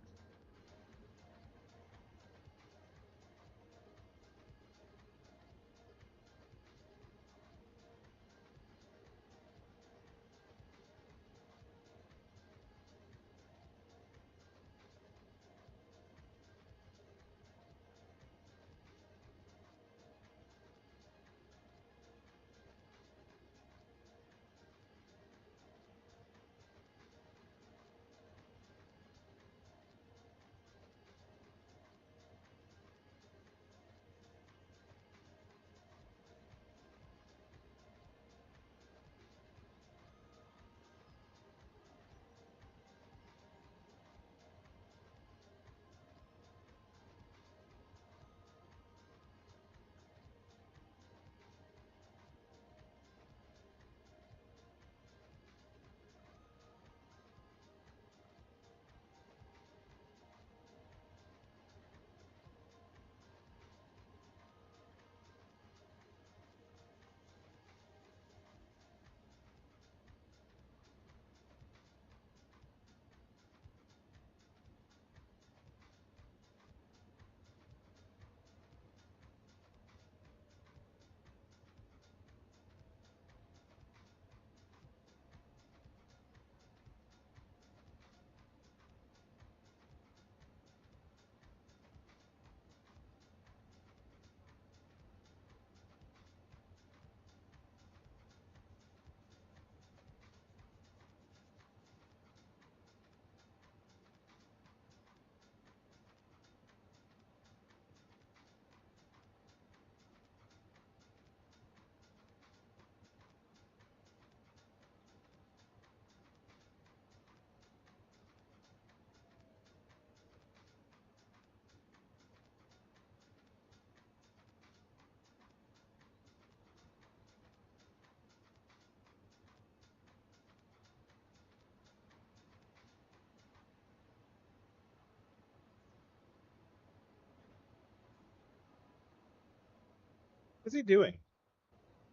What's he doing?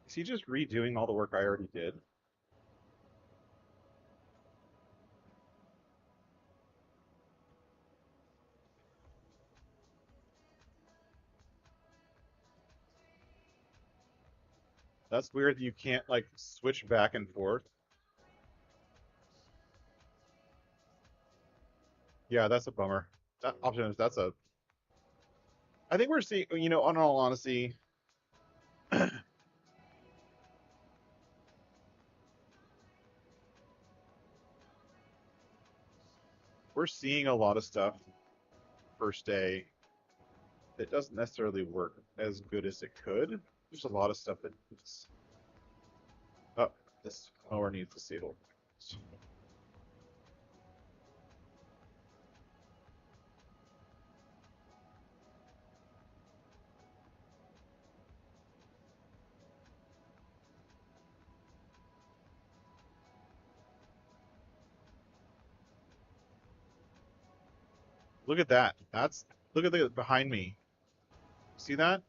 Is he just redoing all the work I already did? That's weird that you can't like switch back and forth. Yeah, that's a bummer. That option is that's a. I think we're seeing, on all honesty, we're seeing a lot of stuff first day that doesn't necessarily work as good as it could. There's a lot of stuff that needs. Oh, this mower needs a seedle. Look at that. Look at the behind me. See that?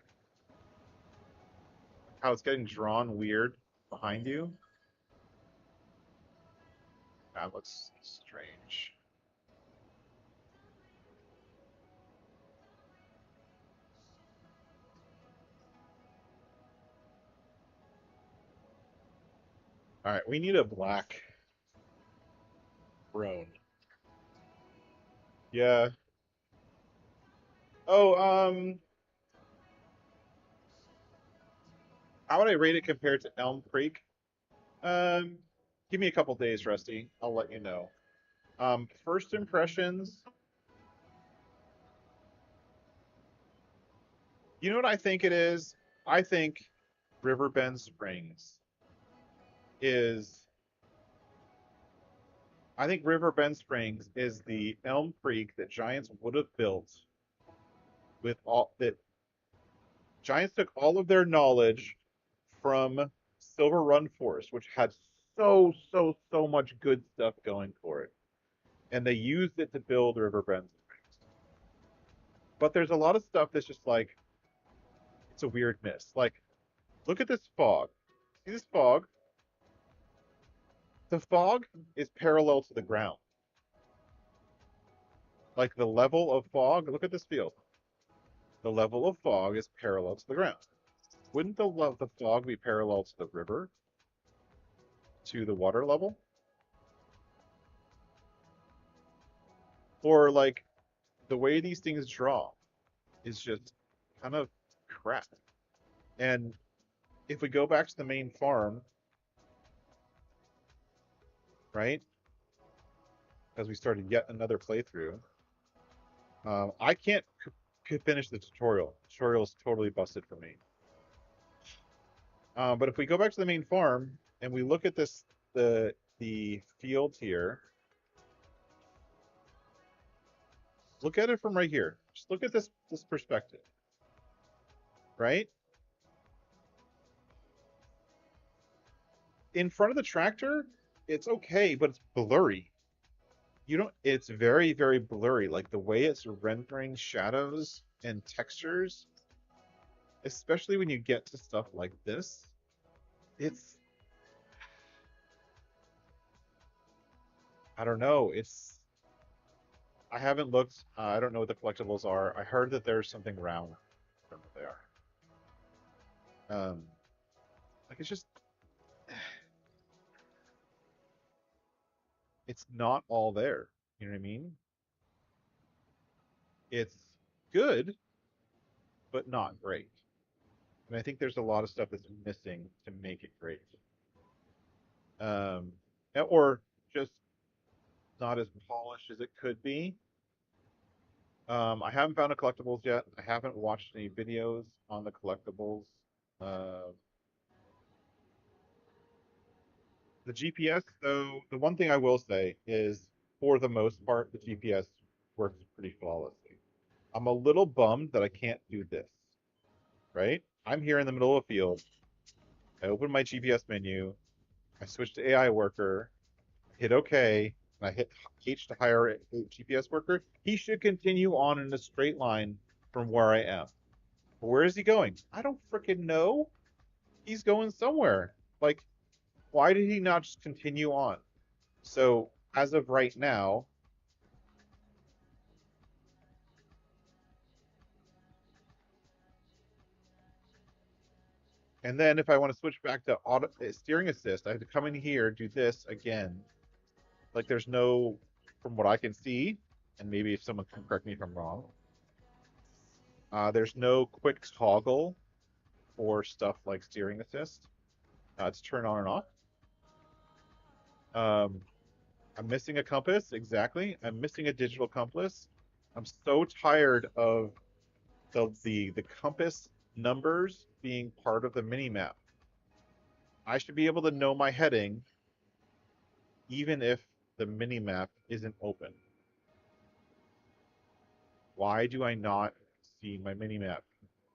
How it's getting drawn weird behind you? That looks strange. All right, we need a black roan. Yeah. Oh, how would I rate it compared to Elm Creek? Um, Give me a couple days, Rusty. I'll let you know. First impressions. You know what I think it is? I think Riverbend Springs is. I think Riverbend Springs is the Elm Creek that Giants would have built with all that Giants took all of their knowledge from Silver Run Forest, which had so much good stuff going for it, and they used it to build Riverbend Springs. But there's a lot of stuff that's just like it's a weird miss. Like, look at this fog. See this fog? The fog is parallel to the ground. Like the level of fog. Look at this field. The level of fog is parallel to the ground. Wouldn't the fog be parallel to the river, to the water level? Or like the way these things draw is just kind of crap. And if we go back to the main farm, right? As we started yet another playthrough, I can't finish the tutorial. The tutorial is totally busted for me. But if we go back to the main farm and we look at this, the field here, look at it from right here. Just look at this perspective, right? In front of the tractor, it's okay, but it's blurry. You don't. It's very blurry. Like the way it's rendering shadows and textures, especially when you get to stuff like this, it's I don't know. I haven't looked. I don't know what the collectibles are. I heard that there's something round. I don't know what they are. Like it's just it's not all there. You know what I mean? It's good, but not great. And I think there's a lot of stuff that's missing to make it great. Um, or just not as polished as it could be. I haven't found the collectibles yet. I haven't watched any videos on the collectibles. Uh, the GPS, though, the one thing I will say is, for the most part, the GPS works pretty flawlessly. I'm a little bummed that I can't do this, right? I'm here in the middle of a field. I open my GPS menu. I switch to AI worker, hit OK, and I hit H to hire a GPS worker. He should continue on in a straight line from where I am. Where is he going? I don't freaking know. He's going somewhere. Like, why did he not just continue on? So, as of right now, and then if I want to switch back to auto steering assist, I have to come in here, do this again. Like, there's no, from what I can see, and maybe if someone can correct me if I'm wrong, there's no quick toggle for stuff like steering assist to turn on and off. Um, I'm missing a compass, exactly. I'm missing a digital compass. I'm so tired of the compass numbers being part of the mini map. I should be able to know my heading even if the mini map isn't open. Why do I not see my mini map?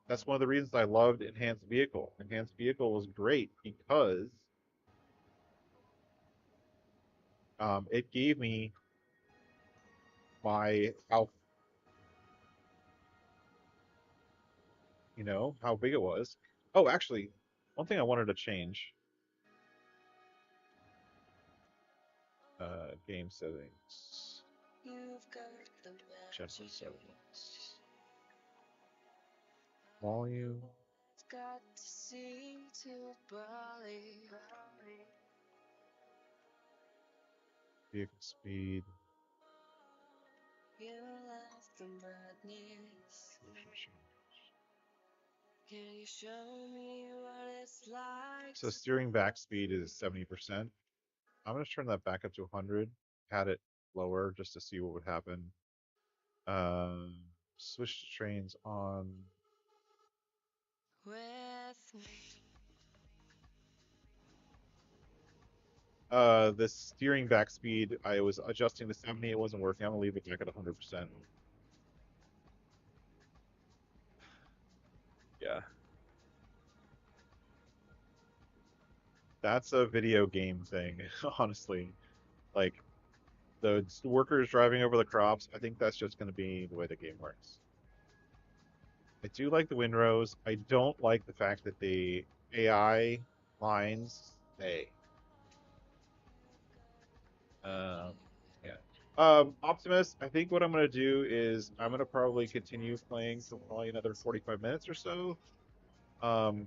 That's one of the reasons I loved Enhanced Vehicle. Enhanced Vehicle was great because it gave me my how how big it was. Oh, actually, one thing I wanted to change. Game settings. General settings. Volume. Vehicle speed. So steering back speed is 70%. I'm going to turn that back up to 100. Had it lower just to see what would happen. Switch to trains on. The steering back speed, I was adjusting to 70. It wasn't working. I'm going to leave it back at 100%. Yeah. That's a video game thing, honestly. Like, the workers driving over the crops, I think that's just going to be the way the game works. I do like the windrows. I don't like the fact that the AI lines stay. Yeah. Optimus, I think what I'm going to do is I'm going to probably continue playing for probably another 45 minutes or so. I'm going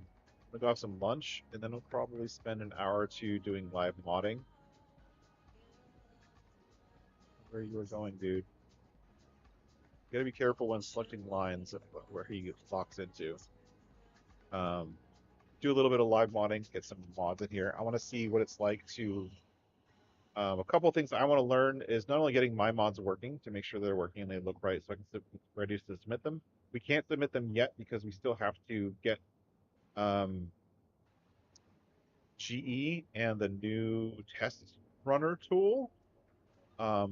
to go have some lunch, and then I'll probably spend an hour or two doing live modding. Where you were going, dude. You gotta be careful when selecting lines of where he locks into. Um, do a little bit of live modding, get some mods in here. I want to see what it's like to. A couple of things I want to learn is not only getting my mods working to make sure they're working and they look right, so I can ready to submit them. We can't submit them yet because we still have to get um, GE and the new test runner tool,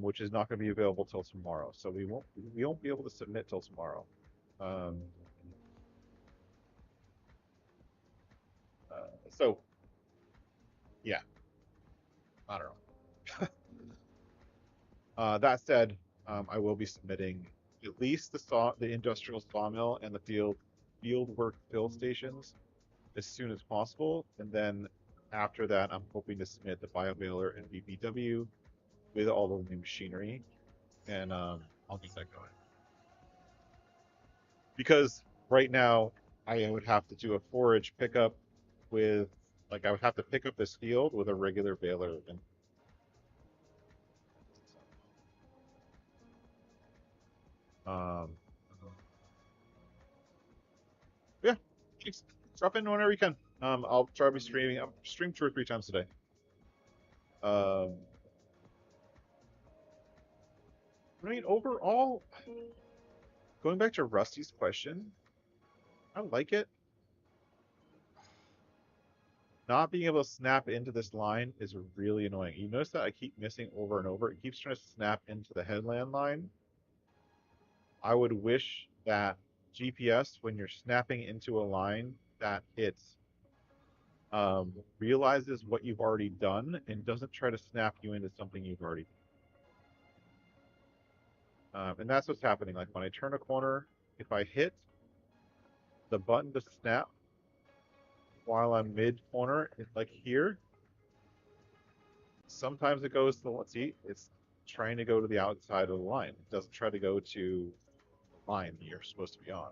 which is not going to be available till tomorrow. So we won't be able to submit till tomorrow. Um, so yeah, I don't know. That said, I will be submitting at least the industrial sawmill and the field work fill stations as soon as possible, and then after that, I'm hoping to submit the bio baler and BBW with all the new machinery, and I'll get that going. Because right now, I would have to do a forage pickup with, like, I would have to pick up this field with a regular baler and. Um, yeah, just drop in whenever you can. I'll try to be streaming. I'll stream 2 or 3 times a day. Um, I mean, overall, going back to Rusty's question, I like it. Not being able to snap into this line is really annoying. You notice that I keep missing over and over. It keeps trying to snap into the headland line. I would wish that GPS, when you're snapping into a line, that it realizes what you've already done and doesn't try to snap you into something you've already done. And that's what's happening. Like when I turn a corner, if I hit the button to snap while I'm mid corner, like here, sometimes it goes to, let's see, it's trying to go to the outside of the line. It doesn't try to go to the line that you're supposed to be on,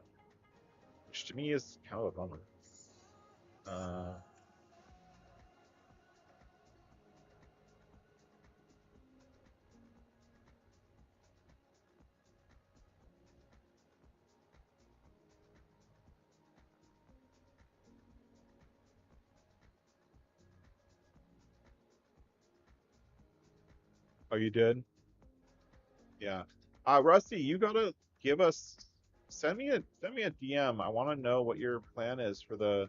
which to me is kind of a bummer. Uh, oh, you did? Yeah. Rusty, you gotta give us send me a DM. I want to know what your plan is for the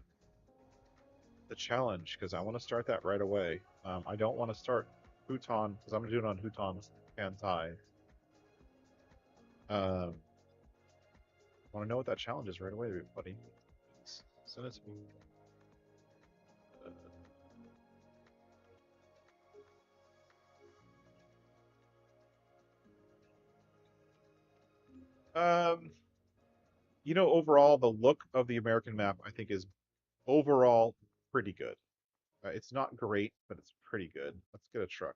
challenge because I want to start that right away. I don't want to start Huton because I'm doing it on Huton's Pantai. Um, I want to know what that challenge is right away, buddy. Send it to me. Um, overall, the look of the American map, I think, is overall pretty good. It's not great, but it's pretty good. Let's get a truck.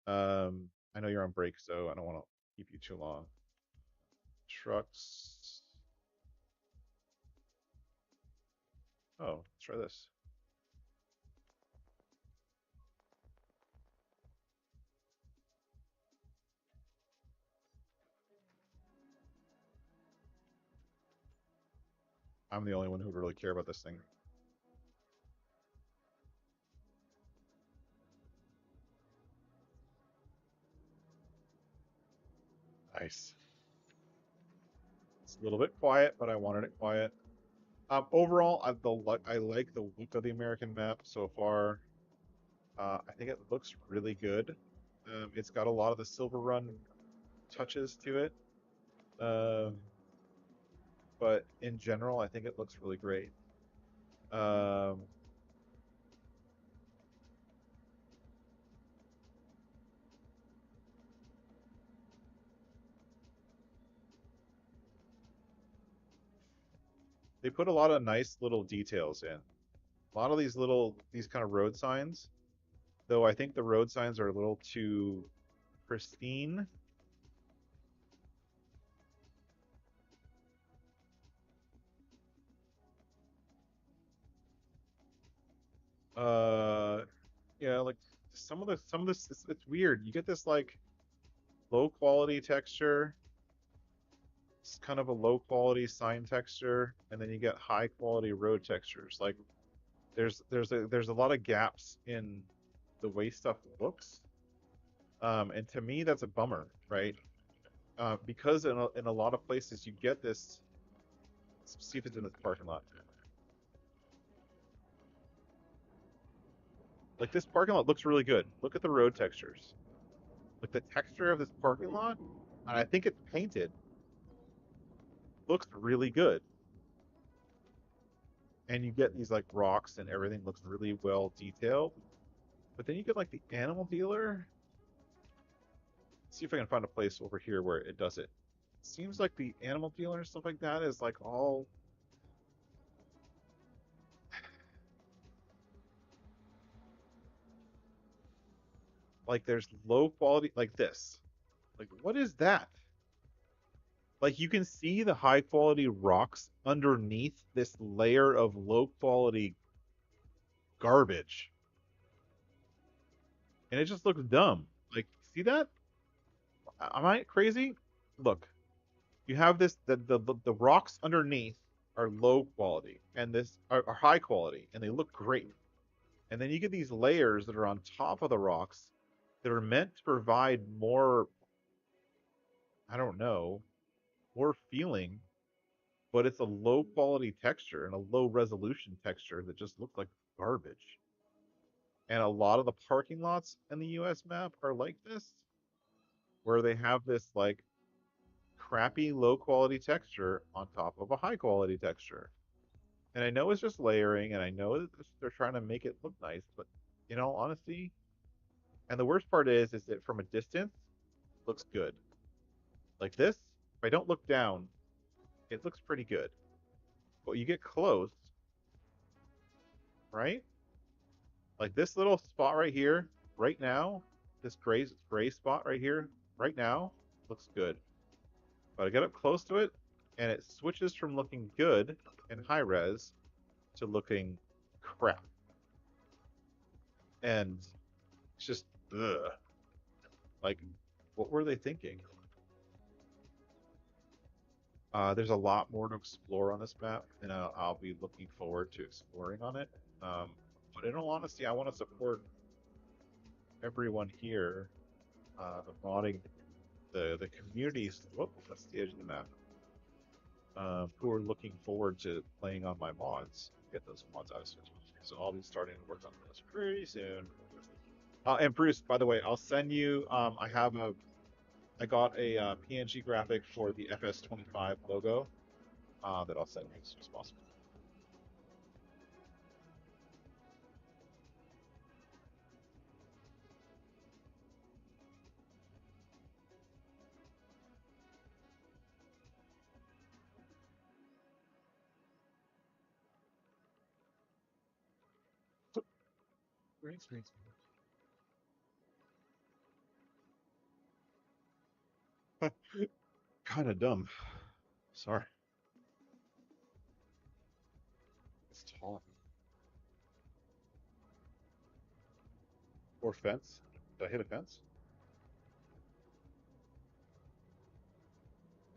I know you're on break, so I don't want to keep you too long. Trucks. Oh, let's try this. I'm the only one who would really care about this thing. Nice. It's a little bit quiet, but I wanted it quiet. Overall, I like the look of the American map so far. I think it looks really good. It's got a lot of the Silver Run touches to it. Um, but in general, I think it looks really great. Um, they put a lot of nice little details in. A lot of these kind of road signs, though I think the road signs are a little too pristine. Uh, yeah, like some of this it's weird. You get this like low quality texture. It's kind of a low quality sign texture, and then you get high quality road textures. Like there's a lot of gaps in the way stuff looks. And to me that's a bummer, right? Because in a lot of places you get this. Let's see if it's in this parking lot. Like this parking lot looks really good. Look at the road textures. Like the texture of this parking lot, and I think it's painted, looks really good. And you get these like rocks and everything looks really well detailed. But then you get like the animal dealer. Let's see if I can find a place over here where it does it. Seems like the animal dealer and stuff like that is like all like there's low quality like this. Like what is that? Like you can see the high quality rocks underneath this layer of low quality garbage. And it just looks dumb. Like see that? Am I crazy? Look, you have this the rocks underneath are low quality and this are high quality and they look great. And then you get these layers that are on top of the rocks that are meant to provide more, I don't know, more feeling, but it's a low quality texture and a low resolution texture that just looks like garbage. And a lot of the parking lots in the US map are like this, where they have this like crappy low quality texture on top of a high quality texture. And I know it's just layering, and I know that they're trying to make it look nice, but in all honesty, and the worst part is that from a distance, it looks good. Like this, if I don't look down, it looks pretty good. But you get close, right? Like this little spot right here, right now, this gray spot right here, right now, looks good. But I get up close to it, and it switches from looking good in high res to looking crap. And it's just, ugh. Like, what were they thinking? There's a lot more to explore on this map, and I'll be looking forward to exploring on it. Um, but in all honesty, I want to support everyone here, the modding, the communities. Whoop, that's the edge of the map. Who are looking forward to playing on my mods. Get those mods out soon. So I'll be starting to work on those pretty soon. And Bruce, by the way, I'll send you. I got a PNG graphic for the FS25 logo that I'll send you as soon as possible. Green screen. Kind of dumb. Sorry. It's tall. Or fence. Did I hit a fence?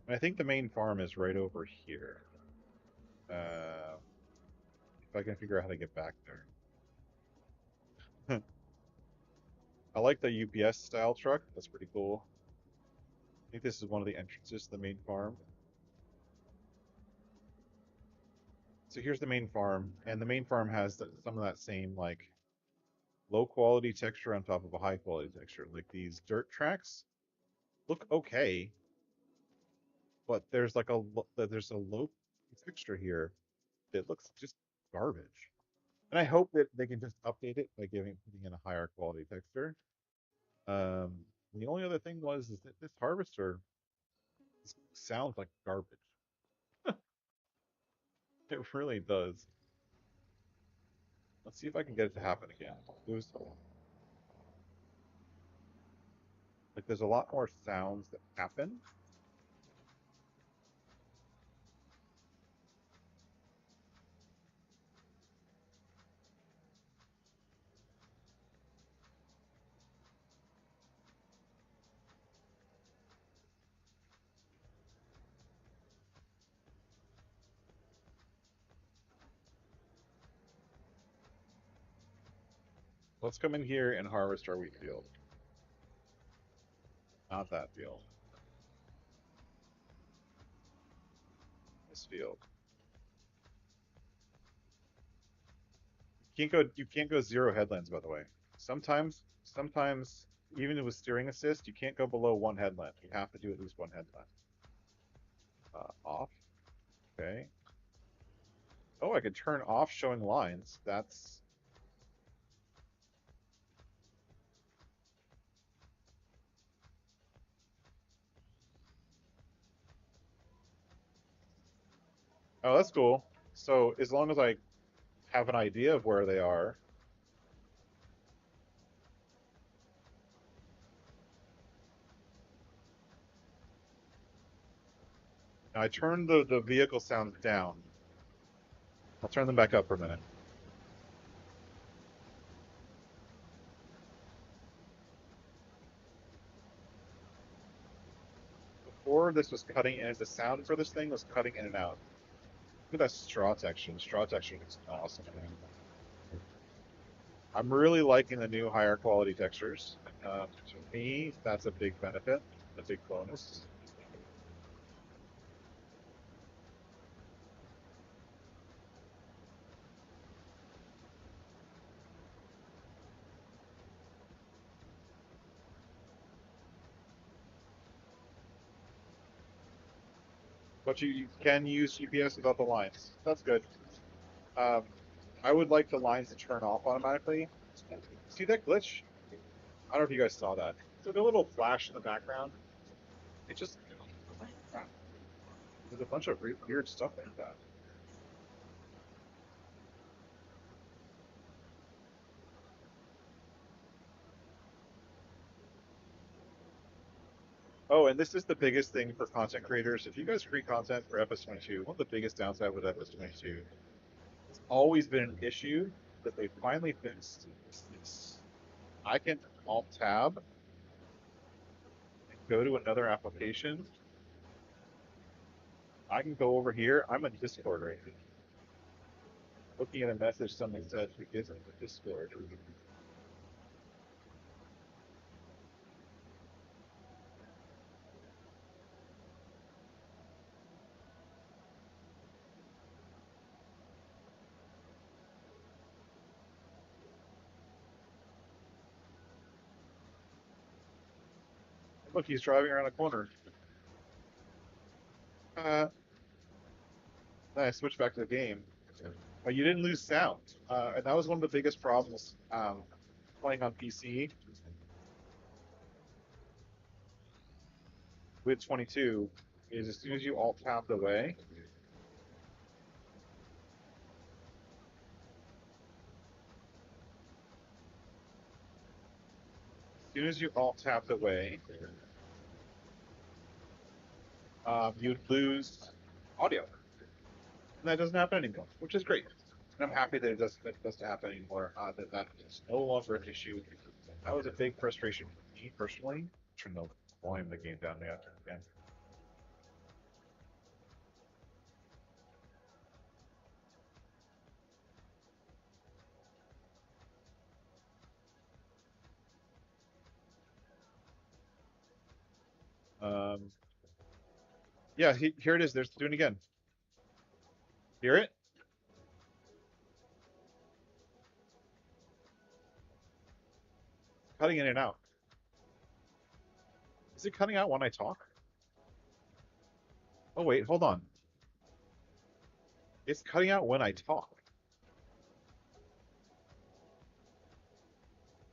I think the main farm is right over here. If I can figure out how to get back there. I like the UPS style truck. That's pretty cool. I think this is one of the entrances to the main farm. So here's the main farm, and the main farm has some of that same like low quality texture on top of a high quality texture. Like these dirt tracks look okay, but there's a low texture here that looks just garbage. And I hope that they can just update it by putting in a higher quality texture. Um, the only other thing is that this harvester sounds like garbage. It really does. Let's see if I can get it to happen again. There's a lot more sounds that happen. Let's come in here and harvest our wheat field. Not that field. This field. You can't go zero headlands, by the way. Sometimes even with steering assist, you can't go below one headland. You have to do at least one headland. Off. Okay. Oh, I could turn off showing lines. That's oh, that's cool. So as long as I have an idea of where they are, now I turn the vehicle sounds down. I'll turn them back up for a minute. Before this was cutting in, the sound for this thing was cutting in and out. Look at that straw texture. The straw texture is awesome. I'm really liking the new higher quality textures. To me, that's a big benefit, a big bonus. But you can use UPS without the lines. That's good. Um, I would like the lines to turn off automatically. See that glitch? I don't know if you guys saw that. It's like a little flash in the background. It just there's a bunch of weird stuff like that. Oh, and this is the biggest thing for content creators. If you guys create content for FS22, one of the biggest downside with FS22, it's always been an issue that they finally fixed. It's I can Alt Tab and go to another application. I can go over here. I'm in Discord right now. Looking at a message something said to get into Discord. Look, he's driving around a corner. Uh, then I switched back to the game. But you didn't lose sound. And that was one of the biggest problems playing on PC with 22 is as soon as you alt tab away, as soon as you alt tapped away, you'd lose audio. And that doesn't happen anymore, which is great. And I'm happy that it doesn't happen anymore. That is no longer an issue. That was a big frustration for me personally. Turn the volume of the game down again. Yeah, here it is. There's doing it again. Hear it? Cutting in and out. Is it cutting out when I talk? Oh wait, hold on. It's cutting out when I talk.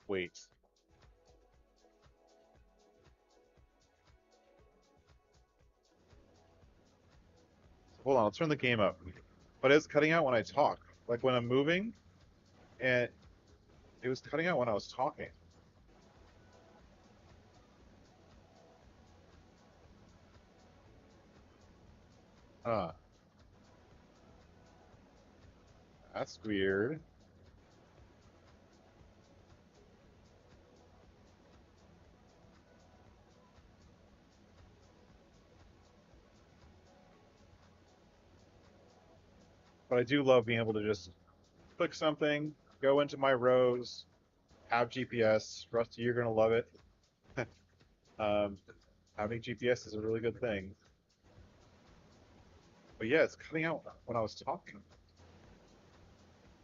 Wait. Hold on, I'll turn the game up. But it's cutting out when I talk. Like when I'm moving, and it was cutting out when I was talking. That's weird. But I do love being able to just click something, go into my rows, have GPS. Rusty, you're gonna love it. um, Having GPS is a really good thing. But yeah, it's cutting out when I was talking.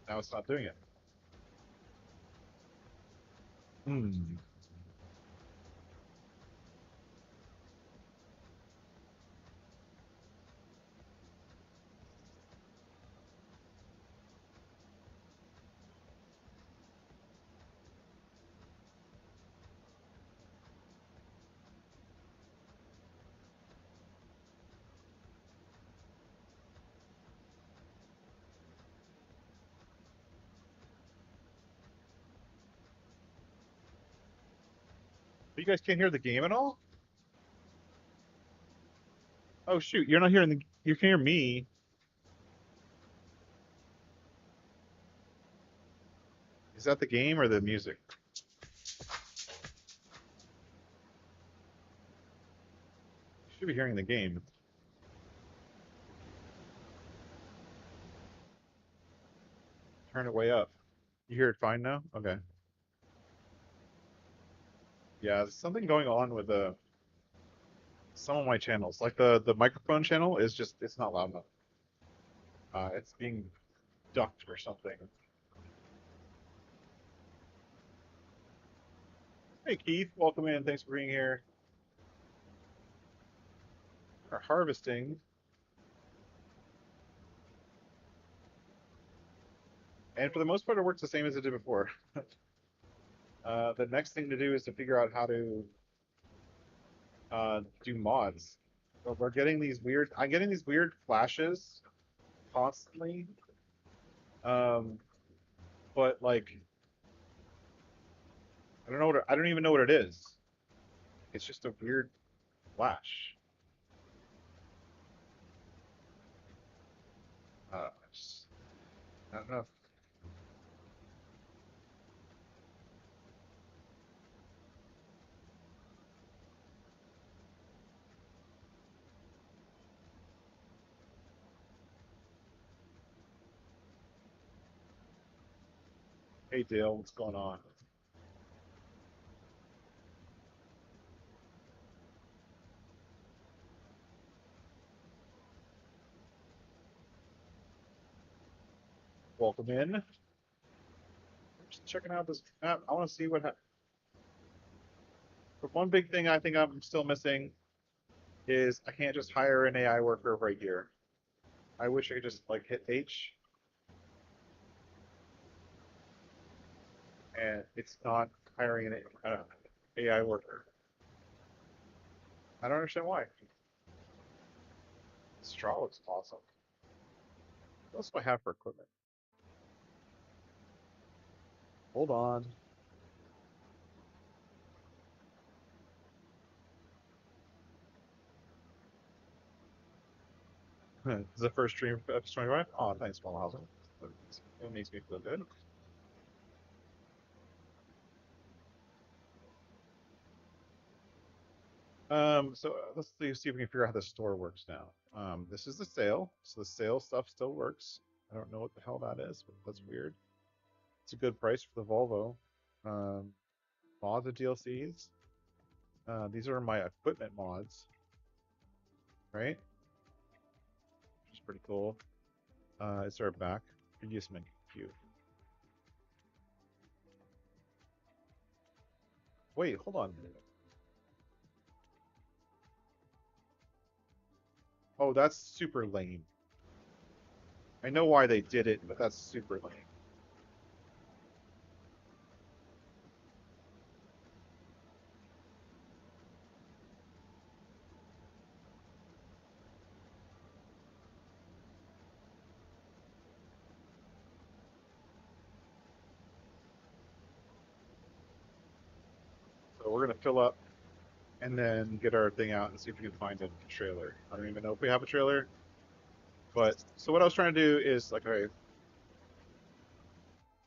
Now it's not doing it. Hmm. But you guys can't hear the game at all? Oh shoot, you're not hearing the. You can hear me. Is that the game or the music? You should be hearing the game. Turn it way up. You hear it fine now? Okay. Yeah, there's something going on with some of my channels. Like the microphone channel is just it's not loud enough. It's being ducked or something. Hey Keith, welcome in. Thanks for being here. We're harvesting, and for the most part, it works the same as it did before. The next thing to do is to figure out how to do mods. So we're getting these weird. I'm getting these weird flashes constantly. Um, but like I don't know what I don't even know what it is. It's just a weird. Flash. Not enough. Hey Dale, what's going on? Welcome in. Just checking out this map. I want to see what happens. But one big thing I think I'm still missing is I can't just hire an AI worker right here. I wish I could just like hit H and it's not hiring an AI worker. I don't understand why. Straw looks awesome. What else do I have for equipment? Hold on. This is the first stream of episode 25. Oh, thanks, Smallhausen. It makes me feel good. Let's see if we can figure out how the store works now. This is the sale, so the sale stuff still works. I don't know what the hell that is, but that's weird. It's a good price for the Volvo. Mods and DLCs. These are my equipment mods, right? Which is pretty cool. Is there a back? Previous menu. Cute. Wait, hold on. Oh, that's super lame. I know why they did it, but that's super lame. So we're gonna fill up and then get our thing out and see if we can find a trailer. I don't even know if we have a trailer. But so what I was trying to do is like, okay,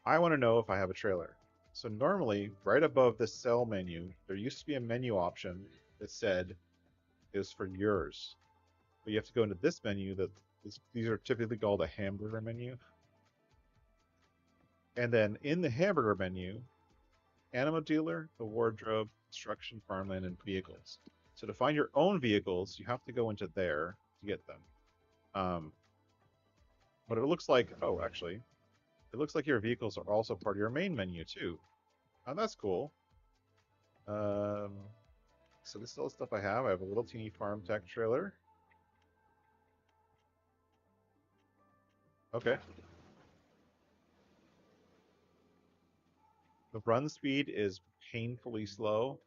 I want to know if I have a trailer. So normally, right above the sell menu, there used to be a menu option that said is for yours. But you have to go into this menu that these are typically called a hamburger menu. And then in the hamburger menu, animal dealer, the wardrobe, construction, farmland, and vehicles. So to find your own vehicles, you have to go into there to get them. But it looks like, oh, actually, it looks like your vehicles are also part of your main menu too. Oh, that's cool. Um, so this is all the stuff I have. I have a little teeny farm tech trailer. Okay. The run speed is painfully slow.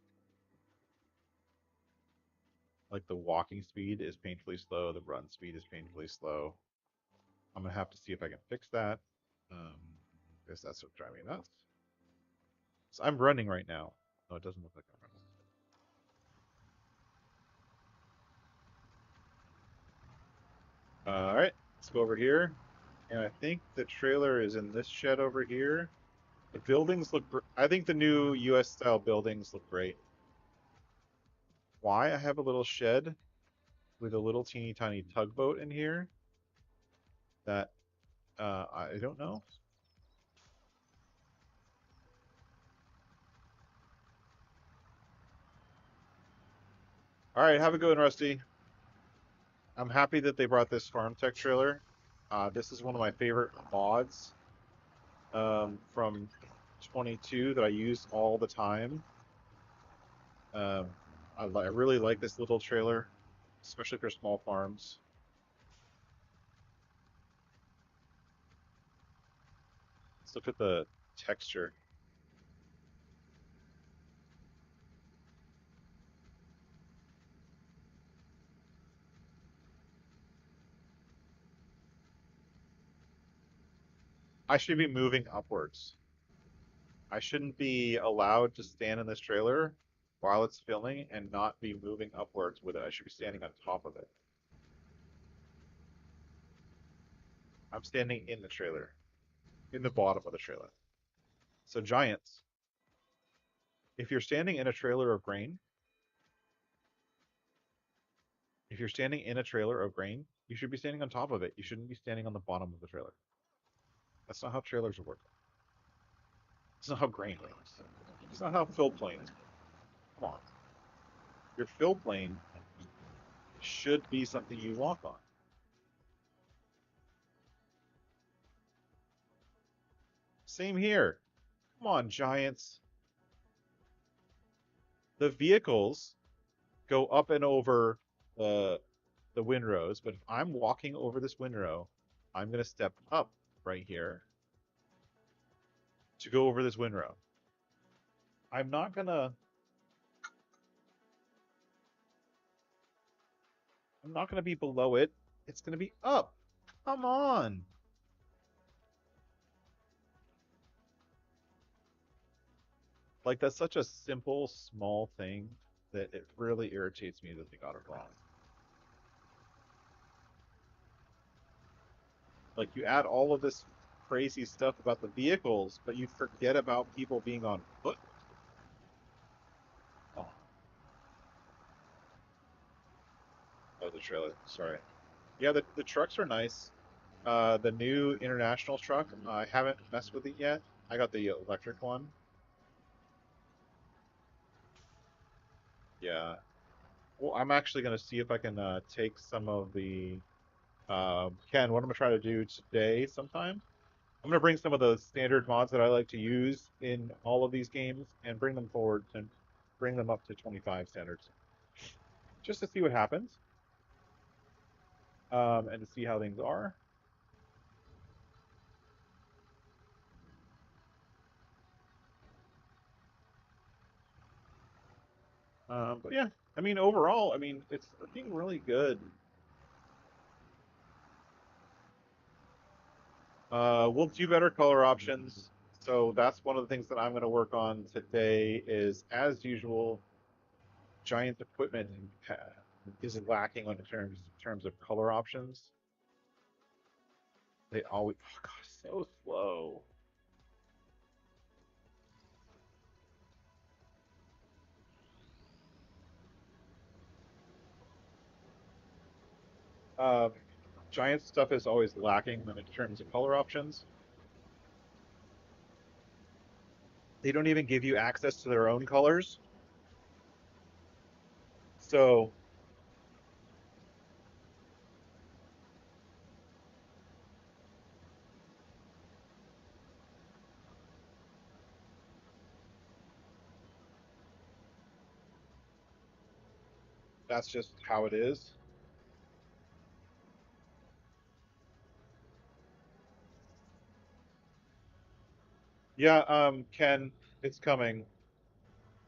Like the walking speed is painfully slow. The run speed is painfully slow. I'm gonna have to see if I can fix that. Because that's what driving me nuts. So I'm running right now. No, it doesn't look like I'm running. All right, let's go over here. And I think the trailer is in this shed over here. The buildings look. I think the new U.S. style buildings look great. Why I have a little shed with a little teeny tiny tugboat in here? That I don't know. All right, have a good one, Rusty. I'm happy that they brought this farm tech trailer. This is one of my favorite mods from 22 that I use all the time. Um, I really like this little trailer, especially for small farms. Let's look at the texture. I should be moving upwards. I shouldn't be allowed to stand in this trailer while it's filling and not be moving upwards with it. I should be standing on top of it. I'm standing in the trailer, in the bottom of the trailer. So giants, if you're standing in a trailer of grain, if you're standing in a trailer of grain, you should be standing on top of it. You shouldn't be standing on the bottom of the trailer. That's not how trailers work. It's not how grain works. It's not how fill planes work. Come on. Your fill plane should be something you walk on. Same here. Come on, giants. The vehicles go up and over the windrows, but if I'm walking over this windrow, I'm going to step up right here to go over this windrow. I'm not going to be below it. It's going to be up. Come on. Like, that's such a simple, small thing that it really irritates me that they got it wrong. Like, you add all of this crazy stuff about the vehicles, but you forget about people being on foot. Oh, oh, the trailer. Sorry. Yeah, the trucks are nice. The new international truck, I haven't messed with it yet. I got the electric one. Yeah. Well, I'm actually going to see if I can take some of the Ken, what I'm going to try to do today sometime, I'm going to bring some of the standard mods that I like to use in all of these games and bring them forward and bring them up to 25 standards. Just to see what happens. And to see how things are. But yeah, I mean, overall, I mean, it's looking really good. We'll do better color options. So that's one of the things that I'm going to work on today is, as usual, giant equipment is lacking on terms of color options. They always, oh gosh, so slow. Uh, Giant stuff is always lacking in terms of color options. They don't even give you access to their own colors. So that's just how it is. Yeah, Ken, it's coming.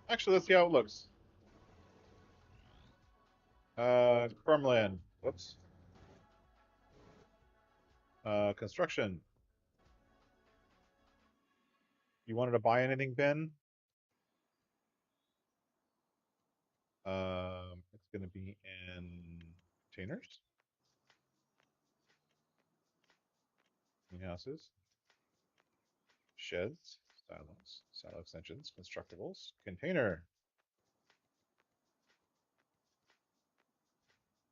Actually, let's see how it looks. Farmland. Whoops. Construction. You wanted to buy anything, Ben? It's going to be in containers, greenhouses, sheds, silos, silo extensions, constructibles, container.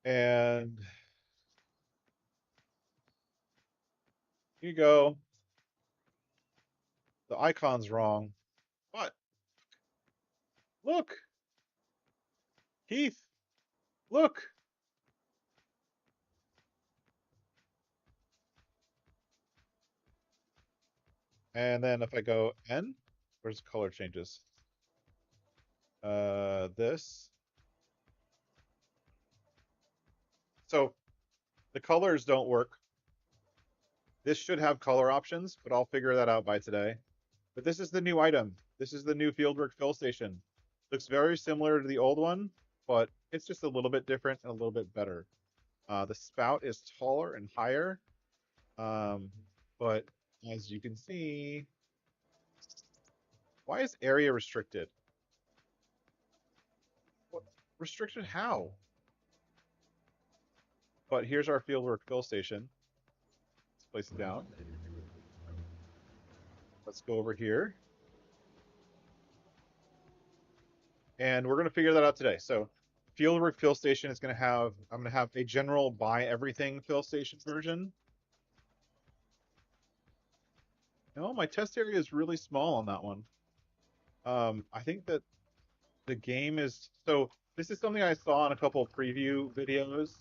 And here you go. The icon's wrong. What? Look, Keith, look. And then if I go N, where's color changes? This. So the colors don't work. This should have color options, but I'll figure that out by today. But this is the new item. This is the new Fieldwork fill station. Looks very similar to the old one, but it's just a little bit different and a little bit better. The spout is taller and higher, but as you can see, why is area restricted? Restricted how? But here's our fieldwork fill station. Let's place it down. Let's go over here. And we're going to figure that out today. So fieldwork fill station is going to have, I'm going to have a general buy everything fill station version. No, my test area is really small on that one. I think that the game is, so this is something I saw in a couple of preview videos.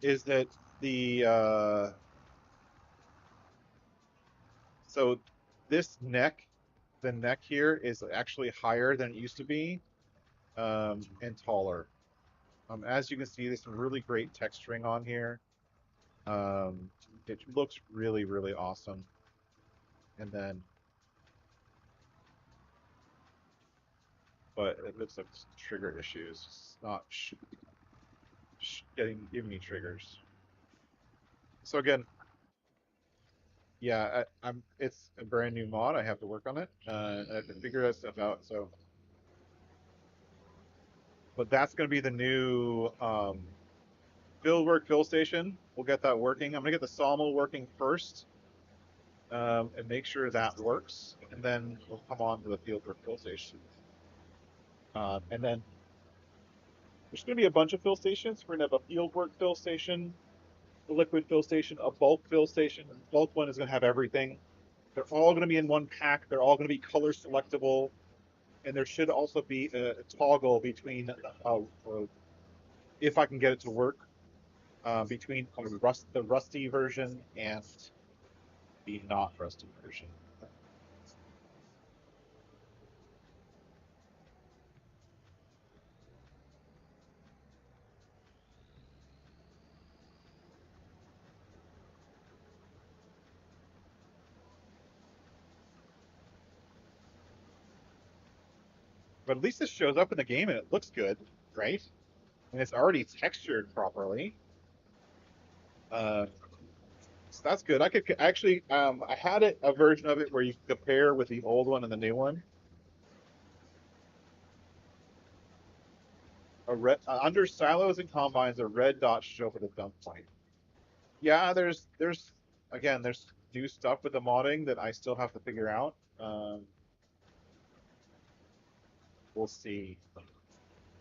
Is that so this neck, the neck here is actually higher than it used to be, and taller. As you can see, there's some really great texturing on here. It looks really, really awesome. And then, but it looks like trigger issues. It's not giving me triggers. So again, yeah, it's a brand new mod. I have to work on it. I have to figure that stuff out. So, but that's going to be the new fieldwork fill station. We'll get that working. I'm going to get the sawmill working first, and make sure that works, and then we'll come on to the fieldwork fill station. And then there's going to be a bunch of fill stations. We're going to have a fieldwork fill station, a liquid fill station, a bulk fill station. The bulk one is going to have everything. They're all going to be in one pack. They're all going to be color selectable, and there should also be a toggle between, if I can get it to work, between the rusty version and the not rusty version. But at least this shows up in the game and it looks good, right? And it's already textured properly. So that's good. I could actually, I had a version of it where you compare with the old one and the new one. Under silos and combines, a red dot should show up at the dump site. Yeah, there's new stuff with the modding that I still have to figure out. We'll see.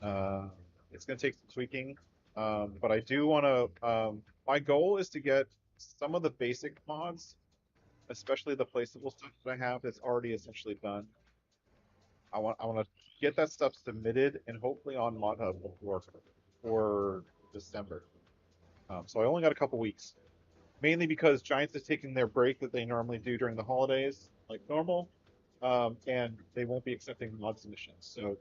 Uh, it's gonna take some tweaking, but I do want to. My goal is to get some of the basic mods, especially the placeable stuff that I have that's already essentially done. I want to get that stuff submitted and hopefully on modhub for December. So I only got a couple weeks, mainly because Giants is taking their break that they normally do during the holidays, like normal, and they won't be accepting mod submissions. So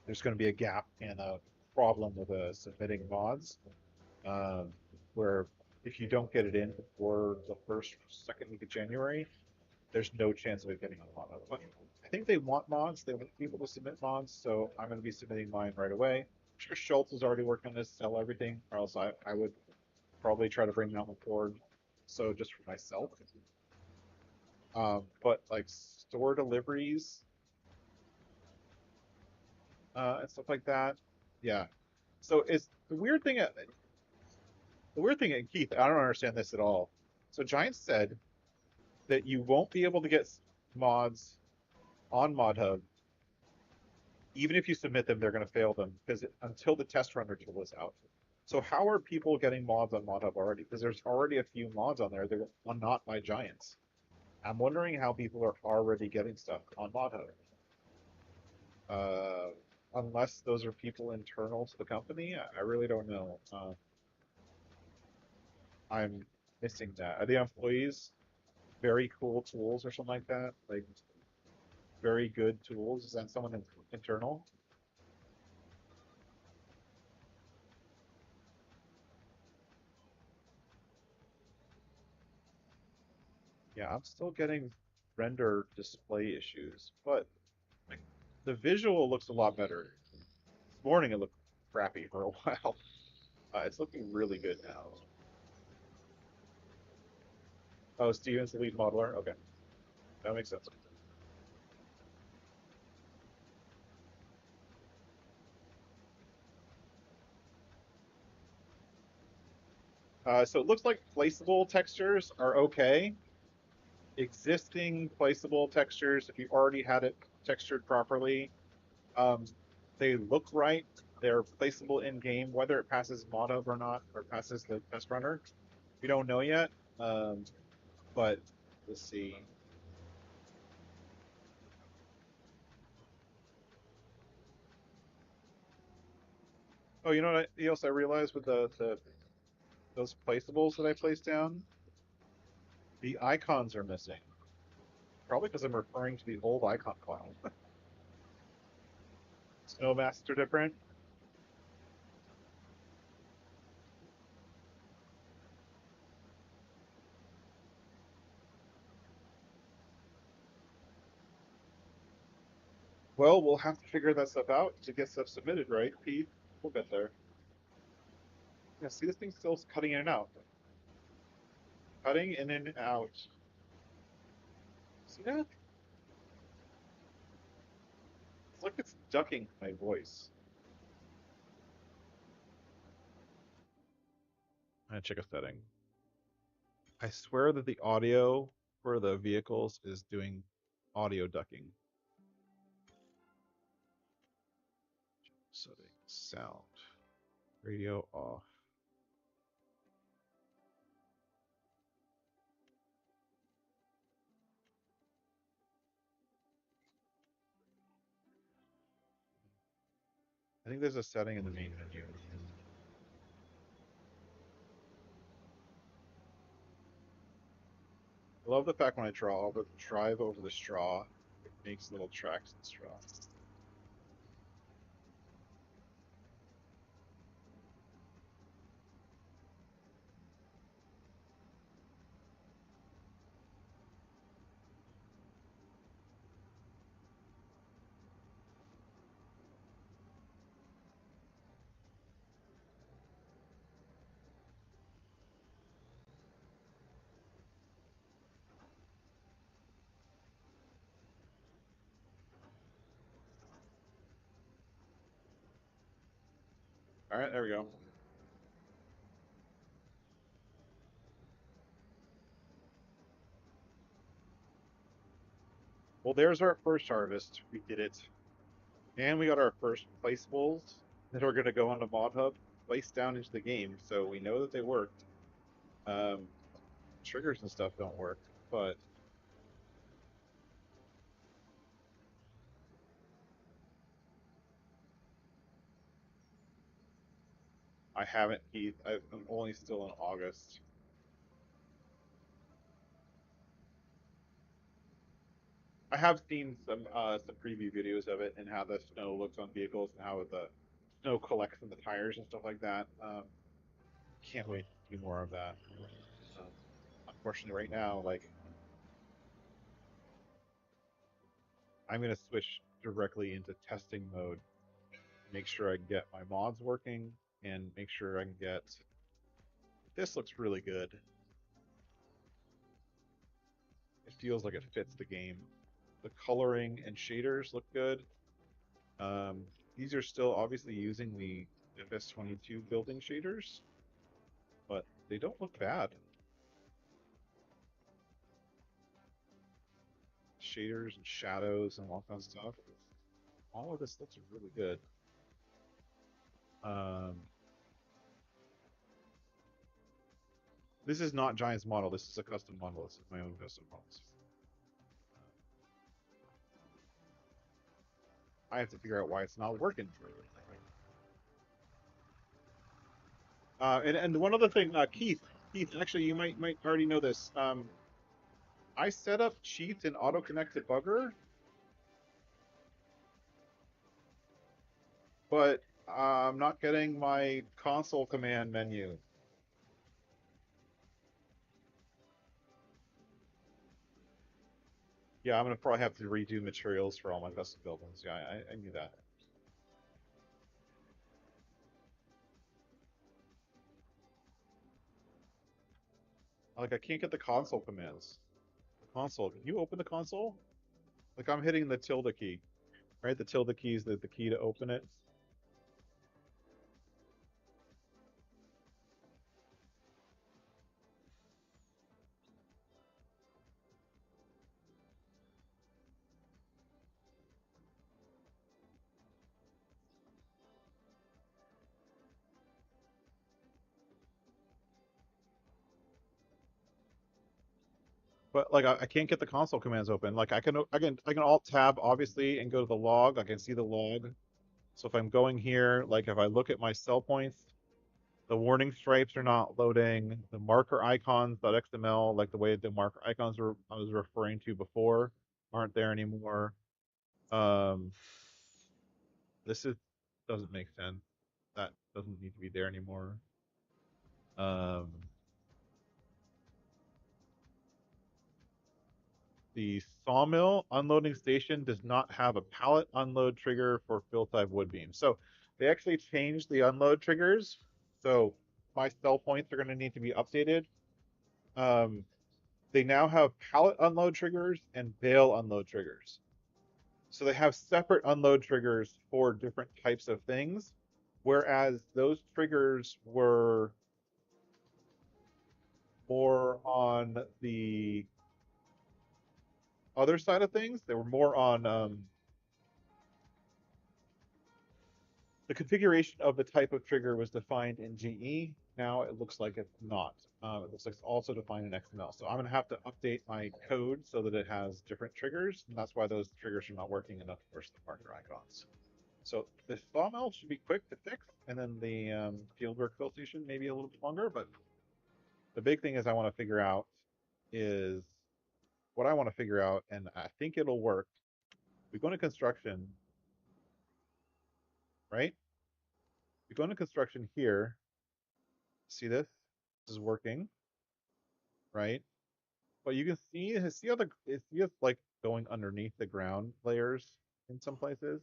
there's going to be a gap and a problem with submitting mods, um, where if you don't get it in before the second week of January, there's no chance of it getting on mod. But I think they want mods. They want people to submit mods, so I'm going to be submitting mine right away. I'm sure Schultz is already working on this, sell everything, or else I would probably try to bring Mountain forward. So just for myself. But like store deliveries, and stuff like that. Yeah. So it's the weird thing. The weird thing, and Keith, I don't understand this at all. So Giants said that you won't be able to get mods on ModHub, even if you submit them, they're going to fail them because until the test runner tool is out. So how are people getting mods on ModHub already? Because there's already a few mods on there that are not by Giants. I'm wondering how people are already getting stuff on ModHub. Unless those are people internal to the company, I really don't know. I'm missing that. Are the employees very cool tools or something like that? Like very good tools? Is that someone internal? Yeah, I'm still getting render display issues, but like, the visual looks a lot better. This morning it looked crappy for a while. It's looking really good now. Oh, Steven's the lead modeler? Okay, that makes sense. So it looks like placeable textures are okay. Existing placeable textures, if you already had it textured properly, um, they look right. They're placeable in game, whether it passes modhub or not, or passes the test runner. We don't know yet. Um, but let's see. Oh, you know what? Else I realized with the those placeables that I placed down, the icons are missing. Probably because I'm referring to the old icon file. Snow masks are different. Well, we'll have to figure that stuff out to get stuff submitted, right, Pete? We'll get there. Yeah, see, this thing's still cutting in and out. Cutting in and out. See that? It's like it's ducking my voice. I'm gonna check a setting. I swear that the audio for the vehicles is doing audio ducking. Setting sound. Radio off. I think there's a setting in the main menu. I love the fact when I drive over the straw, it makes little tracks in straw. All right, there we go. Well, there's our first harvest. We did it. And we got our first placeables that are going to go onto modhub, placed down into the game. So we know that they worked. Um, triggers and stuff don't work, but I haven't, Heath. I'm only still in August. I have seen some preview videos of it and how the snow looks on vehicles and how the snow collects in the tires and stuff like that. Can't wait to do more of that. Um, Unfortunately, right now, like I'm gonna switch directly into testing mode, make sure I get my mods working, and make sure I can get. This looks really good. It feels like it fits the game. The coloring and shaders look good. Um, these are still obviously using the FS22 building shaders, but they don't look bad. Shaders and shadows and all kinds of stuff. All of this looks really good. Um, this is not Giant's model. This is a custom model. This is my own custom models. I have to figure out why it's not working. And one other thing, Keith, actually, you might already know this. I set up cheat and auto connect debugger, but I'm not getting my console command menu. Yeah, I'm gonna probably have to redo materials for all my custom buildings. Yeah, I knew that. Like I can't get the console commands. The console. Can you open the console? Like I'm hitting the tilde key, right? The tilde key is the key to open it. but like I can't get the console commands open. Like I can Alt Tab obviously and go to the log. I can see the log. So if I'm going here, like if I look at my cell points, the warning stripes are not loading. The marker icons.xml, like the way the marker icons were I was referring to before, aren't there anymore. Um, this is doesn't make sense. That doesn't need to be there anymore. Um, the sawmill unloading station does not have a pallet unload trigger for fill type wood beam. So they actually changed the unload triggers. So my sell points are going to need to be updated. Um, they now have pallet unload triggers and bale unload triggers. So they have separate unload triggers for different types of things, whereas those triggers were more on the other side of things. They were more on the configuration of the type of trigger was defined in GE. Now it looks like it's not. It looks like it's also defined in XML. So I'm going to have to update my code so that it has different triggers. And that's why those triggers are not working enough to push the marker icons. So the sawmill should be quick to fix. And then the fieldwork fill station maybe a little bit longer. But the big thing is I want to figure out is what I want to figure out. And I think it'll work. We go into construction, right? We go into construction here. See this? This is working, right? But you can see how it's like going underneath the ground layers in some places.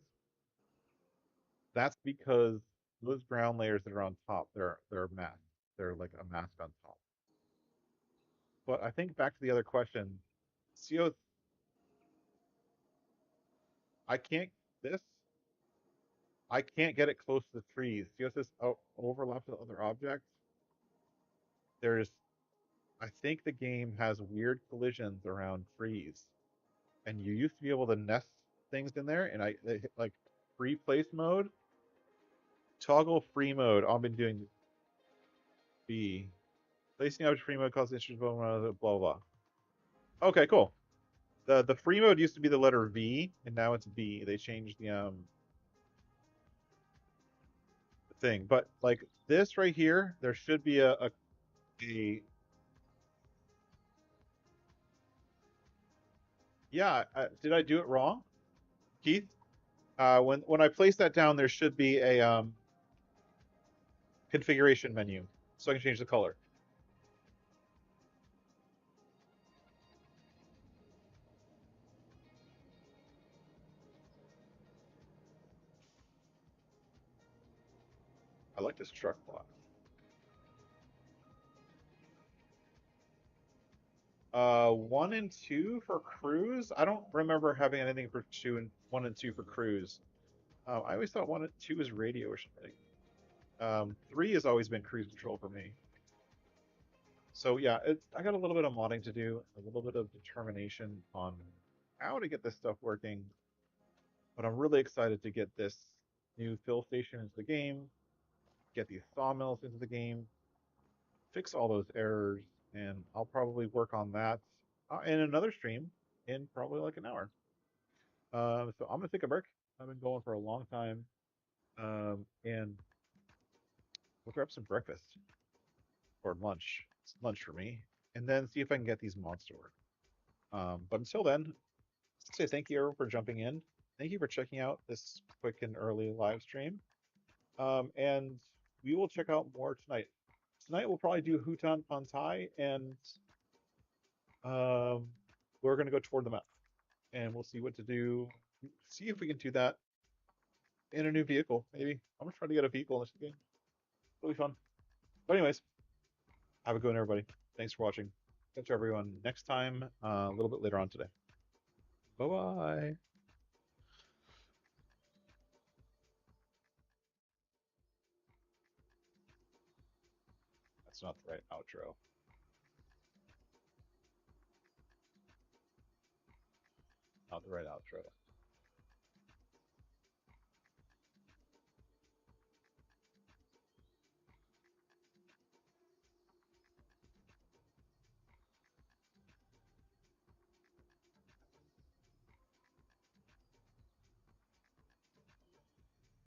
That's because those ground layers that are on top, they're masked. They're like a mask on top. But I think back to the other question, CO I can't this I can't get it close to the trees. See how this overlaps with other objects? There's I think the game has weird collisions around trees. And you used to be able to nest things in there, and they hit like free place mode, toggle free mode. I've been doing B. Placing average free mode causes issues, blah blah blah. Okay, cool. The free mode used to be the letter V, and now it's B. They changed the thing, but like this right here, there should be a yeah. Did I do it wrong, Keith? When I place that down, there should be a configuration menu, so I can change the color. I like this truck a lot. 1 and 2 for cruise. I don't remember having anything for 1 and 2 for cruise. I always thought 1 and 2 was radio or something. 3 has always been cruise control for me. So yeah, I got a little bit of modding to do, a little bit of determination on how to get this stuff working. But I'm really excited to get this new fill station into the game, get these sawmills into the game, fix all those errors, and I'll probably work on that in another stream in probably like an hour. So I'm gonna take a break. I've been going for a long time, and we'll grab some breakfast or lunch. It's lunch for me, and then see if I can get these mods to work. But until then, say thank you everyone for jumping in. Thank you for checking out this quick and early live stream. And we will check out more tonight. Tonight we'll probably do Hutan Pantai, and um, we're gonna go toward the map, and we'll see what to do. See if we can do that in a new vehicle. Maybe I'm gonna try to get a vehicle in this game. It'll be fun. But anyways, have a good one, everybody. Thanks for watching. Catch everyone next time, a little bit later on today. Bye bye. That's not the right outro. Not the right outro.